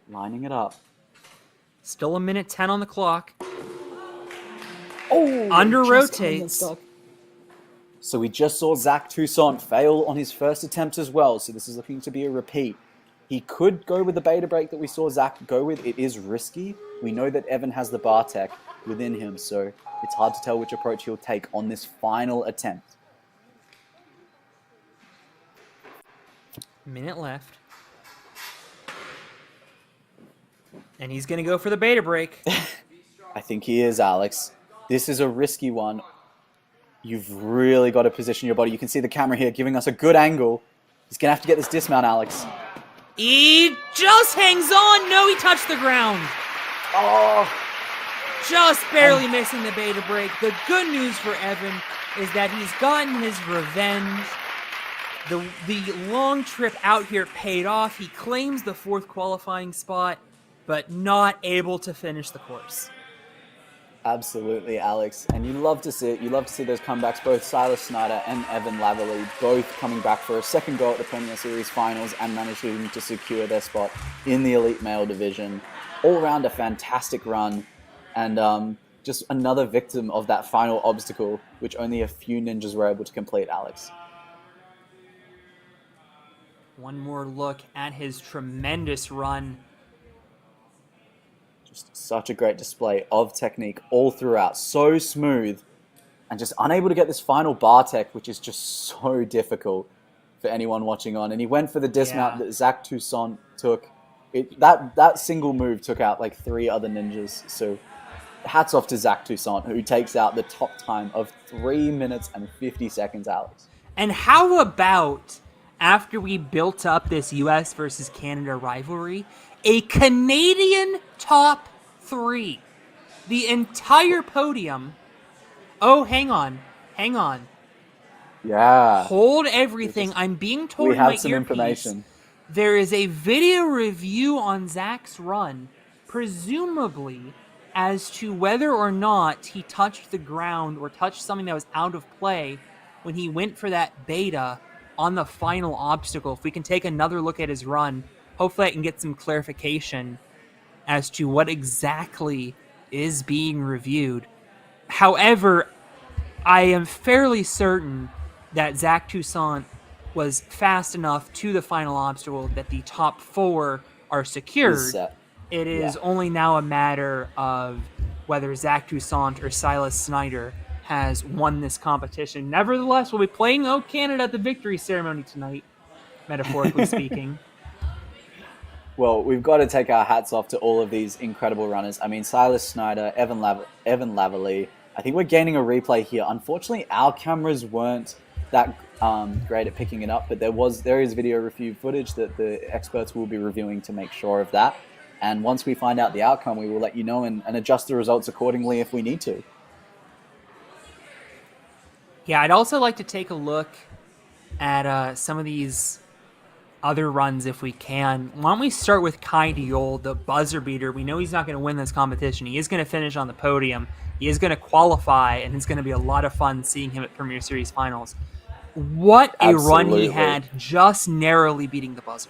Lining it up. Still a minute 10 on the clock. Oh, Under just coming in rotates. stuck. So we just saw Zach Toussaint fail on his first attempt as well. So this is looking to be a repeat. He could go with the beta break that we saw Zach go with. It is risky. We know that Evan has the bar tech within him, so it's hard to tell which approach he'll take on this final attempt. Minute left. And he's going to go for the beta break. I think he is, Alex. This is a risky one. You've really got to position your body. You can see the camera here giving us a good angle. He's going to have to get this dismount, Alex. He just hangs on. No, he touched the ground. Oh, Just barely missing the beta break. The good news for Evan is that he's gotten his revenge. The long trip out here paid off. He claims the 4th qualifying spot, but not able to finish the course. absolutely, Alex. And you love to see it. You love to see those comebacks. Both Silas Snyder and Evan Laverly both coming back for a second go at the Premier Series finals and managing to secure their spot in the Elite Male division. All around a fantastic run. And just another victim of that final obstacle, which only a few ninjas were able to complete, Alex. One more look at his tremendous run. Just such a great display of technique all throughout. So smooth. And just unable to get this final bar tech, which is just so difficult for anyone watching on. And he went for the dismount that Zach Toussaint took. That single move took out like 3 other ninjas. So hats off to Zach Toussaint, who takes out the top time of 3 minutes and 50 seconds, Alex. And how about, after we built up this US versus Canada rivalry, a Canadian top 3? The entire podium. Oh, hang on. Yeah. Hold everything. I'm being told We in my have some earpiece, information. there is a video review on Zach's run, presumably as to whether or not he touched the ground or touched something that was out of play when he went for that beta on the final obstacle. If we can take another look at his run, hopefully I can get some clarification as to what exactly is being reviewed. However, I am fairly certain that Zach Toussaint was fast enough to the final obstacle that the top 4 are secured. It is only now a matter of whether Zach Toussaint or Silas Snyder has won this competition. Nevertheless, we'll be playing Canada at the victory ceremony tonight, metaphorically speaking. Well, we've got to take our hats off to all of these incredible runners. I mean, Silas Snyder, Evan Laverly. I think we're gaining a replay here. Unfortunately, our cameras weren't that great at picking it up, but there is video review footage that the experts will be reviewing to make sure of that. And once we find out the outcome, we will let you know and adjust the results accordingly if we need to. Yeah, I'd also like to take a look at some of these other runs if we can. Why don't we start with Kai Diol, the buzzer beater. We know he's not going to win this competition. He is going to finish on the podium. He is going to qualify, and it's going to be a lot of fun seeing him at Premier Series finals. What a run he had, just narrowly beating the buzzer.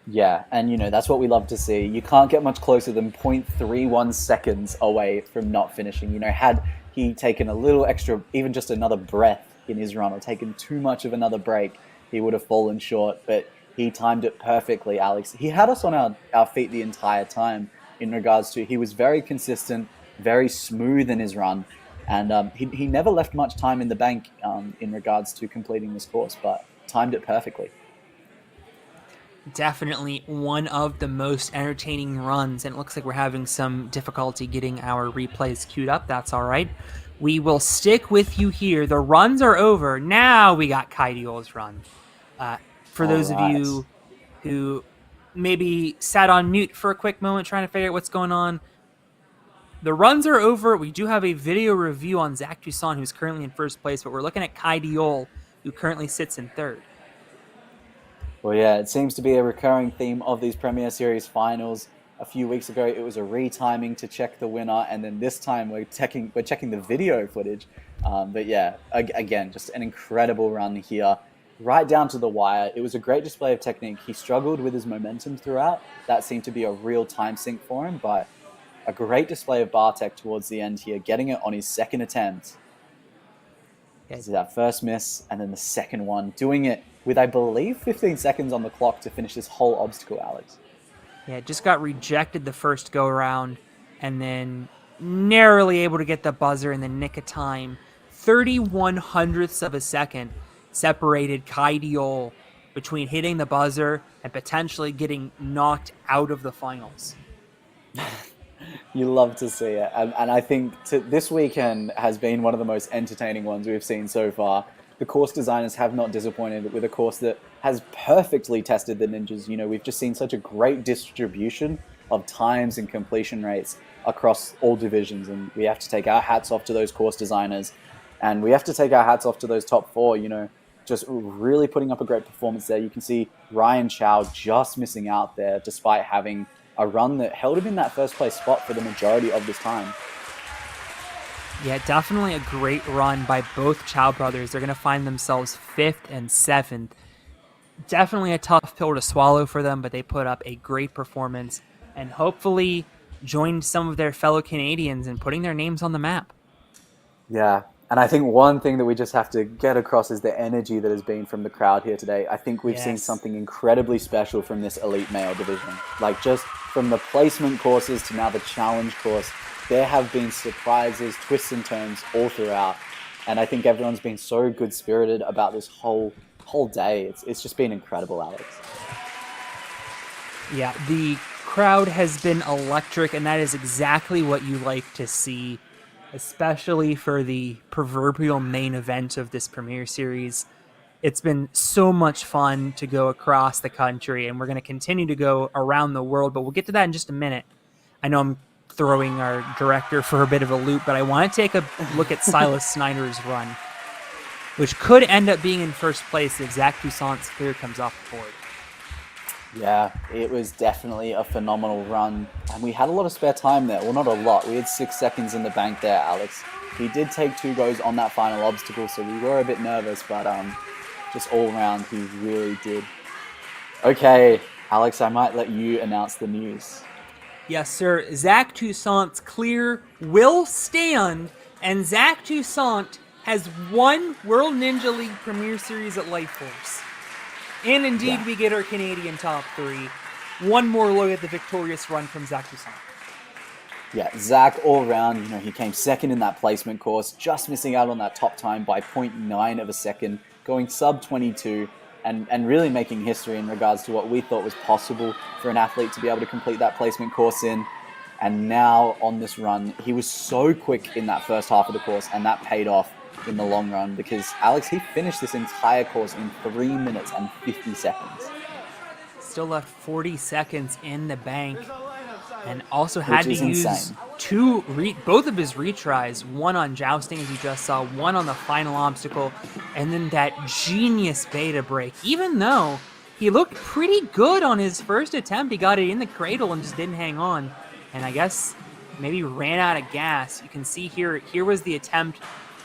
Yeah, and that's what we love to see. You can't get much closer than 0.31 seconds away from not finishing. Had he taken a little extra, even just another breath in his run or taken too much of another break, he would have fallen short, but he timed it perfectly, Alex. He had us on our feet the entire time in regards to, he was very consistent, very smooth in his run, and he never left much time in the bank in regards to completing this course, but timed it perfectly. Definitely one of the most entertaining runs, and it looks like we're having some difficulty getting our replays queued up. That's all right. We will stick with you here. The runs are over. Now we got Kai Diol's run. For All those of right. you who maybe sat on mute for a quick moment trying to figure out what's going on, the runs are over. We do have a video review on Zach Toussaint, who's currently in first place, but we're looking at Kai Diol, who currently sits in third. Well, yeah, it seems to be a recurring theme of these Premier Series finals. A few weeks ago, it was a retiming to check the winner, and then this time we're checking the video footage. But yeah, again, just an incredible run here, right down to the wire. It was a great display of technique. He struggled with his momentum throughout. That seemed to be a real time sink for him, but a great display of bar tech towards the end here, getting it on his second attempt. This is that first miss, and then the second one, doing it with, I believe, 15 seconds on the clock to finish this whole obstacle, Alex. Yeah, it just got rejected the first go around, and then narrowly able to get the buzzer in the nick of time. 31 hundredths of a second separated Kai Diol between hitting the buzzer and potentially getting knocked out of the finals. You love to see it. And I think this weekend has been one of the most entertaining ones we've seen so far. The course designers have not disappointed with a course that has perfectly tested the Ninjas. You know, we've just seen such a great distribution of times and completion rates across all divisions. And we have to take our hats off to those course designers. And we have to take our hats off to those top four, you know, just really putting up a great performance there. You can see Ryan Chow just missing out there despite having a run that held him in that first place spot for the majority of this time. Yeah, definitely a great run by both Chow brothers. They're going to find themselves 5th and 7th. Definitely a tough pill to swallow for them, but they put up a great performance and hopefully joined some of their fellow Canadians in putting their names on the map. Yeah, and I think one thing that we just have to get across is the energy that has been from the crowd here today. I think we've seen something incredibly special from this elite male division. Like, just from the placement courses to now the challenge course, there have been surprises, twists and turns all throughout. And I think everyone's been so good-spirited about this whole day. It's just been incredible, Alex. Yeah, the crowd has been electric, and that is exactly what you like to see, especially for the proverbial main event of this Premier Series. It's been so much fun to go across the country, and we're going to continue to go around the world, but we'll get to that in just a minute. I know I'm throwing our director for a bit of a loop, but I want to take a look at Silas Snyder's run, which could end up being in first place if Zach Toussaint's clear comes off the board. Yeah, it was definitely a phenomenal run, and we had a lot of spare time there. Well, not a lot. We had 6 seconds in the bank there, Alex. He did take 2 goes on that final obstacle, so we were a bit nervous, but just all around, he really did. Okay, Alex, I might let you announce the news. Yes, sir. Zach Toussaint's clear will stand, and Zach Toussaint has won World Ninja League Premier Series at Life Force. And indeed, we get our Canadian top 3. One more look at the victorious run from Zach Toussaint. Yeah, Zach all around, you know, he came second in that placement course, just missing out on that top time by 0.9 of a second, going sub 22, and really making history in regards to what we thought was possible for an athlete to be able to complete that placement course in. And now on this run, he was so quick in that first half of the course, and that paid off in the long run because, Alex, he finished this entire course in 3 minutes and 50 seconds. Still left 40 seconds in the bank, and also had to use insane. both of his retries, one on jousting, as you just saw, one on the final obstacle, and then that genius beta break. Even though he looked pretty good on his first attempt, he got it in the cradle and just didn't hang on, and I guess maybe ran out of gas. You can see here was the attempt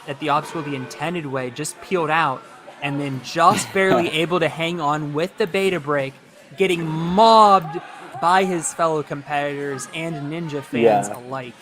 at the obstacle the intended way, just peeled out, and then just barely able to hang on with the beta break, getting mobbed by his fellow competitors and Ninja fans alike.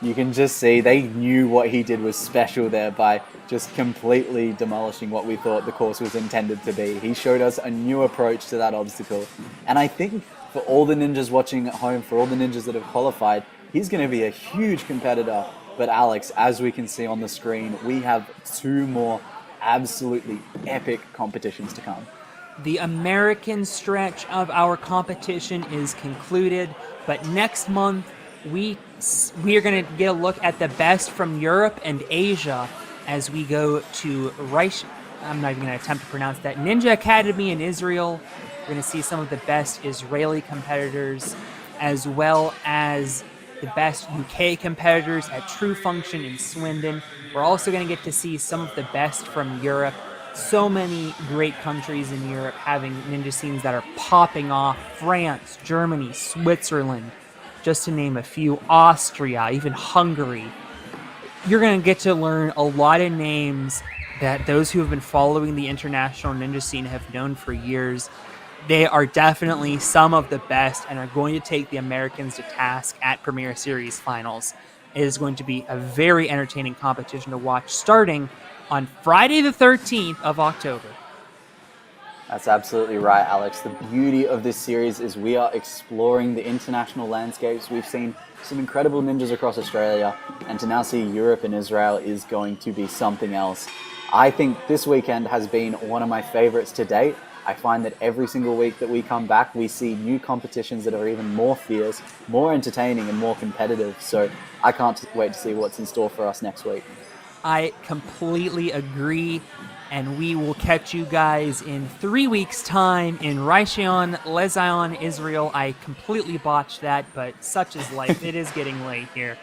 You can just see they knew what he did was special there by just completely demolishing what we thought the course was intended to be. He showed us a new approach to that obstacle. And I think for all the Ninjas watching at home, for all the Ninjas that have qualified, he's going to be a huge competitor. But Alex, as we can see on the screen, we have 2 more absolutely epic competitions to come. The American stretch of our competition is concluded, but next month we are going to get a look at the best from Europe and Asia as we go to Reich. I'm not even going to attempt to pronounce that. Ninja Academy in Israel. We're going to see some of the best Israeli competitors, as well as the best UK competitors at True Function in Swindon. We're also going to get to see some of the best from Europe. So many great countries in Europe having ninja scenes that are popping off. France, Germany, Switzerland, just to name a few. Austria, even Hungary. You're going to get to learn a lot of names that those who have been following the international ninja scene have known for years. They are definitely some of the best and are going to take the Americans to task at Premier Series finals. It is going to be a very entertaining competition to watch starting on Friday the 13th of October. That's absolutely right, Alex. The beauty of this series is we are exploring the international landscapes. We've seen some incredible ninjas across Australia, and to now see Europe and Israel is going to be something else. I think this weekend has been one of my favorites to date. I find that every single week that we come back, we see new competitions that are even more fierce, more entertaining, and more competitive. So I can't wait to see what's in store for us next week. I completely agree, and we will catch you guys in 3 weeks' time in Rishon LeZion, Israel. I completely botched that, but such is life. It is getting late here.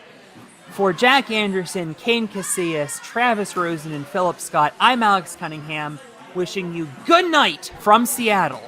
For Jack Anderson, Kane Casillas, Travis Rosen, and Philip Scott, I'm Alex Cunningham, wishing you good night from Seattle.